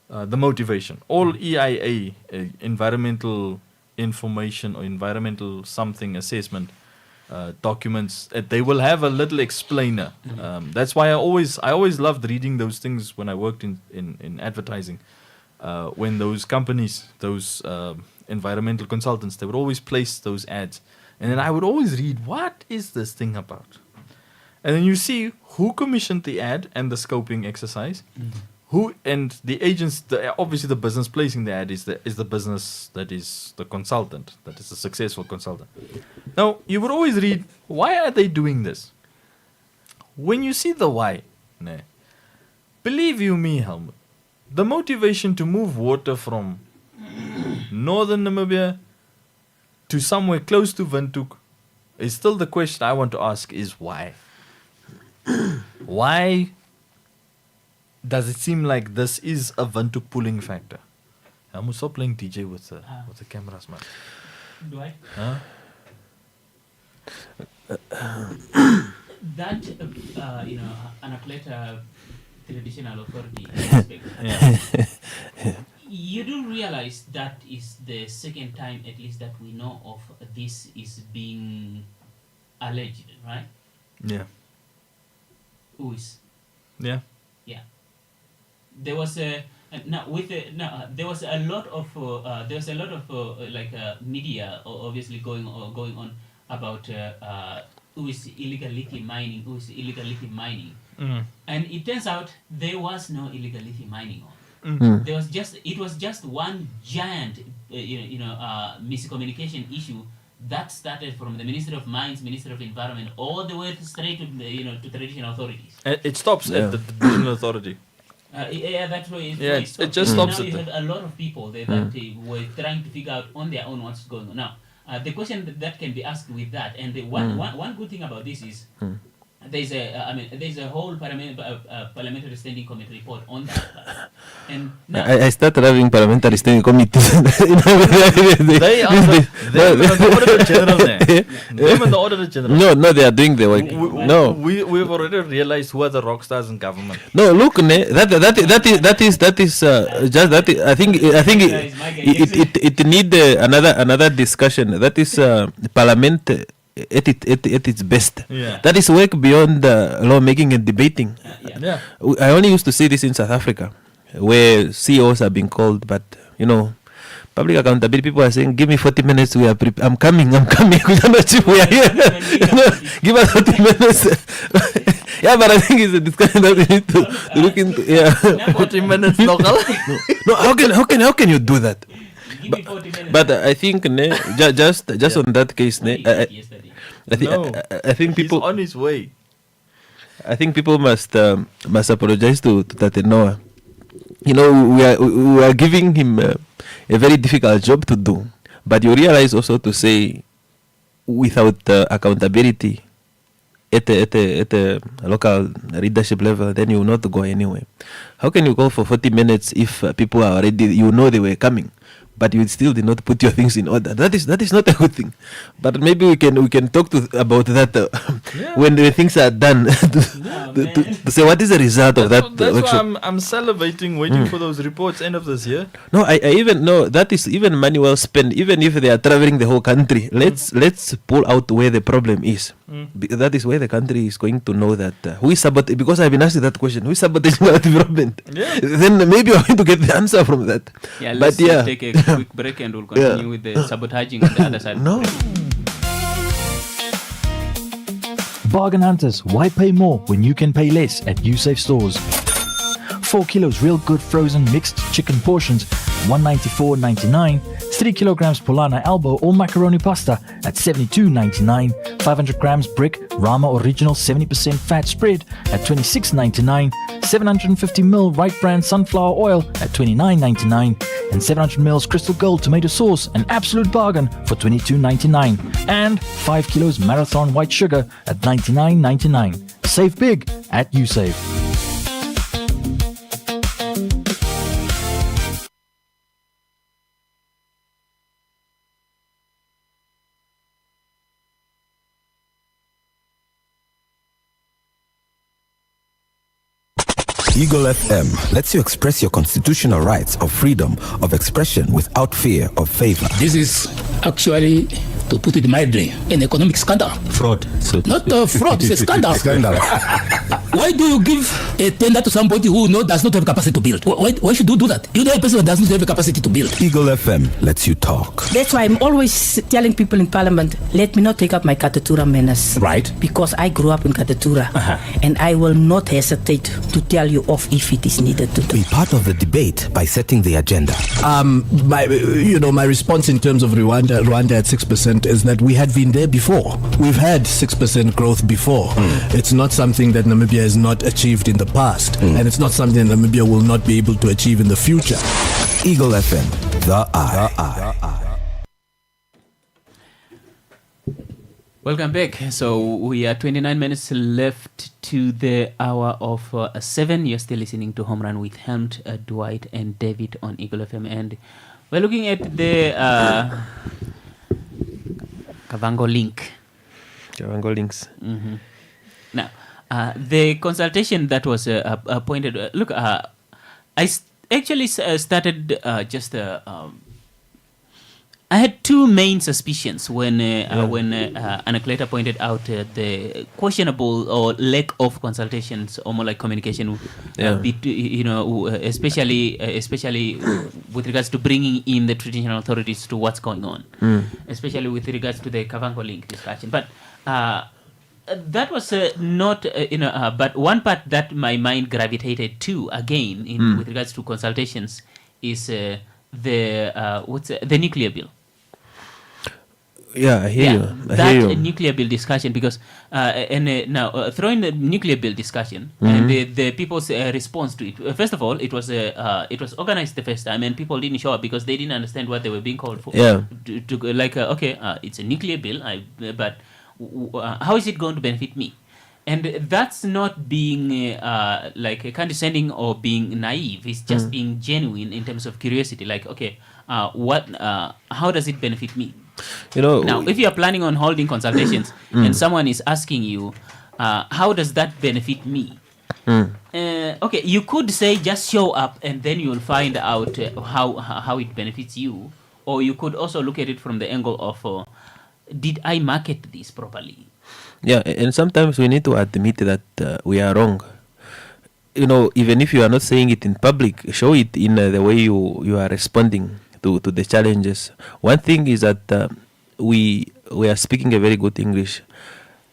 The motivation. All EIA, environmental information or environmental something assessment documents, they will have a little explainer. That's why I always loved reading those things when I worked in advertising. When those companies, those environmental consultants, they would always place those ads. And then I would always read, what is this thing about? And then you see who commissioned the ad and the scoping exercise. Who and the agents, obviously the business placing the ad is the business that is the consultant, that is a successful consultant. Now, you would always read, why are they doing this? When you see the why, believe you me, Helmut, the motivation to move water from northern Namibia to somewhere close to Windhoek is still the question I want to ask is why? Why does it seem like this is a Windhoek pulling factor? I must stop playing DJ with the cameras, man. Do I? Huh? That Anapleta traditional authority aspect. You do realize that is the second time, at least, that we know of this is being alleged, right? Yeah. Who is? Yeah. Yeah. There was a there was a lot of media obviously going on about who is illegal lithium mining, and it turns out there was no illegal lithium mining on. It was just one giant miscommunication issue that started from the Minister of Mines, Minister of Environment, all the way straight to to traditional authorities. It stops at the divisional authority. That's why it just stops now at you had a lot of people there that were trying to figure out on their own what's going on. Now, the question that can be asked with that, and one good thing about this is there's a whole parliamentary standing committee report on that. And now, I started having parliamentary standing committees. They are the Auditor General there. Them and the Auditor General. No, they are doing the work. We've already realized who are the rock stars in government. No, look, that is just that. I think it need another discussion. That is parliament. At its best. Yeah. That is work beyond lawmaking and debating. Yeah. I only used to see this in South Africa, where CEOs are being called, but public accountability people are saying, "Give me 40 minutes. I'm coming. We are here. Give us 40 minutes." Yeah, but I think it's a discussion that we need to look into. Yeah, 40 minutes local. No, how can you do that? But I think just on that case, I think people he's on his way. I think people must apologize to Tate Noah. We are giving him a very difficult job to do, but you realize also to say without accountability at a local leadership level, then you will not go anywhere. How can you call for 40 minutes if people are already they were coming? But you still did not put your things in order. That is not a good thing. But maybe we can talk about that when the things are done to say what is the result of that. That's workshop. why I'm salivating, waiting for those reports end of this year. No, I even know that is even money well spent. Even if they are traveling the whole country, let's pull out where the problem is. That is where the country is going to know that who is sabotaging. Because I've been asking that question: who is sabotaging our development? Yeah. Then maybe we're going to get the answer from that. Yeah, let's take a quick break and we'll continue with the sabotaging on the other side. No. Bargain hunters, why pay more when you can pay less at USafe stores? 4 kilos real good frozen mixed chicken portions, $194.99. 3 kilograms Polana elbow or macaroni pasta at $72.99. 500 grams brick Rama original 70% fat spread at $26.99. 750 ml right brand sunflower oil at $29.99. And 700 ml crystal gold tomato sauce, an absolute bargain for $22.99. And 5 kilos marathon white sugar at $99.99. Save big at USafe. Eagle FM lets you express your constitutional rights of freedom of expression without fear of favor. This is actually, to put it mildly, an economic scandal. Fraud. Not fraud, it's a scandal. Scandal. Why do you give a tender to somebody who does not have capacity to build? Why should you do that? You know a person that does not have the capacity to build. Eagle FM lets you talk. That's why I'm always telling people in Parliament, let me not take up my Katatura manners. Right. Because I grew up in Katatura. And I will not hesitate to tell you off if it is needed to do. Be part of the debate by setting the agenda. My response in terms of Rwanda at 6% is that we had been there before. We've had 6% growth before. It's not something that Namibia has not achieved in the past, and it's not something that Namibia will not be able to achieve in the future. Eagle FM, the eye. Welcome back. So we are 29 minutes left to the hour of 7. You're still listening to Home Run with Helmut, Dwight, and David on Eagle FM, and we're looking at the Kavango link. Kavango links. Mm-hmm. Now, the consultation that was appointed. Actually started I had two main suspicions when Anacleta pointed out the questionable or lack of consultations, or more like communication, especially with regards to bringing in the traditional authorities to what's going on, especially with regards to the Kavango link discussion. But that was not, but one part that my mind gravitated to again with regards to consultations is the nuclear bill. Yeah, I hear you. That nuclear bill discussion, because now throwing the nuclear bill discussion and the people's response to it. First of all, it was organized the first time, and people didn't show up because they didn't understand what they were being called for. Yeah. It's a nuclear bill, but how is it going to benefit me? And that's not being condescending or being naive. It's just being genuine in terms of curiosity. How does it benefit me? Now, if you are planning on holding consultations and someone is asking you, how does that benefit me? You could say just show up and then you will find out how it benefits you. Or you could also look at it from the angle of, did I market this properly? Yeah, and sometimes we need to admit that we are wrong. Even if you are not saying it in public, show it in the way you are responding to the challenges. One thing is that we are speaking a very good English,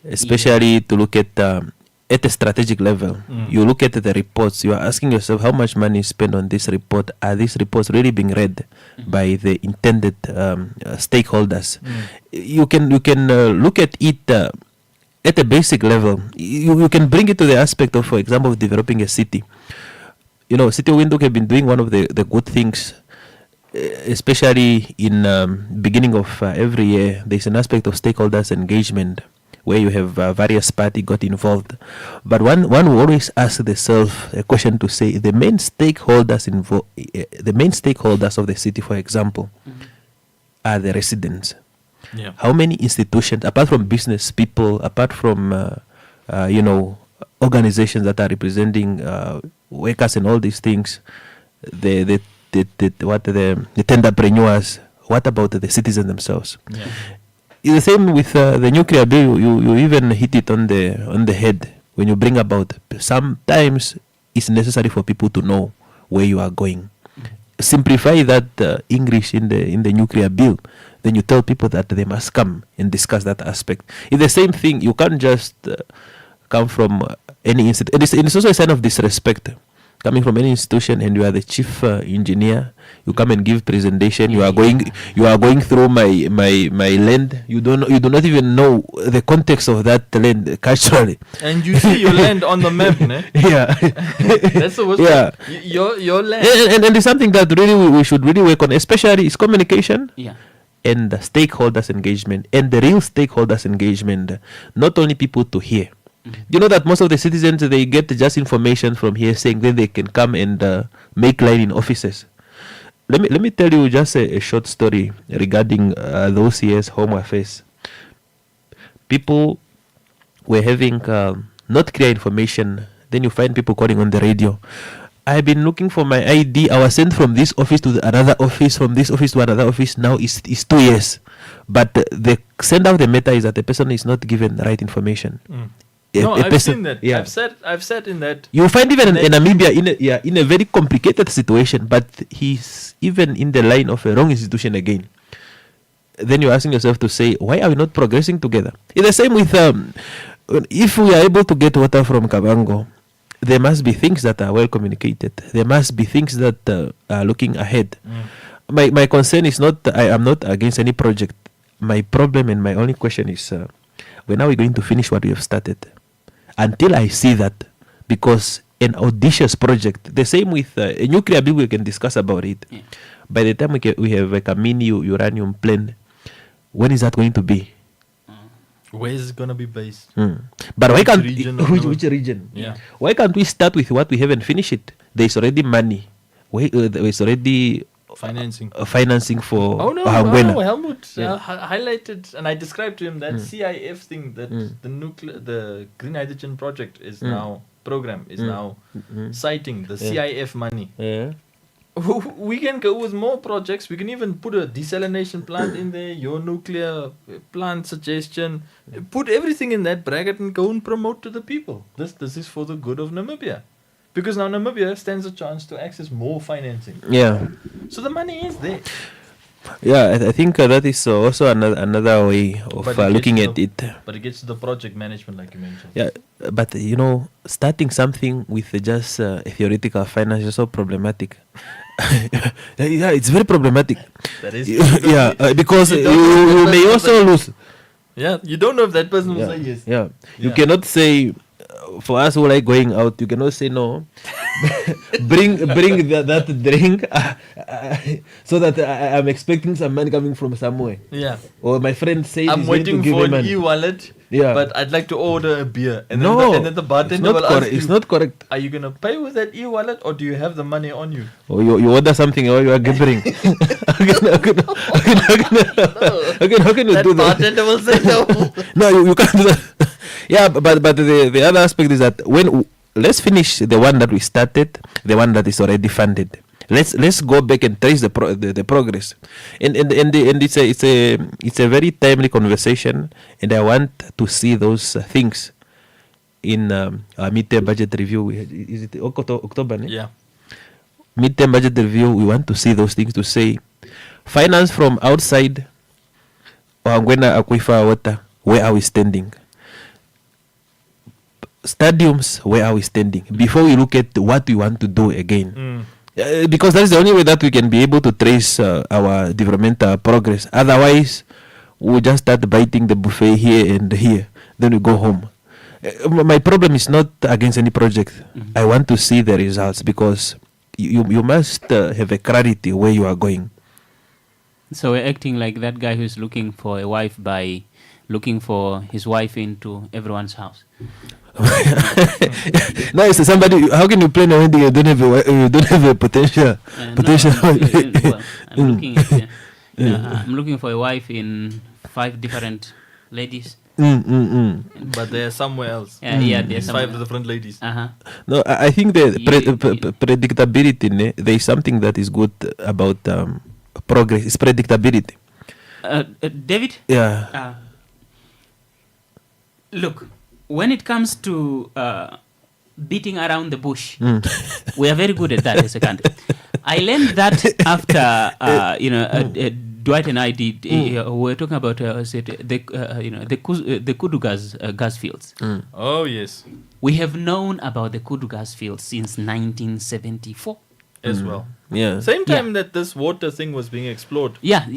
especially to look at a strategic level. You look at the reports, you are asking yourself how much money is spent on this report. Are these reports really being read by the intended stakeholders? You can look at it at a basic level. You can bring it to the aspect of, for example, of developing a city. City of Windhoek have been doing one of the good things, especially in beginning of every year. There's an aspect of stakeholders engagement where you have various parties got involved. But one will always ask themselves a question to say, the main stakeholders of the city, for example, are the residents. Yeah. How many institutions, apart from business people, apart from organizations that are representing workers and all these things, the tenderpreneurs, what about the citizens themselves? Yeah. It's the same with the nuclear bill. You even hit it on the head when you bring about. Sometimes it's necessary for people to know where you are going. Simplify that English in the nuclear bill. Then you tell people that they must come and discuss that aspect. It's the same thing. You can't just come from any institution. It's also a sign of disrespect. Coming from any institution and you are the chief engineer, you come and give presentation. You are going through my land. You do not even know the context of that land culturally. And you see your land on the map, ne? Yeah. That's the worst. Yeah. Your land. And it's something that really we should really work on, especially is communication. Yeah. And the stakeholders engagement, and the real stakeholders engagement, not only people to hear. You know that most of the citizens, they get just information from here saying, then they can come and make line in offices. Let me tell you just a short story regarding those years Home Affairs. People were having not clear information Then you find people calling on the radio. I've been looking for my ID. I was sent from this office to another office, from this office to another office. Now it's 2 years. But the send out the matter is that the person is not given the right information. No, I've seen that. Yeah. I've sat in that. You find even in Namibia in a very complicated situation, but he's even in the line of a wrong institution again. Then you're asking yourself to say, why are we not progressing together? It's the same with if we are able to get water from Kavango, there must be things that are well communicated. There must be things that are looking ahead. My concern is not, I am not against any project. My problem and my only question is, when are we going to finish what we have started? Until I see that, because an audacious project, the same with a nuclear bill, we can discuss about it. Yeah. By the time we have like a mini uranium plant, when is that going to be? Where is it going to be based? But why can't which region? Yeah. Why can't we start with what we haven't finished it? There's already money. There's already financing for Helmut highlighted, and I described to him that CIF thing, that the green hydrogen project is now citing the CIF money. We can go with more projects. We can even put a desalination plant in there, your nuclear plant suggestion. Put everything in that bracket and go and promote to the people. This is for the good of Namibia. Because now Namibia stands a chance to access more financing. Yeah. So the money is there. Yeah, I think that is also another way of looking at it. But it gets to the project management, like you mentioned. Yeah, but starting something with just a theoretical finance is so problematic. Yeah, it's very problematic. That is. Because you may also lose. Yeah, you don't know if that person will say yes. Yeah, you cannot say. For us who like going out, you cannot say no. bring that drink so that I'm expecting some money coming from somewhere. Yeah. Or my friend says I'm waiting for an e-wallet. Yeah. But I'd like to order a beer. And then the bartender will ask you, it's not correct. Are you gonna pay with that e-wallet or do you have the money on you? Or you order something or you are gibbering. How can you do that? Bartender will say no. No, you can't do that. Yeah, but the other aspect is that let's finish the one that we started, the one that is already funded. Let's go back and trace the progress, and it's a very timely conversation, and I want to see those things in our midterm budget review. Is it October? Yeah. Midterm budget review. We want to see those things to say, finance from outside, Wangwena Aquifer Water. Where are we standing? Stadiums, where are we standing? Before we look at what we want to do again. Because that's the only way that we can be able to trace our developmental progress. Otherwise, we'll just start biting the buffet here and here. Then we go home. My problem is not against any project. I want to see the results because you must have a clarity where you are going. So we're acting like that guy who's looking for a wife by looking for his wife into everyone's house. No, it's somebody. How can you plan a wedding? You don't have a potential. Well, I'm looking at. I'm looking for a wife in 5 different ladies. But they're somewhere else. There's 5 different ladies. No, I think the predictability. There is something that is good about progress. It's predictability. David. Yeah. Look. When it comes to beating around the bush, we are very good at that as a country. I learned that after Dwight and I did. We were talking about the Kudu gas fields. Oh yes, we have known about the Kudu gas fields since 1974 as well. Yeah, same time that this water thing was being explored. Yeah,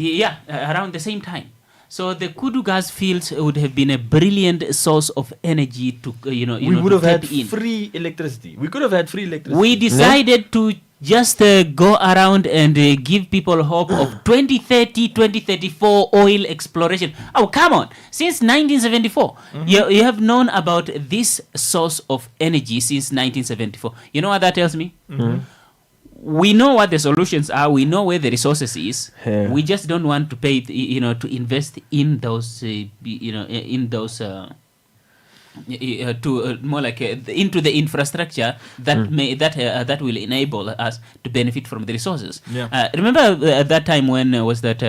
around the same time. So the Kudu gas fields would have been a brilliant source of energy to we would have had free electricity. We could have had free electricity. We decided to just go around and give people hope of 2030, 2034 oil exploration. Oh, come on. Since 1974, you have known about this source of energy since 1974. You know what that tells me? We know what the solutions are. We know where the resources is. Yeah. We just don't want to pay, to invest in those, in those more like into the infrastructure that that will enable us to benefit from the resources. Remember at that time when was that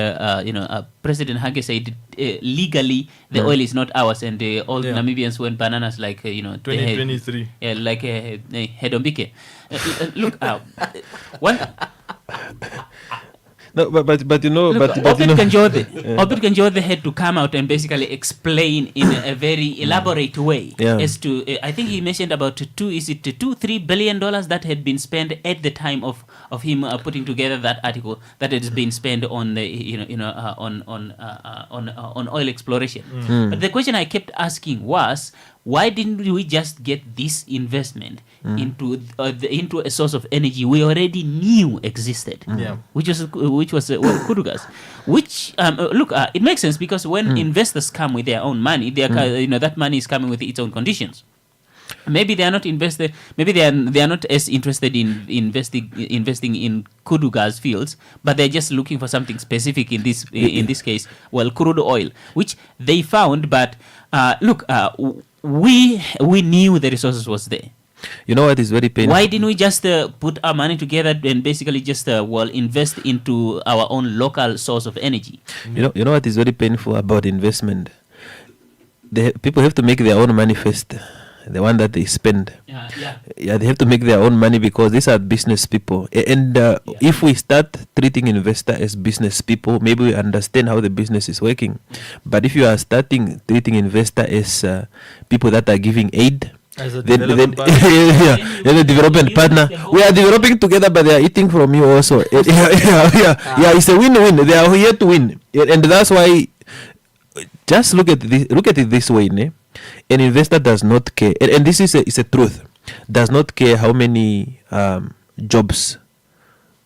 President Hage said legally the oil is not ours, and all Namibians went bananas like 2023. Like Hedombike. Look, one. No, but Obit Kanjode had to come out and basically explain in a very elaborate way as to I think he mentioned about $3 billion that had been spent at the time of him putting together that article that has been spent on on oil exploration. But the question I kept asking was, why didn't we just get this investment into a source of energy we already knew existed, which was Kudu gas? Which look, it makes sense because when investors come with their own money, that money is coming with its own conditions. Maybe they are not invested. Maybe they are not as interested in investing in Kudu gas fields, but they're just looking for something specific in this case. Well, crude oil, which they found, but we knew the resources was there. You know what is very painful? Why didn't we just put our money together and basically just invest into our own local source of energy? You know what is very painful about investment? People have to make their own money first. The one that they spend. They have to make their own money because these are business people. And if we start treating investor as business people, maybe we understand how the business is working. But if you are starting treating investor as people that are giving aid, as a development partner. As a development partner. We are developing together, but they are eating from you also. It's a win-win. They are here to win. And that's why, just look at it this way, ne? An investor does not care, and this is a truth, does not care how many jobs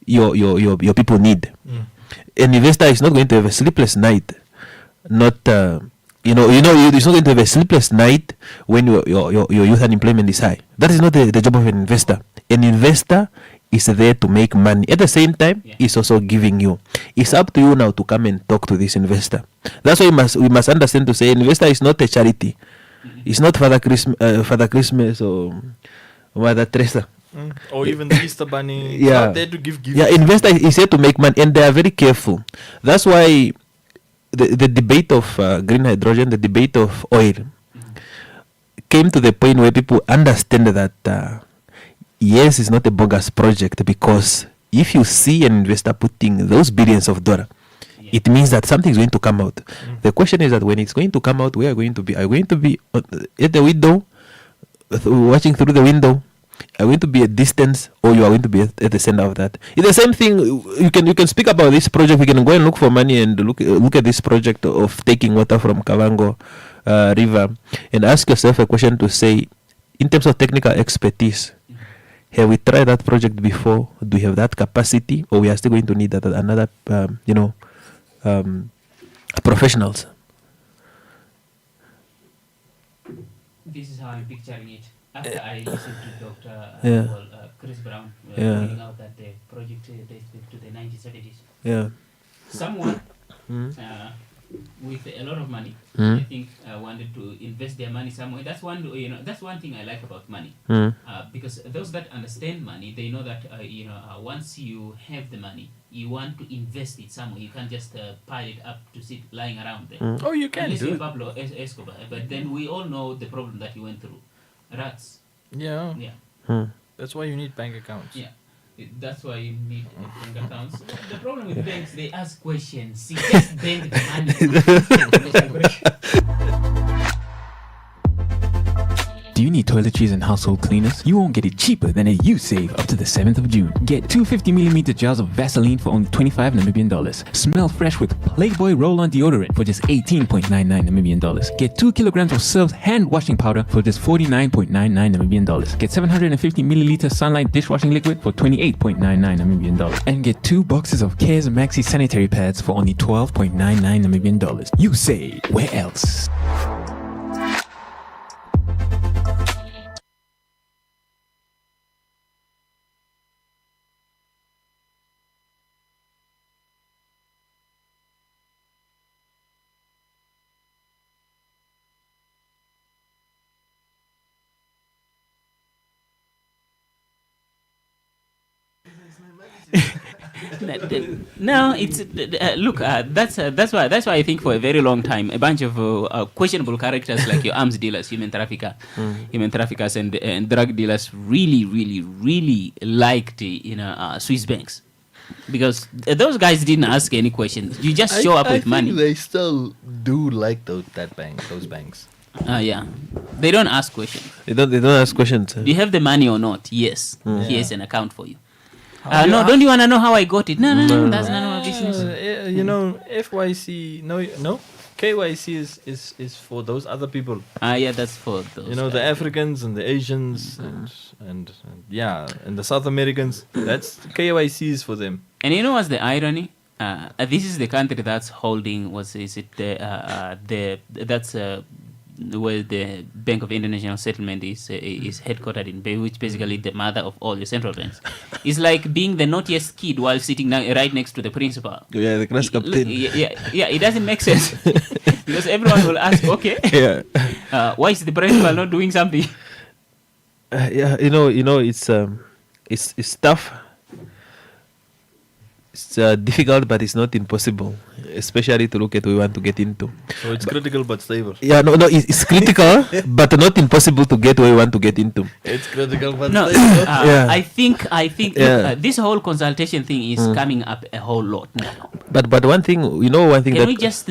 your people need. An investor is not going to have a sleepless night, it's not going to have a sleepless night when your youth unemployment is high. That is not the job of an investor. An investor is there to make money. At the same time, it's also giving you. It's up to you now to come and talk to this investor. That's why we must understand to say investor is not a charity. It's not Father Christmas or Mother Teresa. Or even the Easter Bunny. It's not there to give gifts. Investor is here to make money, and they are very careful. That's why the debate of green hydrogen, the debate of oil, came to the point where people understand that yes, it's not a bogus project, because if you see an investor putting those billions of dollars, it means that something is going to come out. The question is that when it's going to come out, where are you going to be? Are you going to be at the window, watching through the window? Are you going to be at distance, or you are going to be at the center of that? It's the same thing. You can speak about this project. We can go and look for money and look at this project of taking water from Kavango River and ask yourself a question to say, in terms of technical expertise, have we tried that project before? Do we have that capacity, or we are still going to need another professionals? This is how I'm picturing it. After I listened to Dr. Chris Brown pointing out that the project dates to the 1970s. Someone with a lot of money, I think, wanted to invest their money somewhere. That's one thing I like about money, because those that understand money, they know that once you have the money, you want to invest it somewhere. You can't just pile it up to sit lying around there. Oh, you can do it. Pablo Escobar, but then we all know the problem that he went through. Rats. Yeah. That's why you need bank accounts. Yeah. That's why you need bank accounts. The problem with banks, they ask questions. You just bank the money. Do you need toiletries and household cleaners? You won't get it cheaper than at USave up to the 7th of June. Get 2 50mm jars of Vaseline for only 25 Namibian dollars. Smell fresh with Playboy roll-on deodorant for just 18.99 Namibian dollars. Get 2 kilograms of Surf's hand washing powder for just 49.99 Namibian dollars. Get 750ml Sunlight dishwashing liquid for 28.99 Namibian dollars. And get 2 boxes of Cares Maxi sanitary pads for only 12.99 Namibian dollars. USave, where else? No, it's look. That's why I think for a very long time a bunch of questionable characters like your arms dealers, human traffickers, and drug dealers really liked Swiss banks, because those guys didn't ask any questions. You just show up with money. They still do like those banks. Yeah, they don't ask questions. They don't ask questions. Do you have the money or not? Yes. Here's an account for you. No, don't you want to know how I got it? No, that's none of our business. FYC, no. KYC is for those other people. Yeah, that's for those. The Africans and the Asians and the South Americans. That's KYC is for them. And you know what's the irony? This is the country that's holding. Where the Bank of International Settlement is headquartered in Bay, which basically the mother of all your central banks. It's like being the naughtiest kid while sitting right next to the principal. Yeah, the class captain. Yeah, it doesn't make sense. Because everyone will ask, okay, why is the principal not doing something? It's tough. It's difficult, but it's not impossible, especially to look at what we want to get into. So it's critical but stable. Yeah, no, it's critical, but not impossible to get where we want to get into. It's critical but stable. I think look, this whole consultation thing is coming up a whole lot now. But one thing, can we just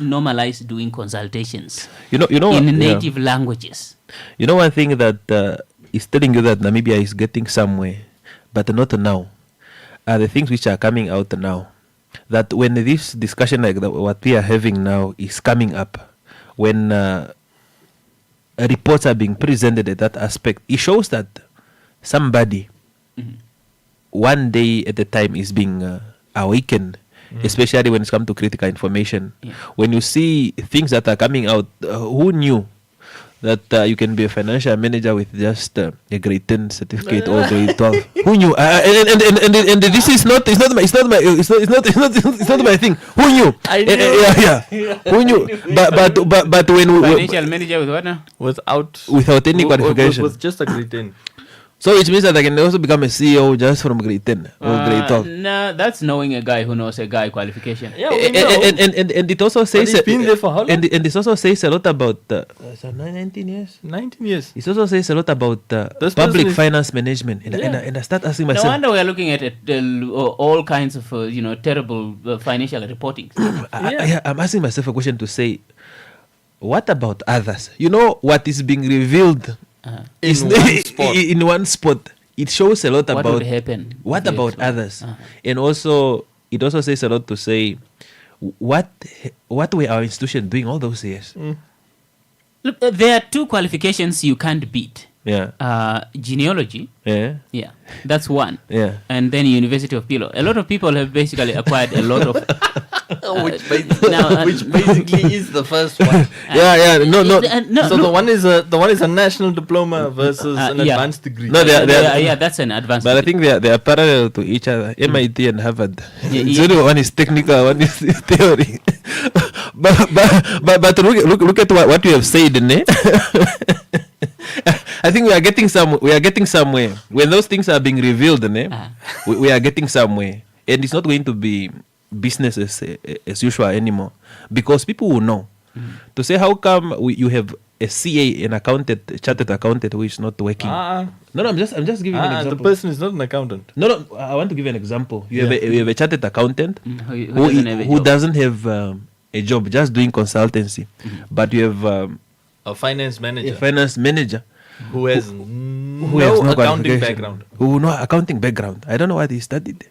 normalize doing consultations? In native languages. One thing that is telling you that Namibia is getting somewhere, but not now. Are the things which are coming out now, that when this discussion like what we are having now is coming up, when reports are being presented at that aspect, it shows that somebody one day at a time is being awakened, especially when it's come to critical information. When you see things that are coming out, who knew that you can be a financial manager with just a grade 10 certificate or grade 12? Who knew? And this is not my thing. Who knew? I knew. Who knew? But when financial manager with what now? Without any qualification. With just a grade 10. So it means that I can also become a CEO just from grade 10 or grade 12. No, that's knowing a guy who knows a guy qualification. Yeah, and it also says he's been there for how long? And it also says a lot about 19 years. 19 years. It also says a lot about public finance management. And I start asking myself. No wonder we are looking at all kinds of terrible financial reporting. I'm asking myself a question to say, what about others? What is being revealed in one spot, it shows a lot what about would happen. What about others, and also it also says a lot to say what were our institutions doing all those years. Look, there are two qualifications you can't beat. Genealogy. Yeah, that's one. Yeah, and then University of Pilo. A lot of people have basically acquired a lot of. Which basically is the first one. No. So the one is a national diploma versus an advanced degree. No, that's an advanced. But degree. I think they are parallel to each other. MIT and Harvard. One is technical, one is theory. but look at what you have said, ne? I think we are getting somewhere. When those things are being revealed, we are getting somewhere, and it's not going to be business as usual anymore, because people will know. To say how come you have a CA, a chartered accountant who is not working. No, I'm just giving an example. The person is not an accountant. No, I want to give an example. You have a chartered accountant who doesn't have a job, just doing consultancy, but you have a finance manager. Who has no accounting background. No accounting background. I don't know what he studied.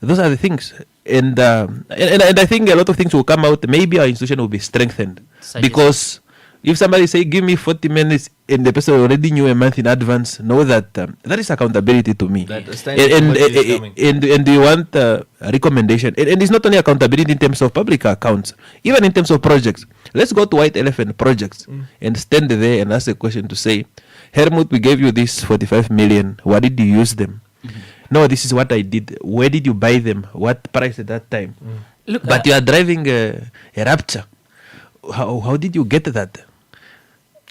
Those are the things, and I think a lot of things will come out. Maybe our institution will be strengthened because if somebody say, "Give me 40 minutes," and the person already knew a month in advance, know that that is accountability to me. And you want a recommendation, and it's not only accountability in terms of public accounts, even in terms of projects. Let's go to White Elephant projects and stand there and ask a question to say, "Helmut, we gave you this 45 million. What did you use them?" No, this is what I did. Where did you buy them? What price at that time? Look, but you are driving a Rapture. How did you get that?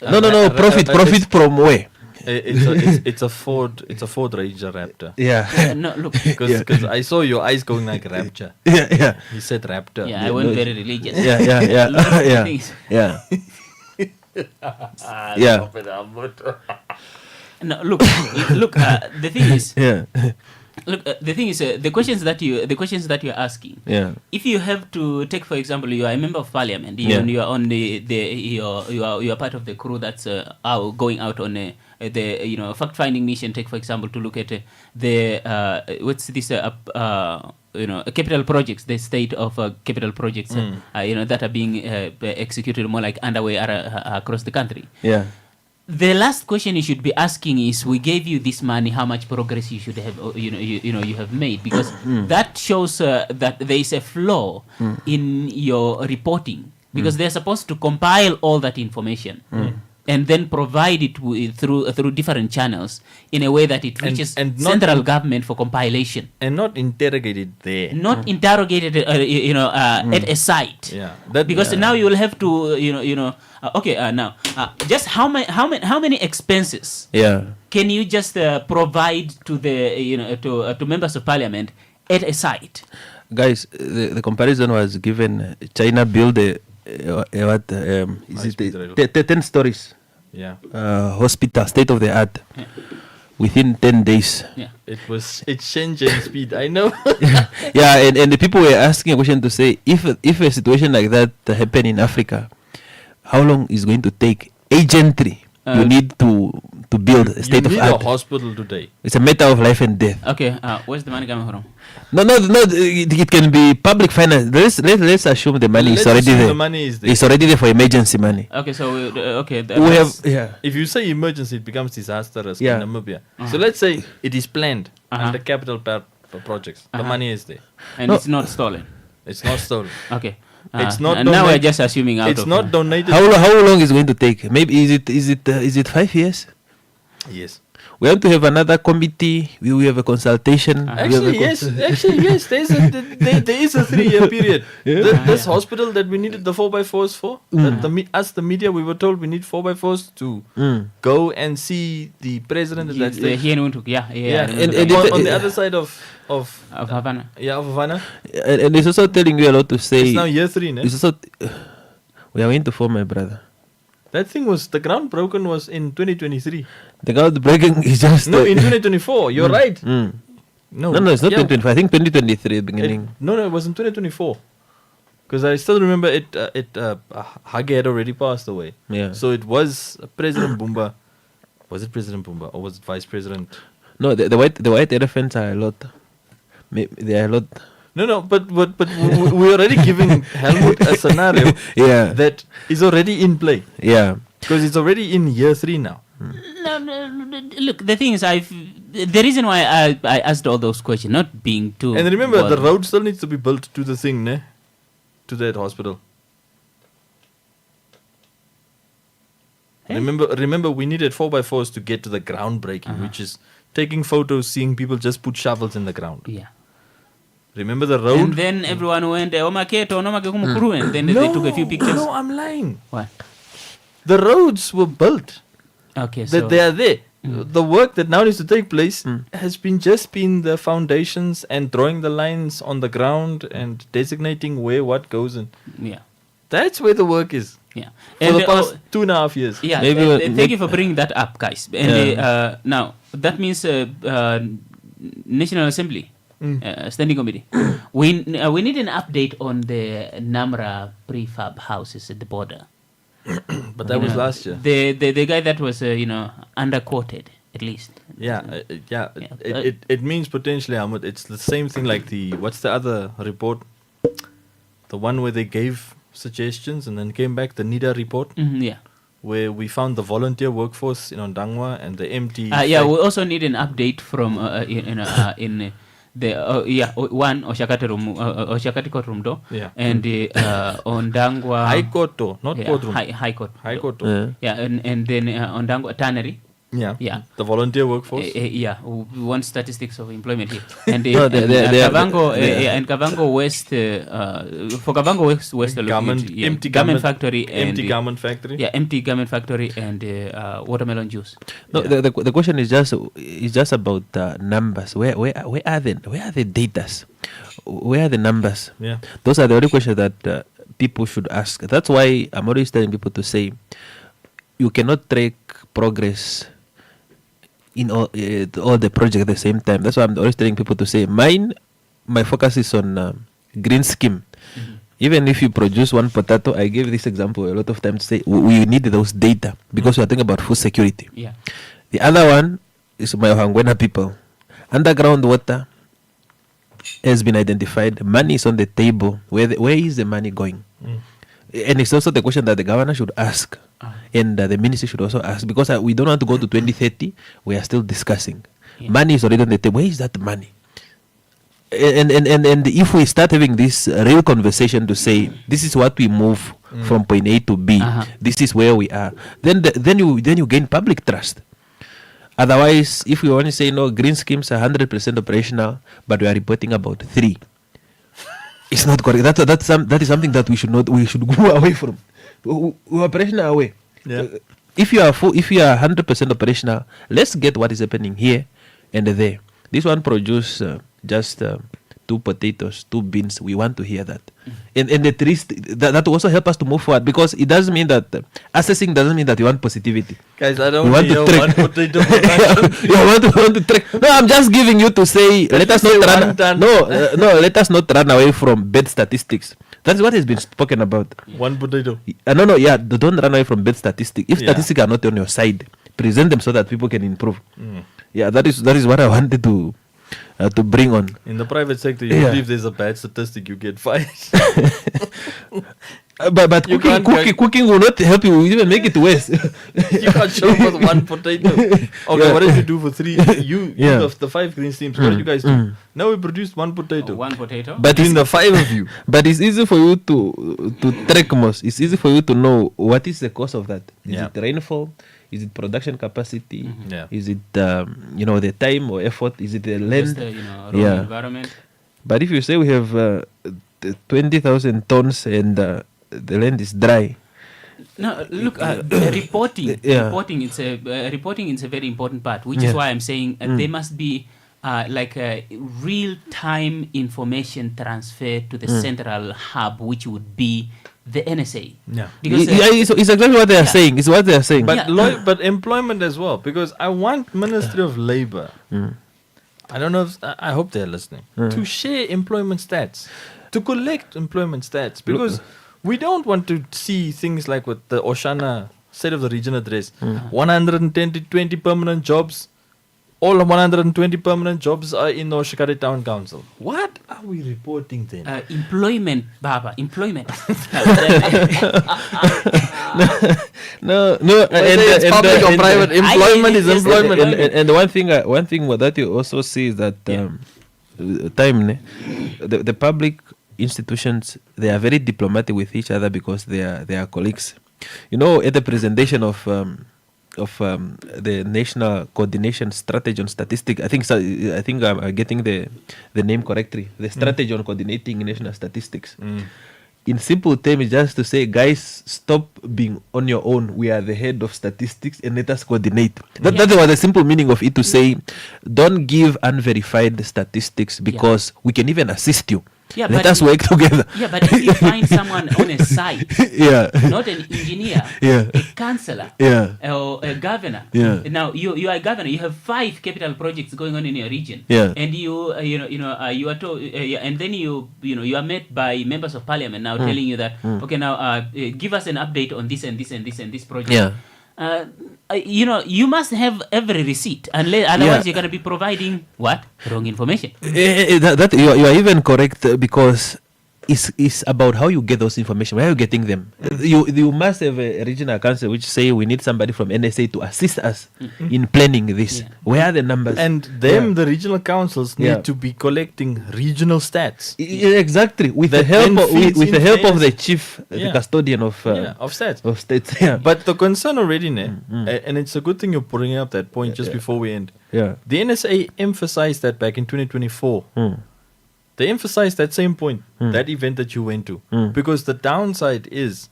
No. Profit from where? It's a Ford Ranger Raptor. Yeah. No, look. Because I saw your eyes going like rapture. Yeah. He said raptor. Yeah, I went very religious. Yeah. Yeah. No, look. The thing is. Yeah. Look, the thing is, the questions that you're asking. Yeah. If you have to take, for example, you are a member of parliament, Yeah. and you are on you are part of the crew that's going out on the fact-finding mission. Take, for example, to look at the what's this capital projects, the state of capital projects, that are being executed more like underway across the country. Yeah. The last question you should be asking is: we gave you this money. How much progress you should have, you have made? Because that shows that there is a flaw in your reporting. Because they're supposed to compile all that information and then provide it through different channels in a way that it reaches central government for compilation. And not interrogated there. Not interrogated, at a site. Yeah. Because now you will have to, now, just how many expenses? Yeah. Can you just provide to the, to members of parliament at a site? Guys, the comparison was given. China built what is it 10 stories? Yeah. Hospital, state of the art. Yeah. Within 10 days. Yeah. It's changing speed. I know. Yeah, and the people were asking a question to say, if a situation like that happen in Africa, how long is going to take? Agentry. You need to build a state of art. You need a hospital today. It's a matter of life and death. Okay, where's the money coming from? No. It can be public finance. Let's assume the money is already there. The money is there. It's already there for emergency money. Okay, so we have. Yeah. If you say emergency, it becomes disaster risk Yeah. in Namibia. So let's say it is planned under capital projects. The money is there, and it's not stolen. It's not stolen. Okay. It's not. And now we're just assuming out. It's not donated. How long is it going to take? Maybe is it 5 years? Yes. We have to have another committee. We will have a consultation. Actually, yes. There is a 3-year period. This hospital that we needed the 4x4s for, the media, we were told we need 4x4s to go and see the president at that stage. And on the other side of Havana. Yeah, of Havana. And it's also telling you a lot to say. It's now year 3, ne? It's also we are going to form, my brother. That thing the ground broken was in 2023. The ground breaking is just... No, in 2024. You're right. No, it's not 2024. I think 2023 beginning. No, it was in 2024. Because I still remember Hage had already passed away. Yeah. So it was President Bumba. Was it President Bumba or was it Vice President? No, the white elephants are a lot. They are a lot... No, but we're already giving Helmut a scenario that is already in play. Yeah. Because it's already in year 3 now. No, look, the thing is, the reason why I asked all those questions, not being too... And remember, the road still needs to be built to the thing, ne? To that hospital. Hey? Remember, we needed 4x4s to get to the groundbreaking, which is taking photos, seeing people just put shovels in the ground. Yeah. Remember the road? And then everyone went, and then they took a few pictures. No, I'm lying. What? The roads were built. Okay, so... They are there. The work that now needs to take place has just been the foundations and drawing the lines on the ground and designating where what goes in. Yeah. That's where the work is. Yeah. For the past 2.5 years. Yeah. Thank you for bringing that up, guys. And now, that means National Assembly. Standing committee. We need an update on the Namra prefab houses at the border. But that was last year. The guy that was underquoted at least. It means potentially, Ahmed, it's the same thing like what's the other report? The one where they gave suggestions and then came back, the NIDA report. Where we found the volunteer workforce in Ondangwa and the empty. We also need an update from in the one Oshakati courtroom door and Ondangwa High Court door, not courtroom. High Court. High Court. And then Ondangwa tannery. Yeah. The volunteer workforce. Yeah, we want statistics of employment here. And No, Kavango West, for Kavango West, garment factory, and garment factory. Yeah, empty garment factory and watermelon juice. No, the question is just about numbers. Where are the datas? Where are the numbers? Yeah. Those are the only questions that people should ask. That's why I'm always telling people to say, you cannot track progress in all the projects at the same time. That's why I'm always telling people to say, my focus is on green scheme. Mm-hmm. Even if you produce one potato, I gave this example a lot of times to say we need those data because we are thinking about food security. Yeah. The other one is my Ohangwena people. Underground water has been identified. Money is on the table. Where is the money going? And it's also the question that the governor should ask. And the ministry should also ask, because we don't want to go to 2030. We are still discussing. Yeah. Money is already on the table. Where is that money? And if we start having this real conversation to say this is what we move from point A to B, this is where we are, then you gain public trust. Otherwise, if we only say no, green schemes are 100% operational, but we are reporting about 3, it's not correct. That is something that we should go away from. We're operational away. Yeah. If you are 100% operational, let's get what is happening here and there. This one produce just 2 potatoes, 2 beans. We want to hear that. And the trees, that also help us to move forward, because it doesn't mean that assessing doesn't mean that you want positivity. Guys, I don't want to track. 1 potato production. You want to track. No, I'm just giving you to say, let us not run away from bad statistics. That's what has been spoken about. 1 potato. Don't run away from bad statistics. If statistics are not on your side, present them so that people can improve. Yeah, that is what I wanted to bring on. In the private sector, if there's a bad statistic, you get fired. But cooking will not help you. You even make it worse. You can't show us 1 potato. Okay, what did you do for 3? You of the 5 green teams. What did you guys do? Now we produced 1 potato. 1 potato. But in the 5 of you. But it's easy for you to track most. It's easy for you to know what is the cause of that. Is it rainfall? Is it production capacity? Is it the time or effort? Is it the land? Environment. But if you say we have 20,000 tons and the land is dry. No, look, reporting. Reporting is a very important part, which is why I'm saying there must be like a real-time information transfer to the central hub, which would be the NSA. Yeah, because it's exactly what they are saying. It's what they are saying. But but employment as well, because I want Ministry of Labor. I don't know. I hope they're listening to share employment stats, to collect employment stats, because we don't want to see things like what the Oshana State of the Region address: 120 permanent jobs. All 120 permanent jobs are in the Oshikari Town Council. What are we reporting then? Employment, Baba. Employment. No. It's public or private. Employment is employment. And one thing that you also see is that the public institutions, they are very diplomatic with each other because they are colleagues. You know, at the presentation of the National Coordination Strategy on Statistics, I think I'm getting the name correctly. The Strategy on Coordinating National Statistics. In simple terms, just to say, guys, stop being on your own. We are the head of statistics and let us coordinate. That was the simple meaning of it, to say, don't give unverified statistics because we can even assist you. Let us work together. Yeah, but if you find someone on a site, not an engineer, a councillor, or a governor. Now you are a governor. You have 5 capital projects going on in your region, and you are told, and then you are met by members of parliament now telling you that give us an update on this and this and this and this project. You must have every receipt, otherwise you're going to be providing what? Wrong information. That you are even correct, because is about how you get those information. Where are you getting them? You must have a regional council which say we need somebody from NSA to assist us in planning this. Where are the numbers? And the regional councils need to be collecting regional stats. Exactly, with the help of the chief, the custodian of stats. Of states. Yeah. But the concern already, and it's a good thing you're bringing up that point just before we end. Yeah. The NSA emphasized that back in 2024. They emphasized that same point, that event that you went to. Because the downside is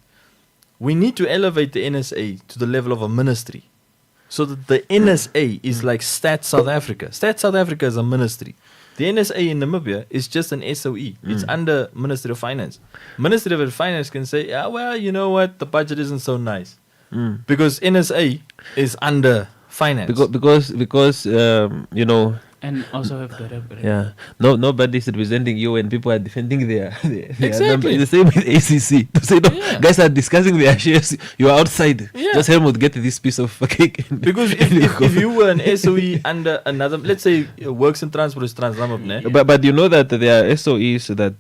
we need to elevate the NSA to the level of a ministry. So that the NSA is like Stats South Africa. Stats South Africa is a ministry. The NSA in Namibia is just an SOE. It's under Ministry of Finance. Ministry of Finance can say, well, you know what, the budget isn't so nice. Because NSA is under finance. Because you know, and also have nobody's representing you when people are defending their exactly the same with ACC to say guys are discussing their shares, you are outside, just help get this piece of cake. Because if you were an SOE under another, let's say Works and Transport is Transnamib, but you know that there are SOEs that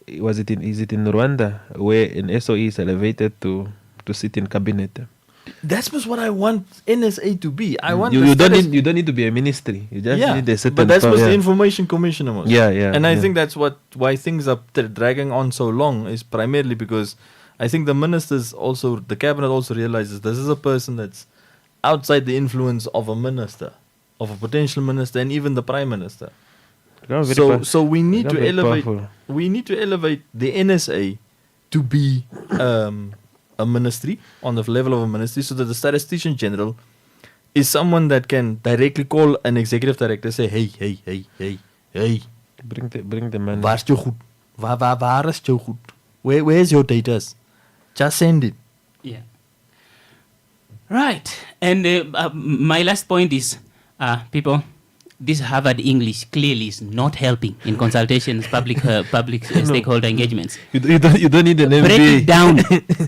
is it in Rwanda where an SOE is elevated to sit in cabinet. That's just what I want NSA to be. I want you don't need to be a ministry. You just need a certain. But that's what the Information Commissioner was. And I think that's why things are dragging on so long is primarily because I think the ministers also, the cabinet also realizes this is a person that's outside the influence of a minister, of a potential minister, and even the prime minister. So we need to elevate. We need to elevate the NSA to be a ministry, on the level of a ministry, so that the statistician general is someone that can directly call an executive director, say, hey, bring the money. Waar is jou goed? Waar is jou goed? Where's your data? Just send it. Yeah. Right. And my last point is, people, this Harvard English clearly is not helping in consultations, public stakeholder engagements. You don't need an MBA. Break it down.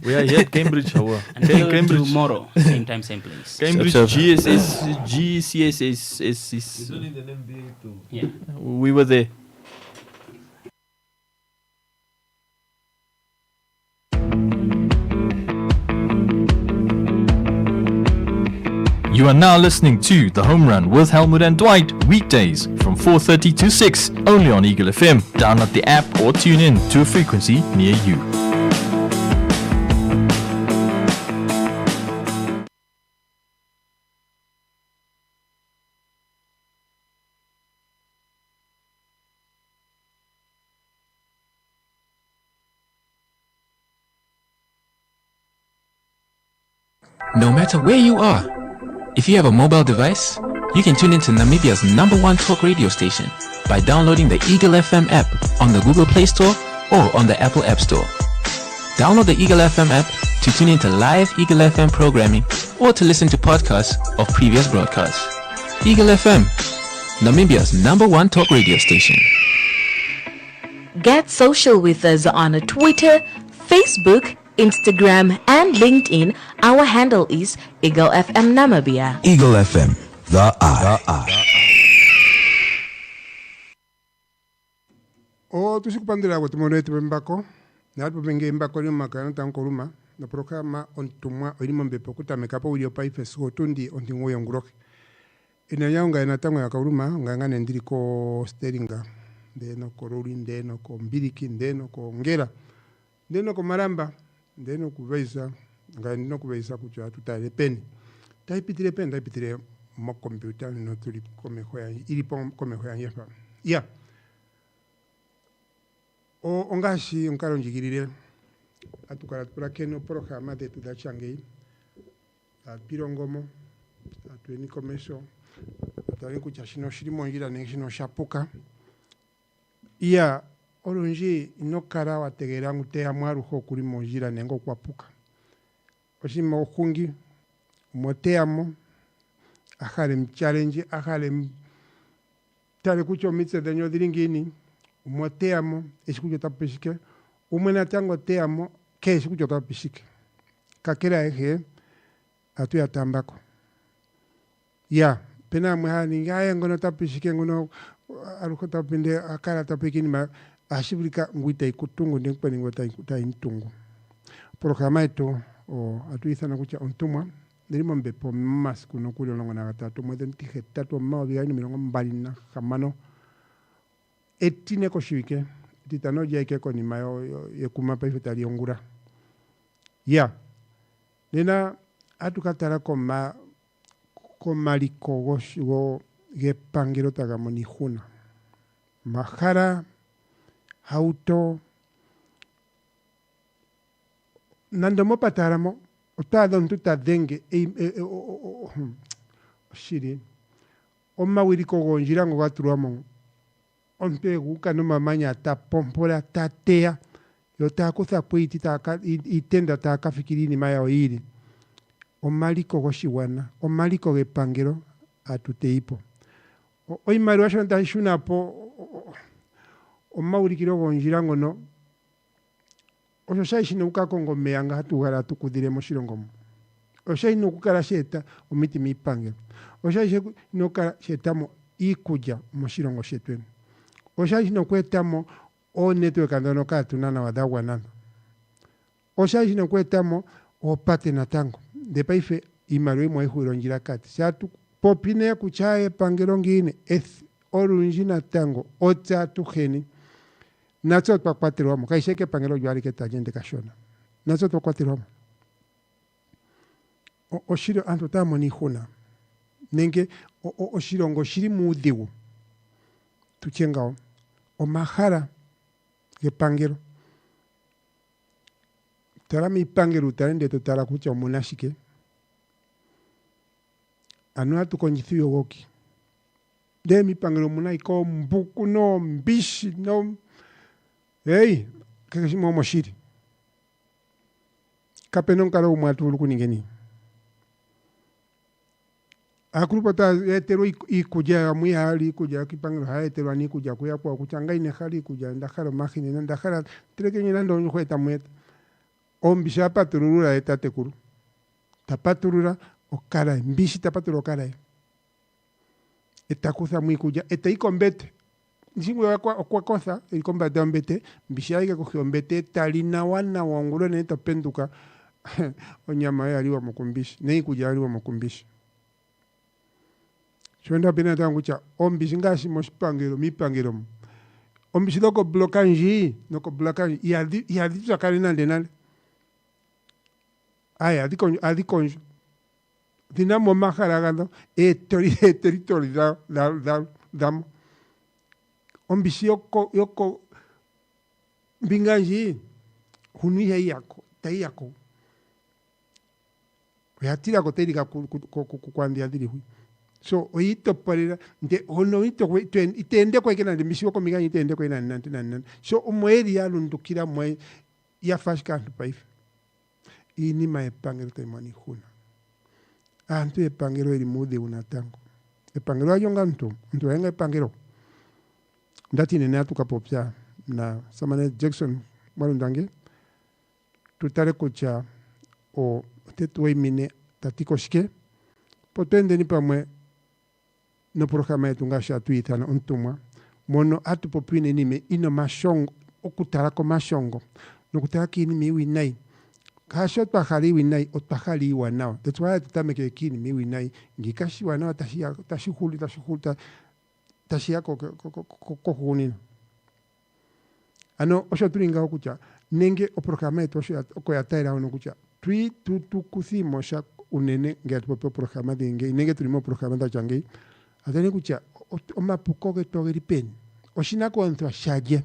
We are here at Cambridge, Until tomorrow, same time, same place. Cambridge GCSS is. You don't need an MBA too. Yeah. We were there. You are now listening to The Home Run with Helmut and Dwight, weekdays from 4:30 to 6, only on Eagle FM. Download the app or tune in to a frequency near you. No matter where you are, if you have a mobile device, you can tune into Namibia's #1 talk radio station by downloading the Eagle FM app on the Google Play Store or on the Apple App Store. Download the Eagle FM app to tune into live Eagle FM programming or to listen to podcasts of previous broadcasts. Eagle FM, Namibia's #1 talk radio station. Get social with us on Twitter, Facebook, Instagram and LinkedIn. Our handle is Eagle FM Namibia. Eagle FM, the eye. O tusikupandira kuti monete mbako napo benge mbako ni makana tankoruma na programa ontumwa olimo mbepo kutameka po ulio paife so tundi ontingo yongroke ina yanga ina tango ya karuma ngangane ndiri ko steringa ndeno ko roli ndeno ko mbiriki ndeno ko ngera ndeno ko maramba ndeno kuveisa ngano kuveisa kucha tutale peni taipitire mo computer no tuli komehoya ilipo komehoya yefa ya o ongashi onkalo njigirire atukala tupula keno programa de tudachangei pirongomo atweni komesho atweni kucha shino shirimo ngira neshino shapuka ya olunji inokara wategera ngute amwaruho kuri monjira nengo kwapuka oshima okungi moteamo ahale challenge ahale tale kucho mitse denyo diringini moteamo esikujo tapishike umena tango teamo ke esikujo tapishike kakera ehe atu ya tambako ya pena mwani ngaya ngono tapishike ngono aruko tapinde akara tapikini ma ashibulika ngwita ikutungu ndengpani ngwita ikuta intungu programa eto o atuithana kucha ontumwa ndirimo mbepo mas kuno kuli olongo na gatatu mwezi ntije tatu mao bigani milongo mbali na kamano etine ko shike titano jaike ko ni mayo yekuma pa ifetali ongura ya nena atukatara ko maliko go gepangiro tagamoni huna mahara auto nandomo pataramo otada ntuta denge shiri omawiriko gonjira ngo gaturamo onte guka no mamanya ta pompora ta tea yo ta kuza puiti ta itenda ta kafikirini maya oiri omaliko goshiwana omaliko gepangiro atuteipo oimari washanta shuna po omawirikiro gonjira ngono osho shaishino ukakongo meyanga hatugara tukudire moshilongomo oshaino kukala sheta omiti mipangelo oshaishino kukala shetamo ikulya moshilongo shetwenu oshaishino kwetamo onetwork ndono katunana wadagwanana oshaishino kwetamo opate natango ndepaife imarwe mwaihulonjira kati shatu popine kuchaye pangelo ngine olunji natango otsa tuheni natso twakwatirwamo kaisheke pangelo jwali ketajende kashona natso twakwatirwamo oshiro antu tamoni huna nenge oshilongo shiri muudhigu tuchengao omahara gepangelo tala mipangelo utalende totala kucha omunashike anu atukonyithu yogoki de mipangelo munaiko mbuku no mbishi no hey kekeshimo moshiri kapenon kala umwatu lukuningeni akurupata etero ikuja muyali kuja kipangelo haetero ani kuja kuya kwa kuchanga ine khali kuja ndakhalo mahine ndakhala trekenye nando nkhweta mweta ombisha paturura etatekuru tapaturura okara mbishi tapaturura okara etakuza mwikuja etaikombete nishingwe kwa kosa ikombate ombete mbishi aike kuhi ombete talina wana wangulo neta penduka onyama yaliwa mukumbishi neikuja yaliwa mukumbishi shwenda pena tangucha ombishi ngashi moshipangelo mipangelo ombishi loko blokanji yadi tsakali nande aya adikonjo dinamo maharagando territory damo ombishi yoko mbinganji hunuya yako tayako yatira ko terika kwandia diri hui so oito parira nde ono ito itende kwa kena de misiwo komiga itende kwa nan so omweri ya lundukira mwe ya fashka paif ini ma epangelo temani huna antu epangelo eri mude unatango epangelo ayonga ntu yenga epangelo ndati nene tukapopya na Samane Jackson Marundange tutare kucha o tetwe mine tatiko shike potende ni pamwe no programa yetu ngasha tuitana ontumwa mono atu popine nime ino mashongo okutara ko mashongo nokutara kini mi winai kasho twahali winai otahali wanao that's why tutameke kini mi winai ngikashi wanao tashihuli tashia ko hunino ano osho tulinga okucha nenge o programa yetu osho ko yataira ono kucha tukusimo sha unene ngati po programa dinge nenge tulimo programa da jange atene kucha omapuko ke togeri pen oshina kontra shaje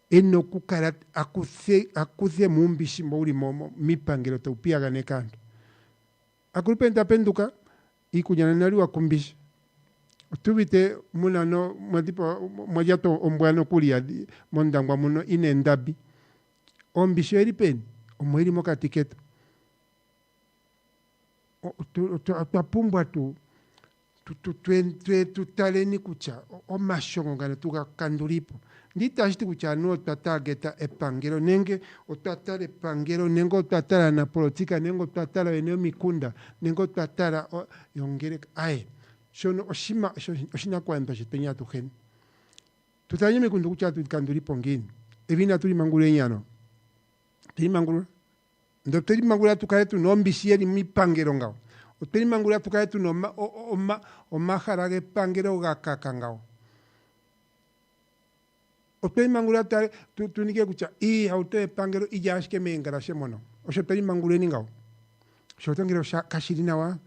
eno kukara akuze mumbishi muri momo mipangelo topia gane kanto akurupenda penduka ikunyana nali wakumbishi tubite munano mwatipo mwajato ombwano kulia mondangwa muno inendabi ombisho eri pen omweri moka tiketo twapumbwa tutaleni kucha omashongo ngane tukakanduripo nditashiti kucha no tatageta epangelo nenge otatala epangelo nenge otatala na politika nenge otatala eneo mikunda nenge otatala yongere aye shono oshina kwamba chitenya tuhen tutanyeme kundu kuchatu kanduri pongini evina tuli mangulu enyano tuli mangulu ndo tuli mangulu tukale tu nombishie ni mipangero ngao tuli mangulu tukale tu no omaharage pangero gakaka ngao tuli mangulu tunike kucha haute pangero ijashke mengara shemono osho tuli mangulu ni ngao osho tangiro kashirina wa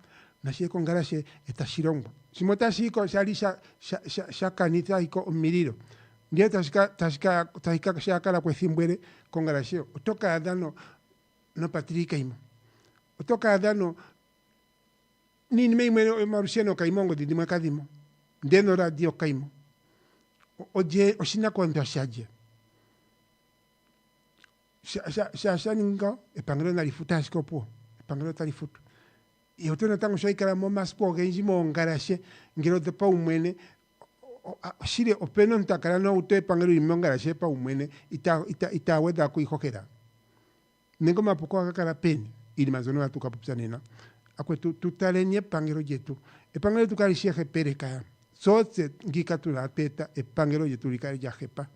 nashie kongarashe etashirongo simota shiko shalisha shakanita iko miriro ndio tashika shakala kwa thimbwere kongarashio utoka adano no patrika imo utoka adano ni meimwe marusheno kaimongo didimwe kadimo ndeno radio kaimo oje oshina kwa ndashaje ninga epangelo nalifuta shikopo epangelo talifuta iyo tena tangu shoikala mo maspo genji mo ngarashe ngiro de pa umwene shire openo ntakala no ute pangero imongarashe pa umwene ita weda ku ihokera nengo mapoko akakala peni ili mazono atuka popsanena akwe tutalenye pangero jetu epangero tukalishie pereka sote ngikatula peta epangero jetu likali jahepa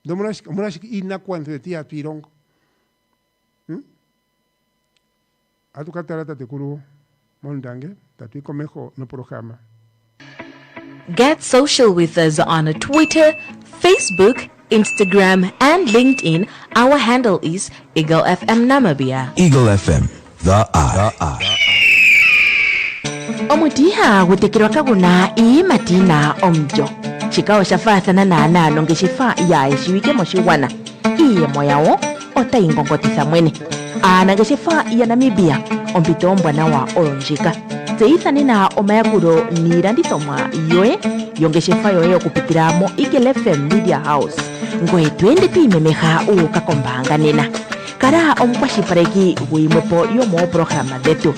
domonash ina kwantu tia tuirongo atukatarata tekuru mondange tatuiko mejo no programa. Get social with us on Twitter, Facebook, Instagram, and LinkedIn. Our handle is Eagle FM Namibia. Eagle FM, the eye. Omutiha gutekirwa kaguna imatina omjo. Chikao shafathana na nano ngeshifa ya ishiwike moshiwana. Iye moyawo otaingongotisa mwene. Anageshifa ya Namibia ompitombwa na wa oronjika. Teithani na omayakuro nirandithomwa yoe yongeshefa yoe okupitiramo Eagle FM Media House. Ngwe twende tuimemeha ukakombanga nena. Kara omukwashipareki wimwepo yomo programa detu.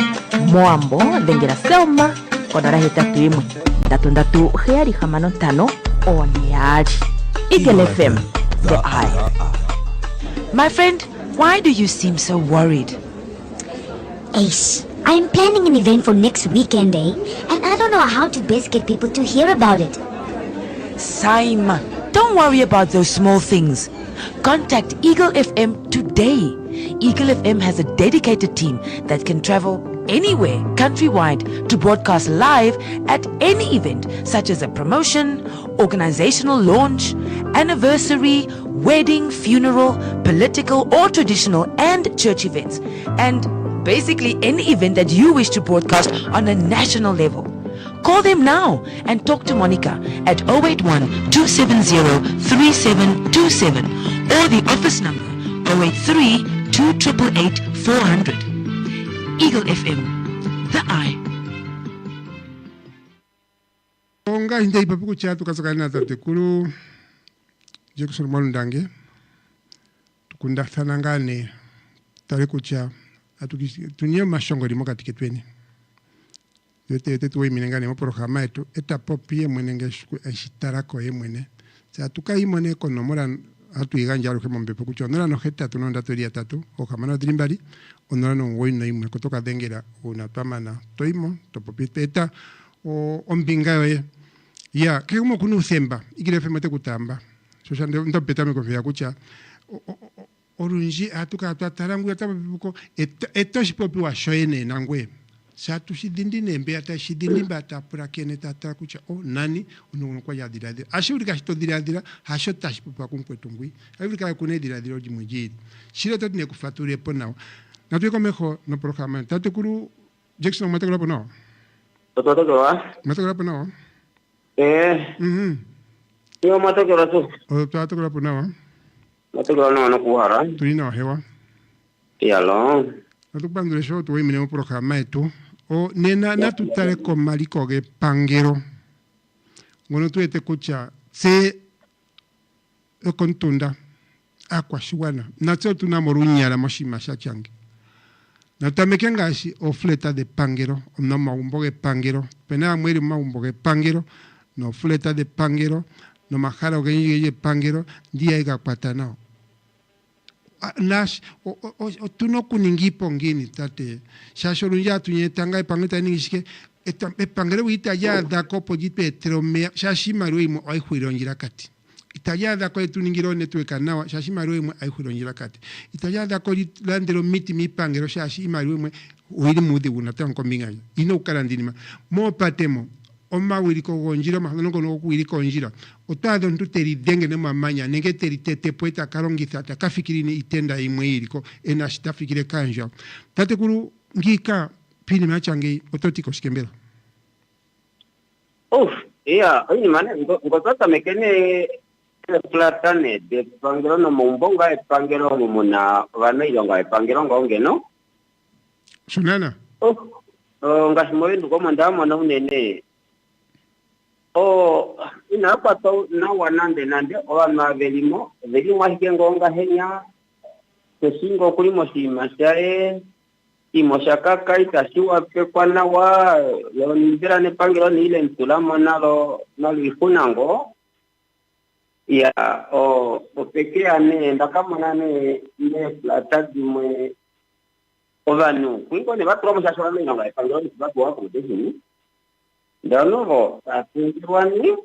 Moambo dengera selma konora hetatu imwe. Ndatu heari hamano tano oniaji. Eagle FM, the eye. My friend, why do you seem so worried? Ace, I'm planning an event for next weekend, and I don't know how to best get people to hear about it. Saima, don't worry about those small things. Contact Eagle FM today. Eagle FM has a dedicated team that can travel anywhere countrywide to broadcast live at any event, such as a promotion, organizational launch, anniversary, wedding, funeral, political or traditional and church events, and basically any event that you wish to broadcast on a national level. Call them now and talk to Monica at 081-270-3727 or the office number 083-2888-400. Eagle FM, the eye. Onga hindi ipapuku cha tukasakana tatekuru Jackson Molundange tukundathanangane tare kucha tunie mashongo limo katiketweni yote tuwe minengane mo programa etu eta popie mwenenge eshitarako yemwene sa tukaimone konomora atu iganja ro kemombe pokucho nora no heta tunonda toria tatu o kamana drimbari onora no woino imwe kutoka dengera una pamana toimo topopite eta o ombinga ya kemo kunu semba igire femete kutamba so shande ndapeta mekofia kucha orunji atuka tatarangu atabuko etoshi popi wa shoene nangwe satu shidindi nembe ata shidindi bata pura kene tata kucha o nani uno kwa ya diradira ashuri kashito diradira hasho tashi popa kumpwetungwi avika kune diradira ojimujiri shiro tatu ne kufature ponao natuko mejo no programa tatukuru Jackson matakura ponao matakura ponao yo matakura tu o tatukura ponao matakura no kuhara tuina hewa yalo atukupandure show tuwe minemo programa etu o nena natutare ko maliko ge pangero ngono tuete kucha se kontunda akwa shiwana natso tunamorunya la moshima shachange natameke ngashi ofleta de pangero no maumbo ge pangero pena mwiri maumbo ge pangero no fleta de pangero no majara ge ye pangero dia iga patana nash o tuno kuningi pongini tate shashorunja tunyetanga ipangeta ningishike epangere wita ya da kopo jipe trome shashima ruimo ai huironjira kati Itayada ko etuningiro netweka nawa shashi marwemwe aihuronjira kati. Itayada ko landero miti mipangero shashi marwemwe wiri mudi unatanko mingayo. Ino ukarandinima. Mo patemo. Oma wiriko gonjira mahalongo no wiriko gonjira. Otado ntuteri denge ne mamanya nenge teri tete poeta karongitha takafikiri ni itenda imwe iriko enashita fikire kanja. Tate kuru ngika pini machange ototiko shikembela. Ini mana ngotota mekene platane de pangelo no mumbonga e pangelo mumuna vana ilonga e pangelo ngonge no. Sunana. Ngashimoyo ndiko ndamo na unene. Ina pato na wanande nande owana velimo hikengonga henya tesingo kulimo simasae imoshakaka itasiwa pekwa nawa lonizira ne pangelo ni ile ntulamo nalo ifunango ya opekea ne ndakamona ne platadi mwe ovanu kwingo ne batro mshashwa ne ngala pangelo ni batu wako desini ndanovo atinjwani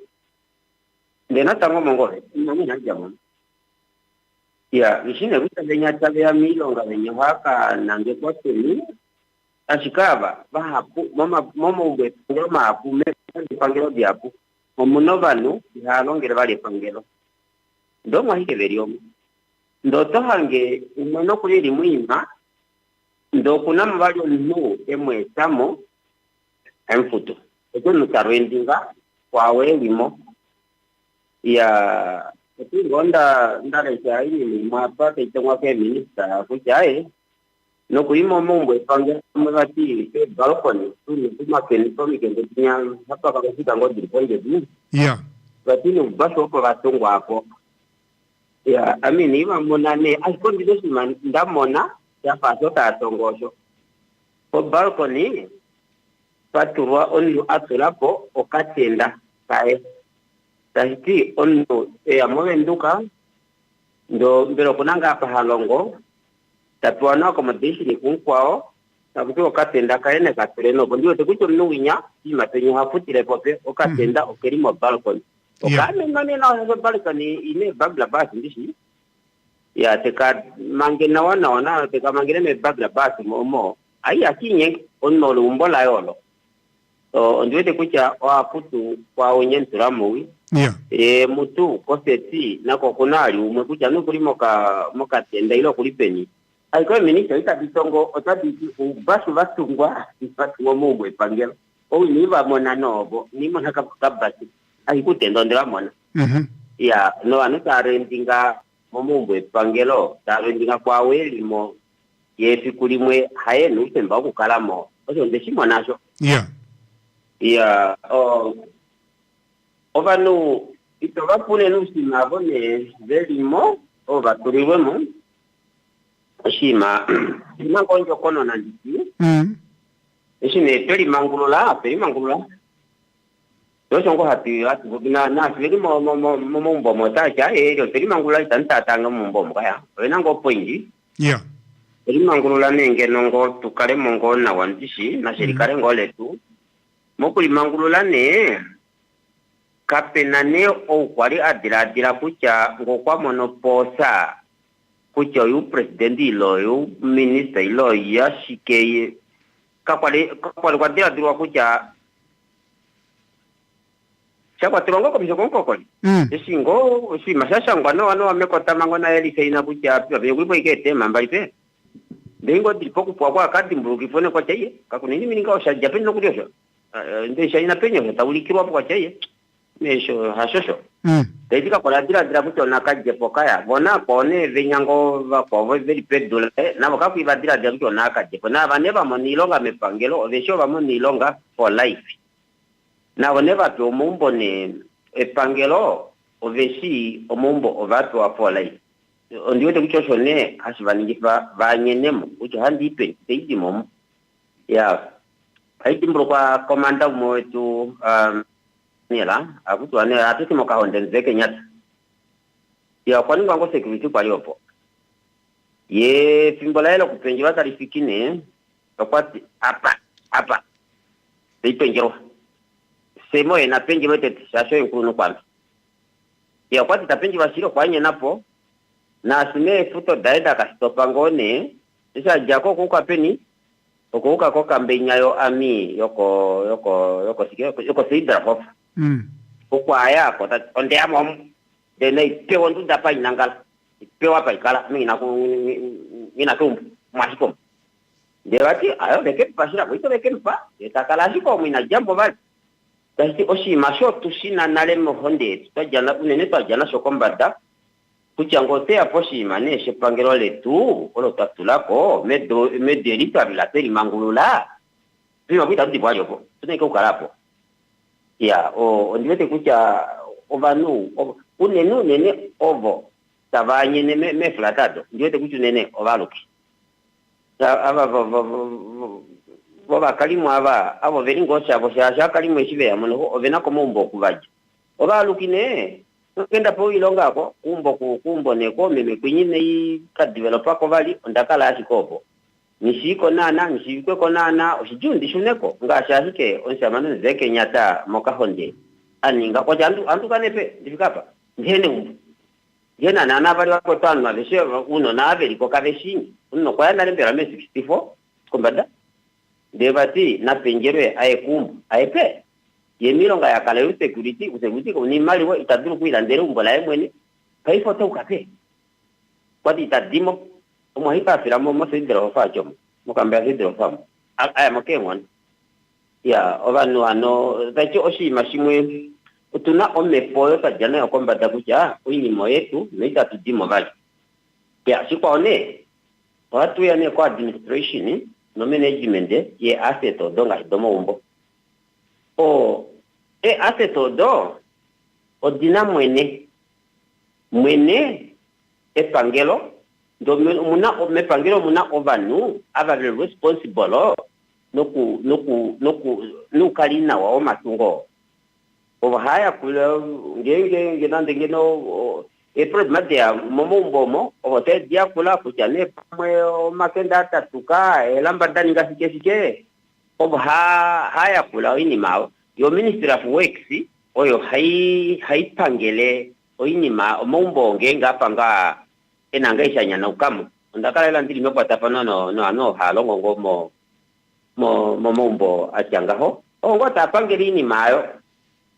ndena tango mongore nani najama ya ishine ruta benya tabe ya milonga benya haka nange kwateni ashikaba bahapu mama ugwe ngoma hapu me pangelo diapu omunovanu halongere bali pangelo ndo mwahike beriomo ndo tohange umano kuliri mwima ndo kuna mbalyo nnu emwe samo emfuto eto nutarwendinga kwawe limo ya etingonda ndale chaini mwapa teitongwa ke minister kuchae no kuimo mumbo pangelo mwati pe balkoni tuni kuma keni tomi kende tinya hapa kakafika ngodi ponje du lakini baso kwa batongo hapo ya amini iwa monane asikondi dosi ndamona ya paso ta tongosho po balkoni paturwa onu atulapo okatenda kae tahiti onu ya mwenduka ndo mbero kunanga apa halongo tatuana accommodation kunkwao takuti okatenda kaene katureno ndio tekucho nuwinya imatenyo hafutire pope okatenda okerimo balkoni okame nane na balkoni ine bagla basi ndishi ya teka mangena wana teka mangena me bagla basi momo ai akinye onno lumbola yolo ndwete kucha waputu kwa onyenturamo mutu koseti nako kunali umwe kucha nukulimo moka tenda ilo kulipeni aiko minister itabitongo otabiti ubasu batungwa ifatu omubwe pangelo niba mona nobo nimona kabati aikutendo ndiramona ya no anutarendinga momubwe pangelo tarendinga kwa welimo yefi kulimwe hayenu utemba kukalamo ozo ndeshimo nasho ovanu itobapune nusima bone velimo ovaturiwemo shima nangonjo kono nandiki shine peri mangulula yosongo hati na siveli mombo motacha ero peri mangulula itantatanga mombo mkaya wenango poingi peri mangulula nenge nongo tukale mongo na wandishi na serikale ngoletu mokuli mangulula ne kapenane okwali adira kucha ngokwa monoposa kucha yu presidenti ilo minister ilo yashikeye kakwali kwa dira kucha chakwa tirongo komisho konkokoli esingo mashasha ngwano wano wamekota mangona elikeina kucha pia kulipo ikete mambalipe ndengo dilipoku kwa kadi mbuluki fone kwa chaye kakunini mininga oshaja peno kuliosho ndesha ina penyo taulikirwa kwa chaye mesho hashosho Tezika kwa dira kucho nakaje pokaya bona kone vinyango vakovo very pedola na wakapu ibadira dira kucho nakaje na vaneva monilonga mepangelo ovesho vamonilonga for life na vaneva to mumbo ne epangelo oveshi omumbo ovatu for life ndiyo te kucho shone hasivaningifa vanyenemo kucho handipe teidimo ya haitimbro kwa komanda mwetu nila akutu ane atisi moka hondenzeke nyata ya kwani wango security kwa liopo ye fimbola ilo kupenjiwa tarifikine kakwati apa ipenjiro semo ena penjiwa tete shasho yunkunu kwami ya kwati tapenji wasiro kwanye napo na sime futo daida kasitopa ngone isa jako kuka peni okuka koka mbenyayo ami yoko sidra hof kwa aya ko ta onde amom de nei pewo ndu da pa inangal pewa pa ikala mina ku masiko de bati ayo de ke pasira ko de ke pa eta kala siko mina jambo ba tasti oshi masho tushina nale mo honde to jana unene to jana sokombada kuchangote aposhi mane shepangelo letu olo tatulako me delito abilateri mangulula prima kuita kuti bwajo ko tuneke ukalapo ya ndiwete kucha ovanu unenu nene ovo tabanye ne me flatado ndiwete kuchu nene ovaluki ava baba kalimu avo veringosha avo sha kalimu eshive yamuno ovena komo umbo kuvaje ovaluki ne kenda po ilonga ko kumbo ne ko meme kwinyine i ka developer ko vali ondakala asikopo nishiko nana nishikwe ko nana oshijundi shuneko ngasha hike onsamano zeke nyata moka honde aninga ko andu kanepe ndifikapa ndene yena nana bali wako tano aveshe uno na averi ko kaveshini uno kwa yana lembera me 64 kombada debati na penjere ayekumbu ayepe yemilonga ya kala security ko ni mali wo itaduru kuilandera umbola yemwene kaifo to kape kwati itadimo omuhipa firamo mo sidro facho mukambya sidro fam aya mokemon ya ovanu ano tacho oshi mashimwe utuna omepoyo tajana yokombata kucha uinimo yetu neita tudimo vali ya sikwaone watu yane kwa administration no management ye asset odonga domo umbo asset odina mwene epangelo ndo me pangelo muna ovanu ava responsible nukalina wa omatungo haya kula ngenge nande ngeno problem ya momombomo hotel dia kula kuchane pamwe makenda tatuka elamba ndani ngasikesike haya kula ini mawo yo ministry of works oyo haipangele oinima mombo ngenga panga enanga ishanya na ukamu ndakala ndili mekwata pano no halongo ngomo mombo achangaho ngota pangele ini mayo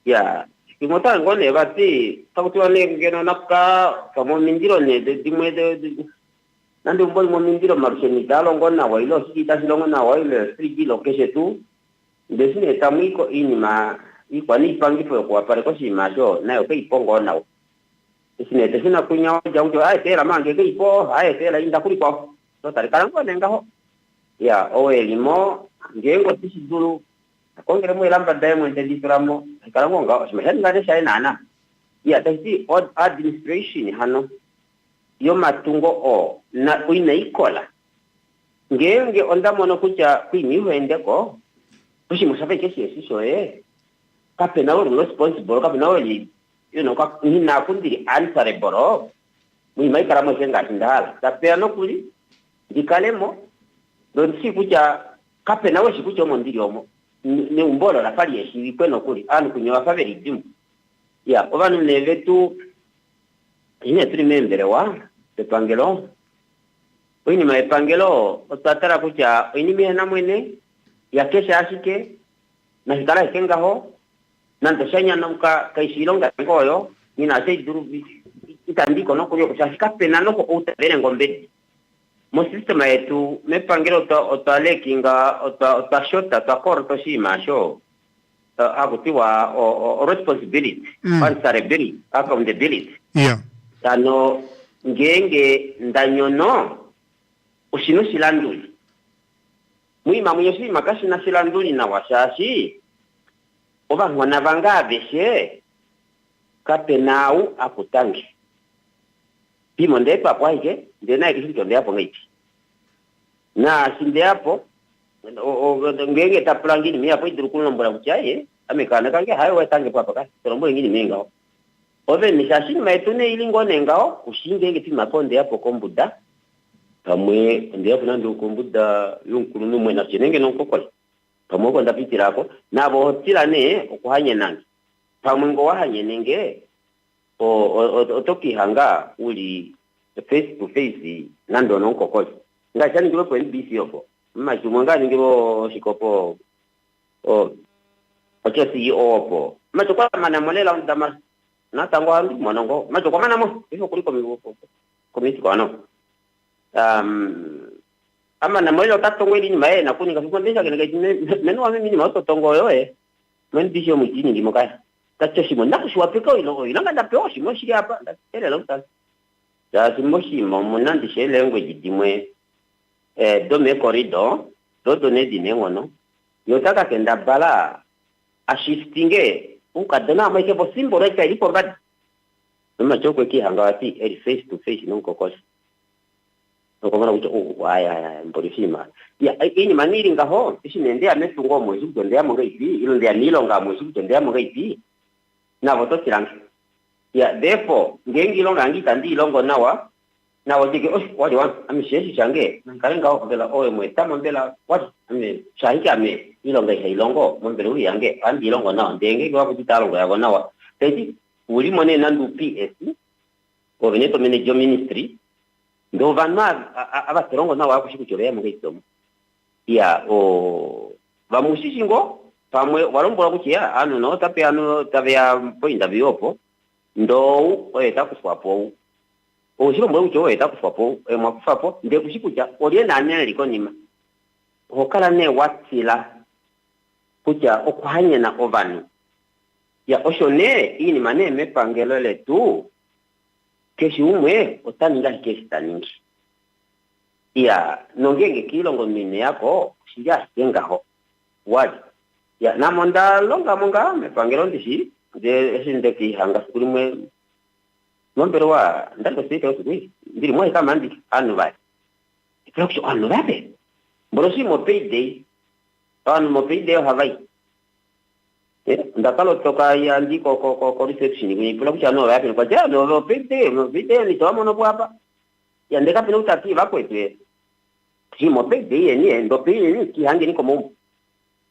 ya kimota ngone bati takutwa ngeno nakka kamo mindiro ne dimwe nandi umbo mo mindiro marusheni dalo ngona wailo sikita silongo na wailo 3G location tu desine tamiko inima ikwani pangi po kwa pare ko simajo nayo ke ipongo nawo desine desina kunya jango ai tela mange ke ipo ai tela inda kuri ko to tari karango nenga ho ya oelimo ngengo tisidulu kongere mo ilamba diamond editoramo karango nga osmehen ngade sai nana ya tasi administration hano yo matungo na uina ikola ngenge ondamono kucha kwini wende ko kushi musabe kesi so kapena wo responsible kapena wo ka hina kundiri answerable mu mai karamo senga tindala tapea no kuli dikalemo don si kucha kapena wo si kucha mondiri omo ne umbolo la fali yeshi kweno kuli anu kunyowa faveri dimu ya ovanu nevetu ine trimembere wa pangelo oini mai pangelo otatara kucha oini mena mwene ya kesha asike na hitara ikenga ho nanto shanya namka kaishilonga ngoyo nina sei duru itandiko no kuyo kushashika pena no ko utabere ngombe mo system yetu me pangelo otale kinga otashota takorto shima sho akutiwa responsibility answerability accountability tano ngenge ndanyono ushino silanduli muima muyoshi makashi na silanduli na washashi oba ngwana vanga beshe kapenau akutangi pimo ndepa kwa hike ndena ikishito ndeapo ngiti na sinde hapo ngenge taplangini mi hapo idurukulu nombora kuchaye amekana kange hayo wetange papa kasi torombole ngini menga ove mishashi maitune ilingo nengao kushinge ngiti makonde hapo kombuda pamwe ndeapo nando kombuda yunkulu numwe na chenenge nonkokola pamwe ko ndapitirako nabo hotirane okuhanye nange pamwe ngo wahanye nenge otoki hanga uli face to face nando nonko kosi ngachani ngiro kwa NBC opo machumanga ngiro shikopo ocho CEO opo machokwa mana molela ndama natango andi monongo machokwa mana mo ifo kuliko miwoko komiti kwa no ama na molela tatongo ili nyuma na kuni ngafundisha meno wa mimi ni maotongo yoe NBC omutini ngimokaya tachashimo nakushwa peka ilanga ndapeoshi moshi hapa ndatelela utasi Jasi moshimo munandi language dimwe dome corridor do done dinengono yotaka kenda bala a shiftinge ukadana maike bo symbol eka ilipo bad noma chokwe ki hangawati eri face to face nunko kosi nokomana ucho aya mbolifima ya ini maniri ngaho isinendea mesungo mwezi kutendea monga ipi ilo ndea nilonga mwezi kutendea monga ipi na voto kirangi ya therefore ngengi longa ngita ndi longo nawa dige wali wan amisheshi change nkalenga okubela owe mwetama mbela wati shahiki ame ilonga ilongo mbele uli yange andi longo nawa ndenge kwa kutita longo yago nawa teti uli mone nandu PS o veneto manager ministry ndo vanwa abaterongo nawa akushiku chorea mungitomo ya vamushishingo pamwe walombola kuchia anu no tape anu tavea poinda biopo ndo oeta kuswapo oshiro mwe ucho oeta kuswapo mwakufapo nde kushikucha olie nane liko nima hokala ne watila kucha okuhanye na ovani ya oshone ini mane mepangelele tu keshi umwe otaninga keshi taningi ya nongenge kilongo mine yako shija yengaho wadi ya namonda longa monga mepangelo ndishi de esinde ki hanga kulimwe nombero wa ndando sita osui ndiri mwe kama ndi anu vai ikyo anu vai mborosi mo payday havai ndakalo toka ya ndiko ko reception ni pula kucha no vai kwa jana no payday ni tomo no hapa ya ndeka pina utati va kwetwe si mo payday ni ndo payday ni ki hangi ni komo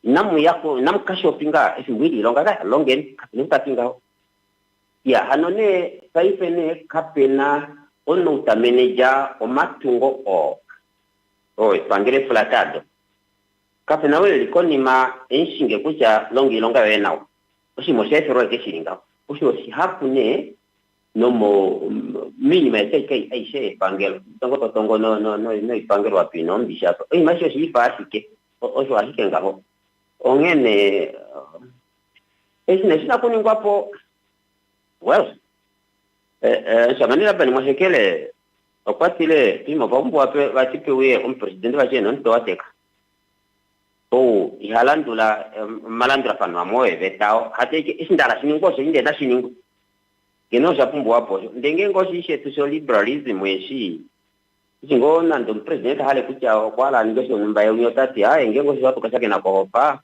namu yako namu kasho pinga esimbili longa ga longen kapinta pinga ya hanone saifene kapena ono utameneja o matungo o pangere flatado kapena wele likoni ma enshinge kucha longi longa wenao osi mo sefero ke shiringa osi osi hapune no mo minima kai aishe pangelo tongo no pangelo apino mbishato masho si fasike oso asike ngabo ongene esina kuningwapo well shamanira bani mwashekele okwatile timo bombo ape batipe we president wa jeno ndo wateka ihalandula malandra panwa moe betao hateke isindala siningo so inde na siningo keno japumbo hapo ndenge ngoshi ishe tuso liberalism weshi ngona ndo president hale kucha kwala ningesho numba ya unyotati ngengo shi watu kachake na kohopa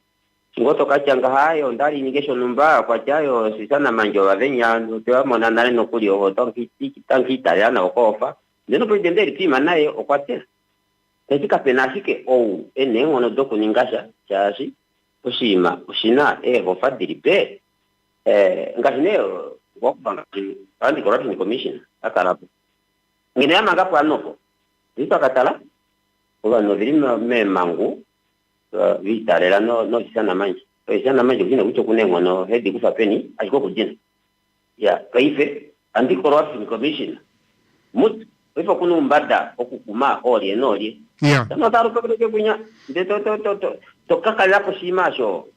ngoto kachanga hayo ndali ningesho numba kwa chayo sisana manjo wavenya ndotewa mona nale no kuli otonki italiana okofa ndeno president litima naye okwatela tetika penashike ene ngono doko ningasha chashi ushina hofa dilipe ngashine wokubanga andi corruption commission akalapo ngine yamanga kwa noko Vito katala oba no vilima memangu vitarela no sana manje kina kucho kunengo no hedi kufa peni ashiko kujina ya kaife andi corruption commission mut ifo kunu mbada okukuma olie nolie tano taru peke kunya de to kakala ko simasho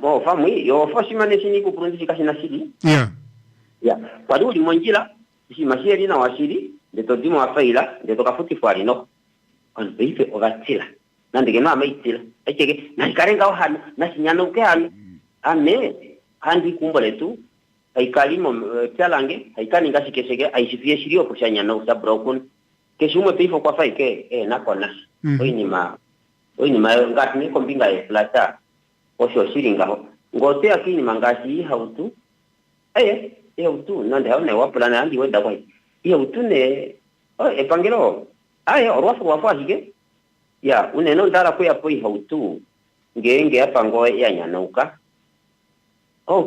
mo famui yo fashima nesini ku prundi kashina sidi ya kwa duli monjila simashiri na washiri de to dimo afaila de to kafuti fari no on beife ogatila nande ke mama itila echeke na karenga ohana na sinyano ke ame handi kumbole tu aikalimo talange aikani ngasikesege aisifie shirio kushanya no sabrokun keshumo peifo kwa faike nakona oinima ngati ni kombinga plata osho shiringa ngote akini mangashi hautu utu nande haone wapulana andi weda kwa utune epangelo orwafu wafahige ya uneno ndara ko yapoi hautu ngenge apango yanyanauka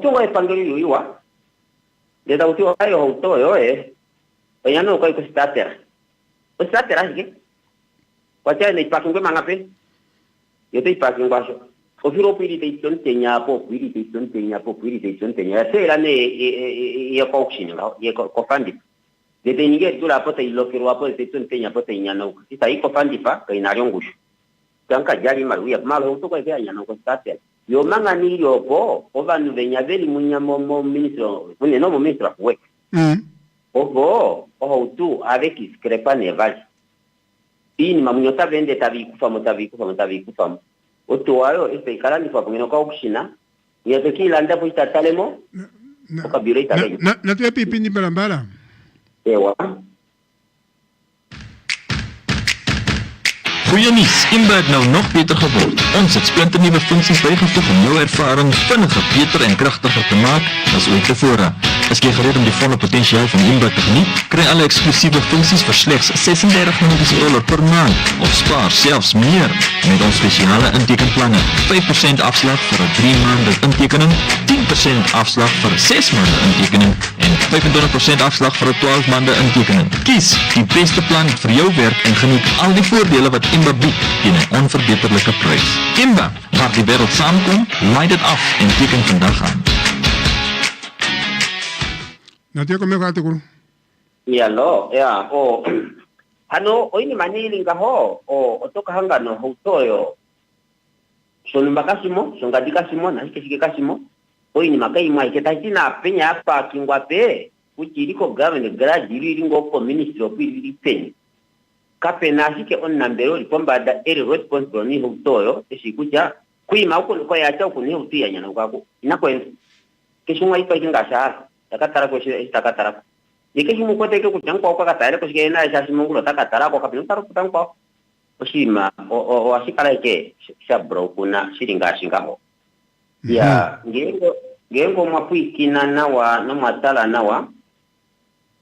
tunga epangelo yuwa de da uti ayo hoto yo ya no ko starter asike kwa cha ni parking mangape yo te parking baso ofiro pili te tenya se la ne ye ko kshinga ye ko fandi de te nige tu la pota ilo kiro apo te tenya pota nyano ita iko fandi pa ka inario ngushu tanka jali maruya malo to ko ya nyano ko starter yo manga ni yo ko ovanu venya veli munyamo ministro no ministro of work oho tu avec discrepa neval ini mamunyota vende tabi kufa otoayo kala ni fa pungino ka ukshina yete kila nda po italemo kabiro italemo na tu pipi ni barabara ewa Goeie nuus, Imba het nou nog beter geword. Ons het splinternuwe funksies bygevoeg om jou ervaring vinniger, beter en kragtiger te maak as ooit tevore. As jy gereed om die volle potensiaal van Imba te geniet, kry alle eksklusiewe funksies vir slegs $36 per maand of spaar selfs meer met ons spesiale intekenplanne. 5% afslag vir 'n 3 maande intekening, 10% afslag vir 6 maande intekening en 25% afslag vir 'n 12 maande intekening. Kies die beste plan vir jou werk en geniet al die voordele wat Imba bied teen 'n onverbeterlike prys. Imba, waar die wêreld saamkom, laai dit af en teken vandag aan. Natia kome kwa tekuru. Ya lo, ya hano oini manili ngaho otoka hangano hotoyo. Sonumba kasimo, songadika simo na hike kasimo. Oini makai mai ketatina penya apa kingwape. Uchiliko government garage iringo ko ministry of pen. Kapena hike on nambero lipomba da eri responsible ni hotoyo esikuja kuima uko kwa yacha uko ni hotia nyana ukako. Inakwenza. Kishunga ipa kingasha. Takatara ko shi takatara yake himu ko teke ku tanko ko katare ko shi na sha shi mungulo takatara ko kapin taru ku tanko ko shi ma o asikala ke shabro kuna shiringa shingaho ya ngengo mapuikina nawa no matala nawa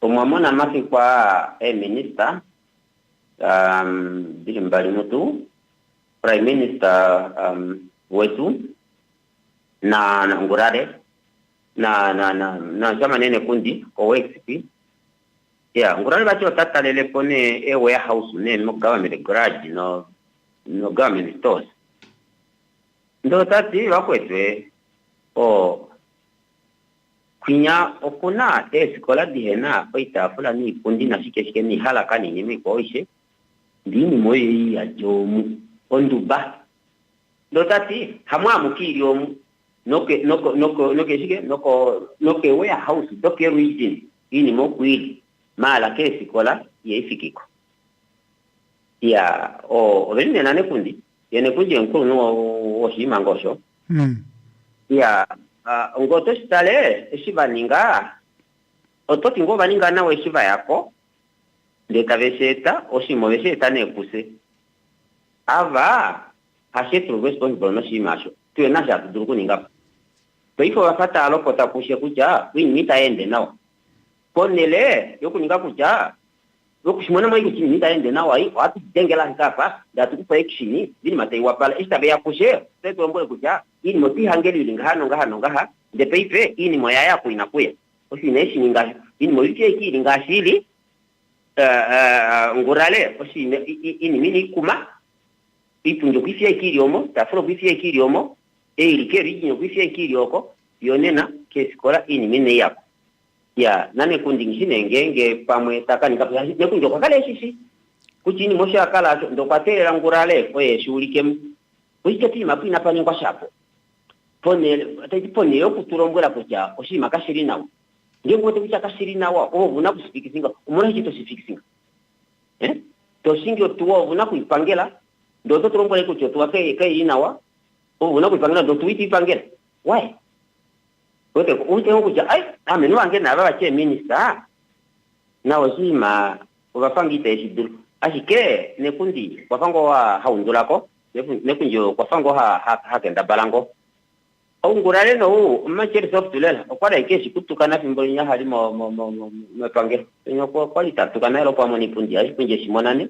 o mamona mafi kwa minister bilimbali mutu prime minister wetu na ngurade na chama nene kundi ko XP ya ngurani bacho tatalele pone warehouse ne no government garage no government stores ndo tati wakwetwe kwinya okuna esikola dihena oita fulani kundi na shike ni halaka ni nyimi ko ishe ndini moyi ya jomu onduba ndo tati hamwa mukiri omu noke warehouse doke region ini mokwili mala kesi kola yefikiko ya obene nane kundi yene kundi enkuru no oshima ngosho ya ngoto stale eshibaninga ototi ngo baninga nawe eshiba yako ndeka veseta oshimo veseta nekuse ava hashetu responsible no shimasho tuena ja tuduruku ninga toiko wafata alopota kushe kuja wini mitaende nao ponele yoku ninga kuja yoku shimona maiku chini mitaende nao ai watu jengela hikafa datu kupa ekshini vini matei wapala ishtabe ya kushe tetu wambole kuja ini moti hangeli ulingaha nongaha ndepeipe ini moya yaku inakuya osi ineshi ninga ini moyuki eki ilinga shili ngurale osi ini mini kuma ipunjo kwifia ikiriomo tafuro kwifia ikiriomo ilike rijinyo kwifia ikirioko yonena kesikola ini mine yako ya nane kundi ngine ngenge pamwe takani kapya nekunjo kwa kale shishi kuchini mosha kala ndo kwatela ngurale kwe shulike kuikati mapina pani kwa shapo pone yokuturombwela kucha oshima kashiri nawo ngengote kucha kashiri nawo ovuna kusifikisinga umona chito sifikisinga to shingi otuwa ovuna kuipangela ndo turombwela kucha tuwa kai inawa ovuna kuipangela ndo tuiti ipangela why wote kuja ai amenu wange na baba che minister na wazima ubafangita eshidulu ashike nekundi kwafango wa haundulako nekunjo kwafango ha kenda balango ongurale no macheri software okwada ikeshi kutukana fimbo nya hali mpange nyo kwa litatukana ero kwa moni pundi ajipunje shimonane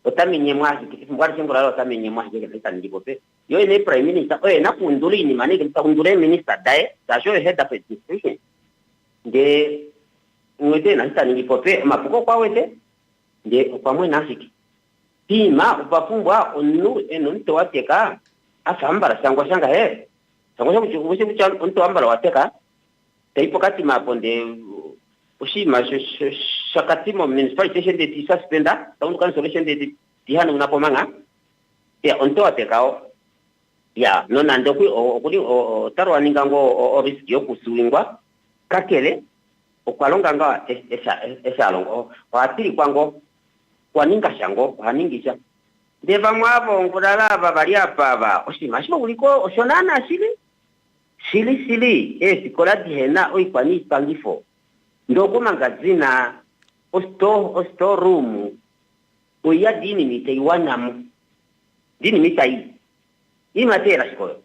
otamenye mwazi kifumbwari chengurale otamenye mwazi ke ndipo pe yo ine prime minister na kunduli ni manike kundule minister dae dasho head of education de Ngwete na hita ningipope mapuko kwa wete nde kwa mwe nasiki pima upafumbwa onu nto wateka afambara sangwa sanga he sangwa kuchikubushi kucha nto ambara wateka taipo kati maponde ushima shakatimo municipal station de suspenda taundu kan solution de tihana unapomanga ya nto watekao ya nona ndoku okuli tarwa ningango risk yokusuingwa kakele okwalonga nga esa longo watiri kwango kwaninga shango haningisha ndeva mwabo ngulala bali apa oshima shimo kuliko oshonana sili sikola dihena oikwani pangifo ndoko magazina osto room oya dini mitaiwanamu dini mitai imatera shikoyo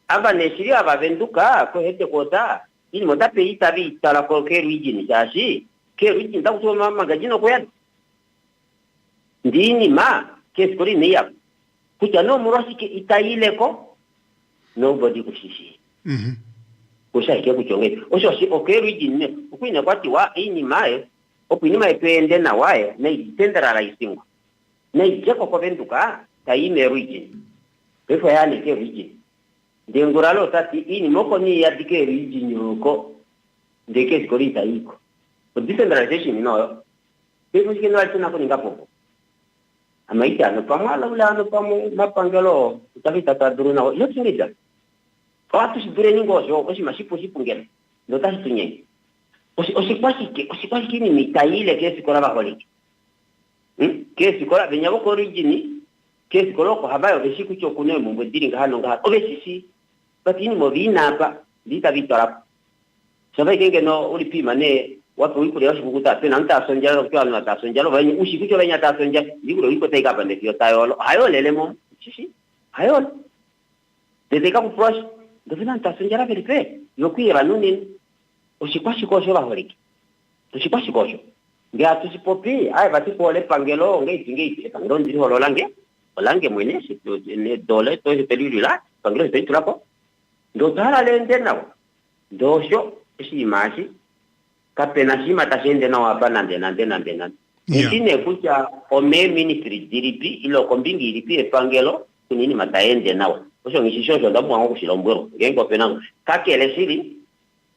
aba neshiri aba venduka ko hete kota ini motape itabi tala ko keru ijini jashi keru ijini ta kusoma magazino ko ya ndini ma keskori neya kucha no murasi ke itaile ko nobody kushishi kusha ke kuchonge osho si okeru ijini ukwina kwati wa ini mae okwini mae pende na wae na itendera la isingwa na ijeko ko venduka taime rijini befo yani ke rijini ndenguralo tati ini moko ni yadike rijini yoko ndeke skori taiko but decentralization no befo sikino altuna ko ningapo amaita no pamala ula no pamu mapangelo utavita taduruna yo singija watu sidure ningo jo oshimashipo shipungela ndo tasitunye osikwashike ni mitaile kesi kola baholiki kesi kola benyabo ko rijini kesi koloko habayo beshiku cyo kune mu mbediringa hano ngaha obesisi batini mo binapa bita bitora sabai kenge no uri pima ne watu wiko leo shikukuta tena nta sonjalo kwa na ta sonjalo banye ushiku cyo banya ta sonja dikulo wiko teka bande kyo tayolo hayo lele mo sisi hayo deteka ku prosh dovina ta sonjala veripe yokwira nuni usikwashiko cyo baholiki usikwashiko cyo ngia tusipopi ai batiko le pangelo ngeitinge pangelo ndiri hololange olange mwene ne dole to se pelula pangelo se tulako ndo tala lende nawo ndosho shimashi kapena shima tashende nawo hapa nande Ntine kucha ome ministry diripi ilo kombingi iripi pangelo kunini mataende nawo osho ngishisho ndamu wangu kushilombo gengo pena kakele shiri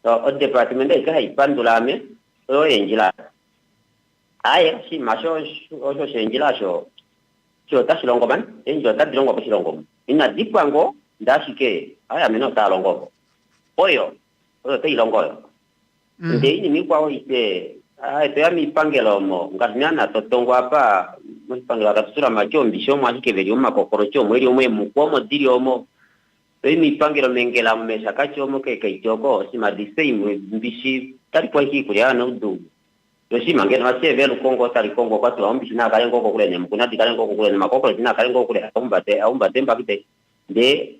o department eka ipandulame o enjila aya shimasho osho shenjila sho chota shilongoman enjo ta dilongo shilongo ina dipango ndashike aya mino ta longo oyo ta ilongo nde ini mikwa ite aya to yami pangelo mo ngarnyana to tongo apa mo pangelo ka tsura majombi sho mwa hike veri uma kokoro cho mweri omwe mukomo diri omo imi pangelo mengela mmesha kacho mo ke itoko sima disei mbishi tari kwa hiki kulia na udu yoshi mangena maseve Kongo tari Kongo kwa tu ambishi na kale Kongo kule ne mkuna dikale Kongo kule ne makoko dina kale Kongo kule aumbate mbakite de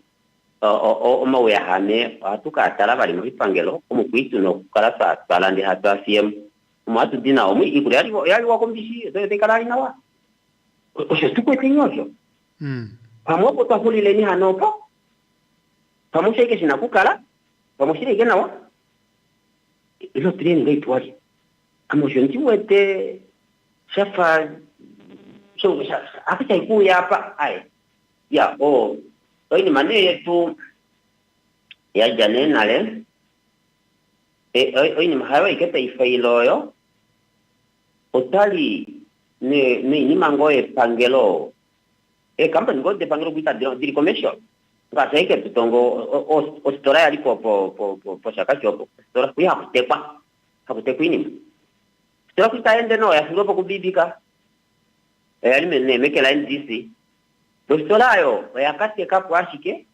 o mawe hane atuka atala bali mu pangelo omukwitu no kala sa talandi hata CM umatu dina omu ikule yali wakombishi de kala inawa osho tukwe tinyojo pamoko twahulile ni hanopo pamusheke sinakukala pamushireke nawa ilo treni ngaitwali amoshonti wete shafa so akita ikuya hapa ai ya ini mane yetu ya jane nale ini mahawa iketa ifailoyo otali ni mangoe pangelo company go de pangelo kuita di commercial ngase ke tutongo ostora yali po shaka chopo ostora kuya kutekwa hakutekwa ini ostora kuitaende no ya singopo kubibika yali mekela NDC ostora yo yakate kapo ashike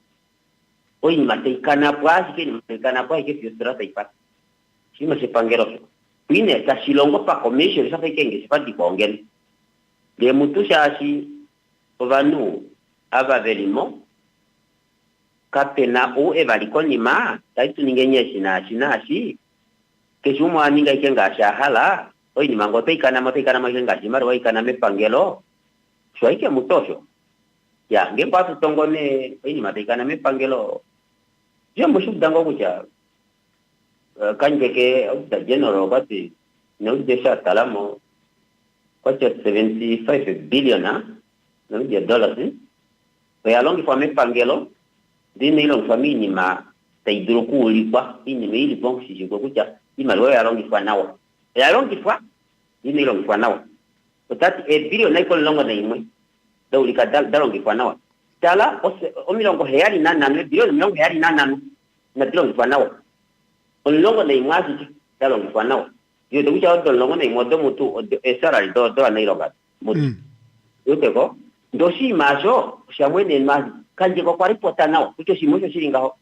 oyi mateikana po ashike ni mateikana po ike ostora taipa shima se pangelo kwine ta shilongo pa commercial safa ikenge sipati kongene de mutusha ashi ovanu aba velimo kapena o evalikoni ma taitu ningenye shinashi keshumo aninga ikenga shahala oyi mango teikana makenga shimaro oyi kana mepangelo shwaike mutosho ya ngepatu tongone oyi mateikana mepangelo jembo shudango kucha kanjeke auditor general bati na udesha talamo kwa 75 billion na dollars ya longi kwa mepangelo dine ilo famini ma taidruku ulipwa ini meili ponksi jiko kucha imalwe ya longi kwa nawa ya longi kwa dine ilo kwa nawa utati billion na iko longo na imwe da ulika dalongi kwa nawa tala omilongo heyali nananu billion milongo heyali nananu na dilongi kwa nawa longo na imwazi dalongi kwa nawa yo de kucha do longo na imodo mutu salary do na iloga mutu uteko ndoshi majo shamwene mazi kanje kwa ripota nao kucho shimosho shiringaho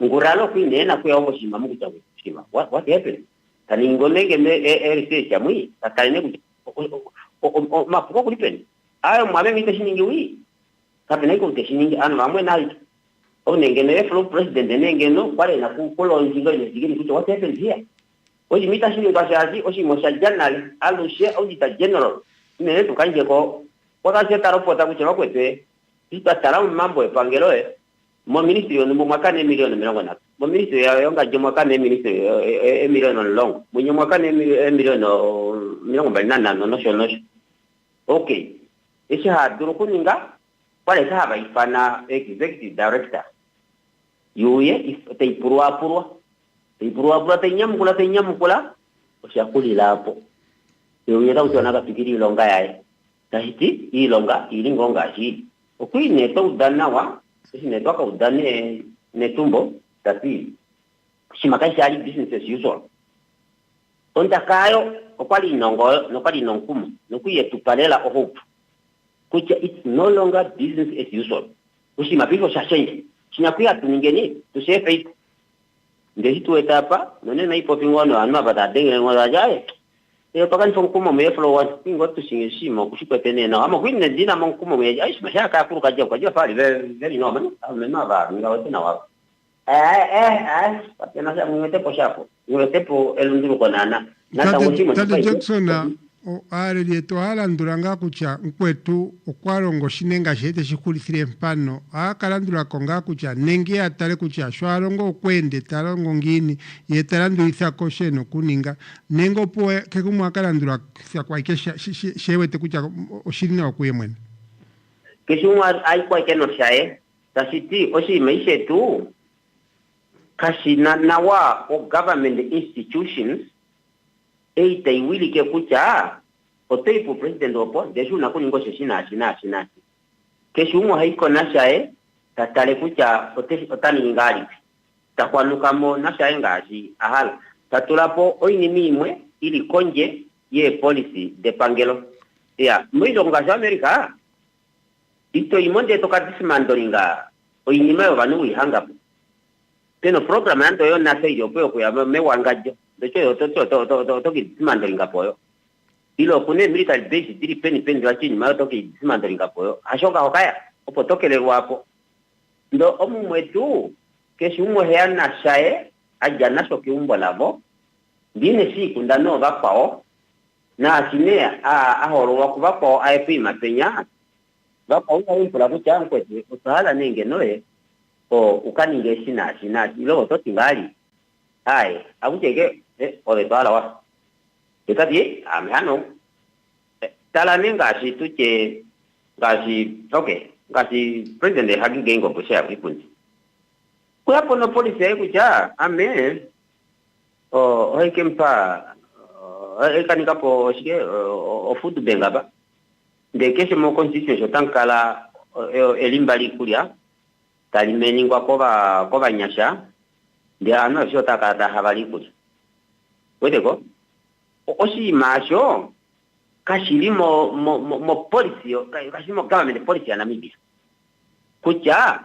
nguralo kwinena kuyawo shima mukuta shima what happened tani ngolenge me research amui tatane ku mafuko kulipeni ayo mwame mita shiningi wi kapena iko shiningi anu amwe nali onengene flow president nengeno kwale na kulo njingo ile sigiri kucho what happened here oji mita shiningi kwa shazi oji mosha general alushe auditor general nene tukanje ko wakati taropota kuchema kwete ita salamu mambo epangelo mo ministry ono mwakane milioni milongo na mo ministry ya yonga jomwakane ministry milioni long munyo mwakane milioni milongo banana no okay ese ha duro kuninga pale sahaba ifana executive director yuye teipurwa tenyamkula oshakuli lapo yuye tautona kafikiri longa yae tahiti ilonga ilingonga hili okwine to udanawa sine toka udane netumbo tapi shimakai shali business as usual onda kayo okwali nonkumu nokuye tupalela hope kucha it's no longer business as usual ushima pifo shashenje sinakuya tuningeni tusefe ndehitu etapa none na ipo pingono anwa bata dengere ngoza jae pakan fongkumo me flow one pingo tu singeshimo kushikwa tenena ama kwine dina monkumo me aish mashaka kuruka je kwa fali very normal amena ba ngawa tena wa patena sa mwete po shapo mwete po elunduru konana na tangushimo Tata Jackson o are lieto ala nduranga kucha nkwetu okwarongo shinenga shete shikulisire mpano akalandura konga kucha nenge atale kucha shwarongo kwende tarongo ngini yetarandu isako sheno kuninga nengo poe kekumwa akalandura kwa ikesha shewete kucha oshirina okuye mwene kishumwa aikwa keno shae tasiti oshi meishe tu kashina nawa o government institutions eita iwili ke kucha oteipo president opo deshu na kuningo shina keshu umo haiko nashae tatale kucha otani ngali takwanuka mo nashae ngaji ahala tatulapo oini mimwe ili konje ye policy de pangelo ya mwilo ngaji Amerika ito imonde toka dismandolinga oini mayo vanu ihanga teno program nanto yo nase yo peo kuya mewangajo decho yo toki dismandolinga poyo ilo kune military base diri peni wachini mayo toki dismandolinga poyo hashoka hokaya opo tokele wapo ndo omu mwetu keshi umwe heana shae aja naso kiumbo lavo dine siku ndano vapao na asinea ahoro waku vapao aipi mapenya vapao uya impula kucha ankwete usahala nenge noe o ukaninge shina ilo toti ngali hai akuteke ode bala wa etati amhano tala ninga shi tuche ngashi okay ngashi president hagi gengo busha kuipunzi kuyapo no police ya kucha ame o hekempa ekanika po shige o food bengaba de keshe mo constitution tankala elimbali kulia talimeni ngwa koba nyasha dia ano shota kada habari kulia wedeko oshi masho kashiri mo policy kashimo government policy ya Namibia kucha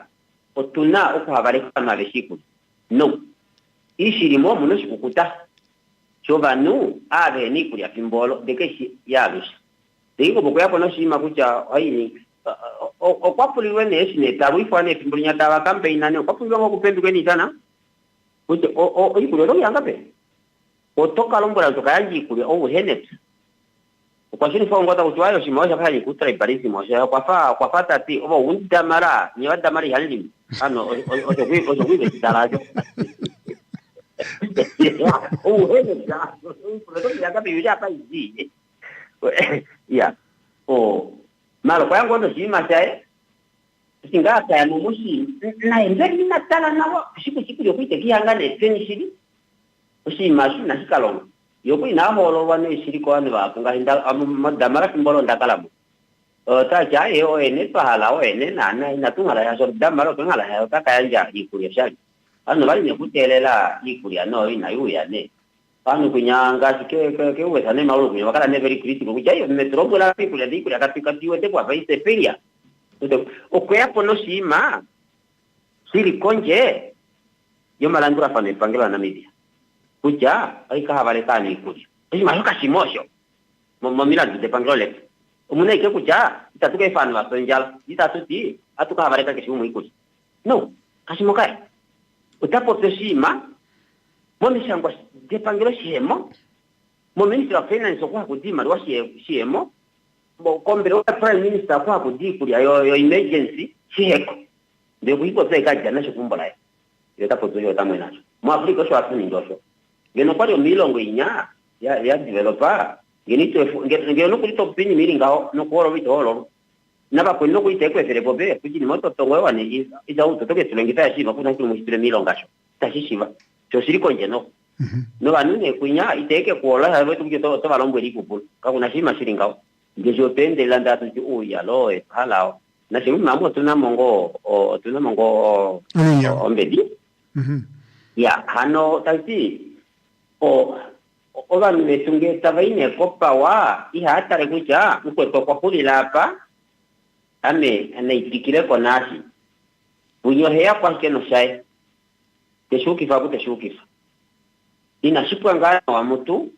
otuna okuhabare kama beshiku no ishirimo muno shikukuta chobanu ave ni kulia fimbolo dekeshi yabishi diko boko yapo no shima kucha haini okwapuliwe neshine taruifane fimbolo nyatawa campaign nane okwapuliwe ngokupendwe ni tana kucha ikulo lo yangape otoka lombora tokayangi kulia obuhenet ukwashini fa ngota kutwayo shimosha phali kutribalism mosha kwa fata ti obo undamara ni wadamari halimi ano ojo kwi dalajo Yeah. Oh, malo kwa yangu ndo shima chae. Singa kaya mumushi na mbele na tala nawo siku yokuite kihangane tenishiri. Ushima shu na hikalonga. Yoku ina holo wane shiriko wane wa kunga hinda damara kimbolo ndakalamu. Ta chae o ene pahala o ene na inatungala ya so damara tungala ya ta kaya nja ikuria shari. Ano bali nyekutelela ikuria no ina yuya ne. Pano kunyanga ke uweza ne maulu kunya wakala ne very critical kujayo metrobo la people ya dikuria katika tiwe te kwa vaise feria. Okwea pono shima siri konje yo malandura fane pangela na media. Kuja aika habarekani kuja. Isi mayoka shimosho. Momila de pangole. Umune ke kuja itatuke fanu wa sonjala. Itatuti atuka habareka ke shimu ikuja. No, kashimokai. Utapo shima Moni shangwa de pangelo shemo. Mo minister of finance kwa kudima wa shemo. Bo kombero prime minister kwa kudikuri yo emergency sheko. De kuipo tseka jana shikumbola. Yo tapo yo tamwe nacho. Mo Afrika sho afuni ndosho. Ngeno kwa milongo inya ya developer. Ngeno kulito pini milingao no kworo bito holo. Naba kweno kuitekwe ferebobe kujini moto tongwe wane iza uto toke tulengita shiva kuna kimu mshitule milongasho. Tashishiva. Chosiriko njeno. No banune kunya iteke kuola hawe tukije to balombo likupu. Kakuna shima shiringao. Ngejo pende landa tuji uya loe halao. Na shimu mambo tuna mongo ombedi. Ya hano tati oba metunge tabaine kopa wa iha atare kucha mkweto kwa huli lapa ame anaitikile kwa nasi. Bunyo hea kwa keno shai. Teshukifa kuteshukifa. Inashipwa ngana wa mtu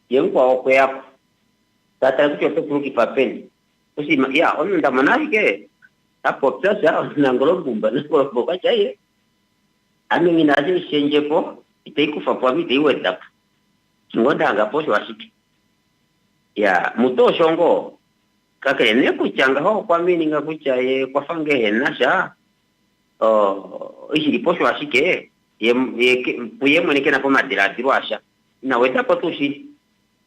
yengwa okwe yako. Tata kucho teshukifa peni. Usi ya onu ndamanake hapo sasa nangolo bumba nangolo boka chaye. Ame nginaje shenjepo itaikufa kwa mite iwe dapu. Ngonda anga posho wasiki. Ya muto shongo kakele ne kuchanga ho kwa mini nga kuchaye kwa fange henasha. Ishiri posho wasike ye mweneke na poma dirasha na weta potushi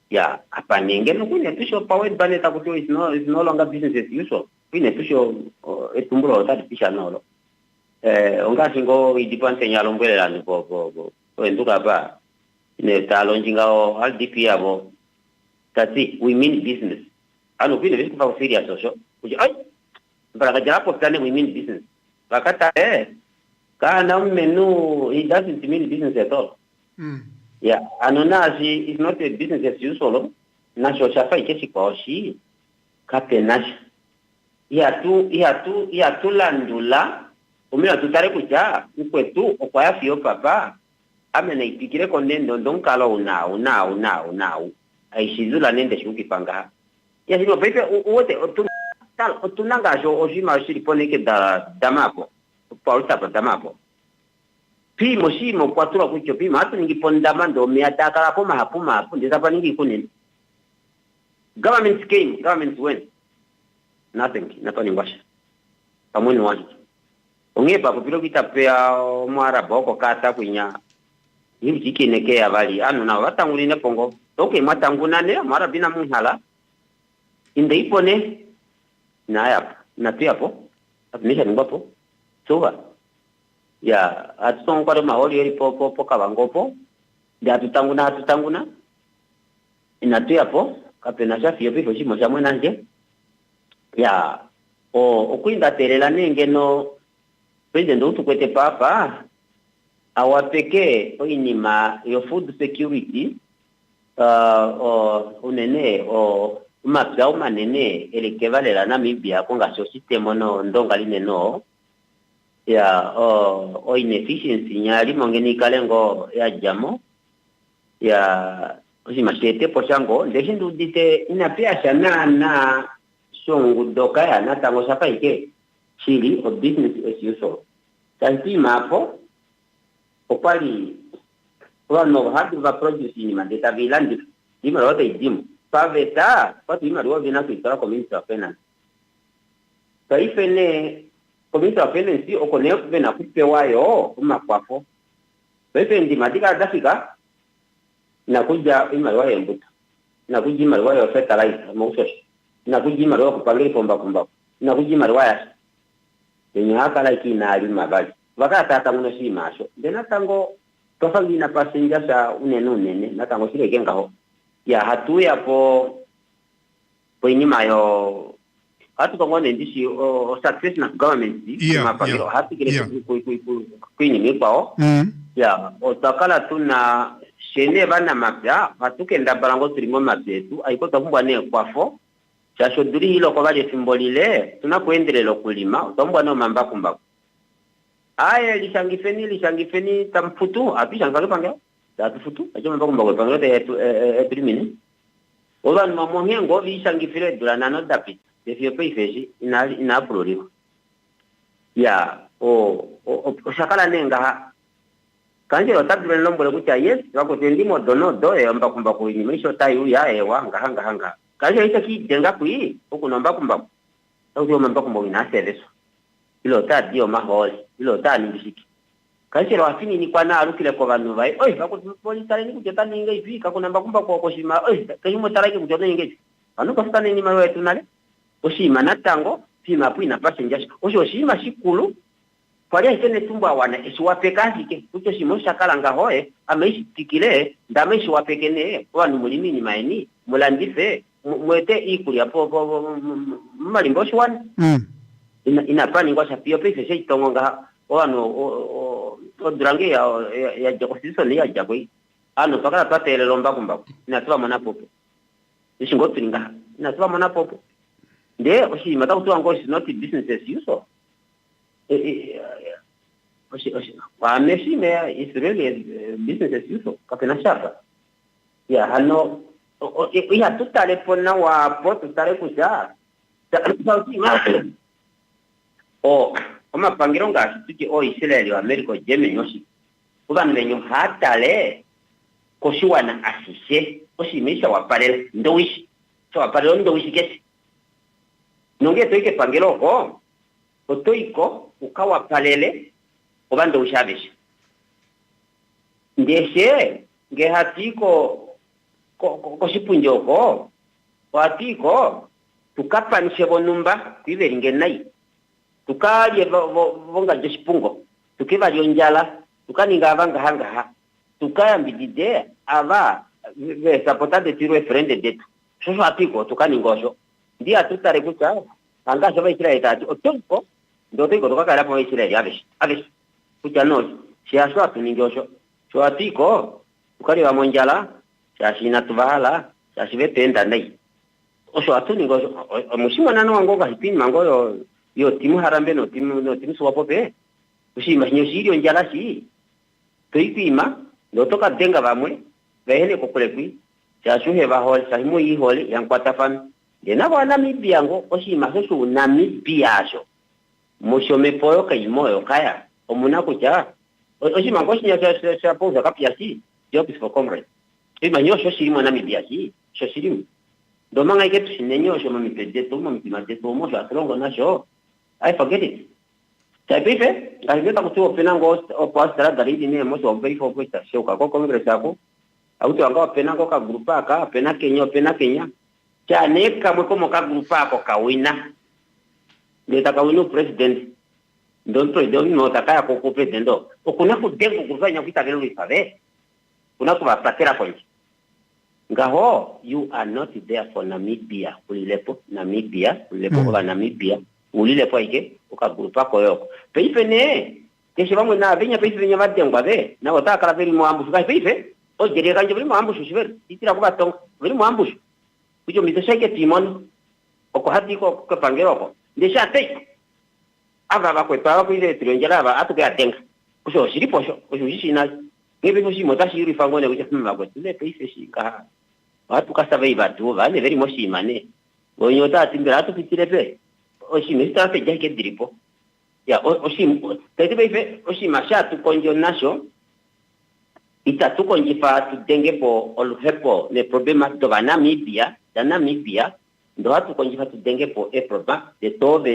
ya apa nenge no kune tusho power bane ta kuto is no longer business as usual kune tusho etumbulo ta pisha nolo onga singo idipante nyalo mbele ni ko enduka ba ne ta lonjinga o al dipiabo tati we mean business ano kune vitu kwa serious so kuja ai para japo tane we mean business bakata kana menu it doesn't mean business at all. Yeah, anonazi is not a business as usual. Nasho shafa ikesi kwa oshi kape nash. Ya tu landula umira tutare kuja mkwetu okwaya fiyo papa ame na ipikire kondendo ndonkalo una aishizula nende shuki panga. Ya sino pepe uwote otunanga jo ojima shiri poneke damapo. Pauta pa damapo. Pimo shimo kwa tura kucho pimo hatu ningi pondamando miatakala poma hapo ndizapa ningi kunini. Government came, government went. Nothing, napani ngwasha. Pamweni waji. Ongepa kupilo kitapea mwara boko kata kwinya. Hivi chiki nekea bali anu na watanguline pongo. Okay, matangunane mara bina munghala. Inde ipone na yapo, na tuyapo. Atumisha ngwapo. Soba. Ya, atusong kwa maholi yeri po Kavango po. Dia atutanguna. Inatuya po. Kapena shafi yopi foshi moshamwe nanje. Ya, okuinda telela nenge no president utukwete papa. Awapeke oinima yo food security. Unene umapya umanene elekevalela Namibia konga so system no ndonga line no. Ya inefficiency nyali mongeni kalengo ya jamo ya usimashete pochango ndeshindu dite inapia shana na songu doka ya natango sapa ike chili of business as usual tanti mapo opali wano hadu va produce ni mandeta vilandi dima rote idimu paveta patu ima ruwa vina kuitara community of finance taifene komisa finance okoneo vena kupewayo umakwafo Pepe ndi madika dafika na kuja imaliwa ya mbuta. Na kuja imaliwa ya fertilizer mausoshi. Na kuja imaliwa kupangira pomba. Na kuja imaliwa ya yenye haka like ina alima bali. Wakata tango si masho. Dena tango tofangi na passenger sa unene na tango sile genga ho. Ya hatu ya po inyuma yo hatu kwa ngone ndisi success na government mapangiro hatu kile kuinyimi kwao ya otakala tuna shene bana mapya hatukenda barango tulimo mapyetu aiko takumbwa ne kwafo cha shoduri hilo kwa baje simbolile tunakuendelea kulima utakumbwa no mamba kumbako aya lishangifeni tamfutu apishangalo pangeo datufutu ajo mamba kumbako pangeo te etrimini oba mamonye ngo lishangifire durana no dapi defio peifeji ina prorigo ya shakala nenga kanje otabule lombole kucha yes wako tendimo dono yamba kumbako inimisho tayu ya ewa ngahanga kanje ita ki denga kui okunomba kumbako audio mamba kumbako ina service ilo ta dio maholi ilo ta nibishiki kanje ro afini ni kwana arukile kwa bantu bai oi bako politare ni kujeta ninga ipi kakunamba kumbako koshima oi kayumo tarake kujeta ninga ipi anuko stane ni mawe tunale oshima natango pima puina passenger oshima shikulu kwa ikene tumba wana esiwapekazike kucho shimo shakala ngahoe ameishikile ndameishi wapekene kwa ni mulimi ni maeni mulandife mwete ikuli hapo malimbo shwani ina pani ngosha pio pese sei tongonga wano odrange ya jokosiso ni ya jagoi ano pakala patele lomba kumbako inatuwa mona popo ishingo tulinga inatuwa mona popo nde oshima takutuwa ngoshi not business as usual wameshime is really business as usual kapena shaka ya hano ya tutale pona wapo tutale kuja omapangiro ngashi tuti Israeli wa America Germany yoshi kuba menyo hatale koshiwana asise oshimisha wapale ndowishi so wapale ndowishi kesi nonge toike pangiro ko otoiko ukawa palele obando ushabisha ndeshe ngehatiko koshipunjoko watiko tukapanishe bonumba kwiveringe nai tukalye bonga jeshipungo tukiva lyonjala tukaninga abanga hanga tukayambidide aba sapotade tirwe friend detu shosho atiko tukaningosho ndia tutare kucha anga shoba Israeli tatu otonko ndoto iko tukakala po Israeli abish kucha no siasho atuningosho so atiko tukali wa monjala shashina tuvala shashive tenda nai osho atuningosho mushima nano wangoga hipini mangoyo yo timu harambe no timu swapope ushima nyoshiri njala shi toipima ndoto ka denga bamwe behene kokulekwi shashuhe bahol shahimu yihole yankwata fami dena bwana Namibia ngo oshima sho Namibia sho mushome poyo kaimoyo kaya omuna kucha oshima ngo shinya sha poza kapya si job is for comrade ima nyosho shirimo Namibia si sho shirimo domanga iketu shinenyo sho mamipede to mamipimade to mo sha trongo na sho I forget it tapife ngahita kutuo penango opastra dalili ne mo so very for kwesta sho ka ko congress ako auto anga penango ka grupa ka pena Kenya chane kamwe komo ka grupa ako kawina ndeta kawino president don't president no takaya ko president okuna kudengo kufanya kuita lelo lisabe kuna kuwapatera point ngaho you are not there for Namibia ulilepo oba Namibia ulilepo ike ukagrupa ko yoko peife ne keshe bamwe na benya peife benya badengwa be na otaka la veri mo ambushu ka peife o jere kanje beri mo ambushu shiberi itira kuba tonga beri mo ambushu kujo mitashake timon oko hadi ko pangero ko ndesha te aba bakwepa bakwire tironjala aba atuke atenga kusho shiriposho kusho shishina ngebe ko shimo tashi yuri fangone kuja mma le peife shika watu kasabe batu bane veri mo shimane onyota atimbira atupitire pe oshime state jake diripo ya oshim tete peife oshima shatu konjo nasho ita tukonjifa tudengepo oluhepo ne problema do Namibia ndo hatu konjifa tudengepo e problema de tove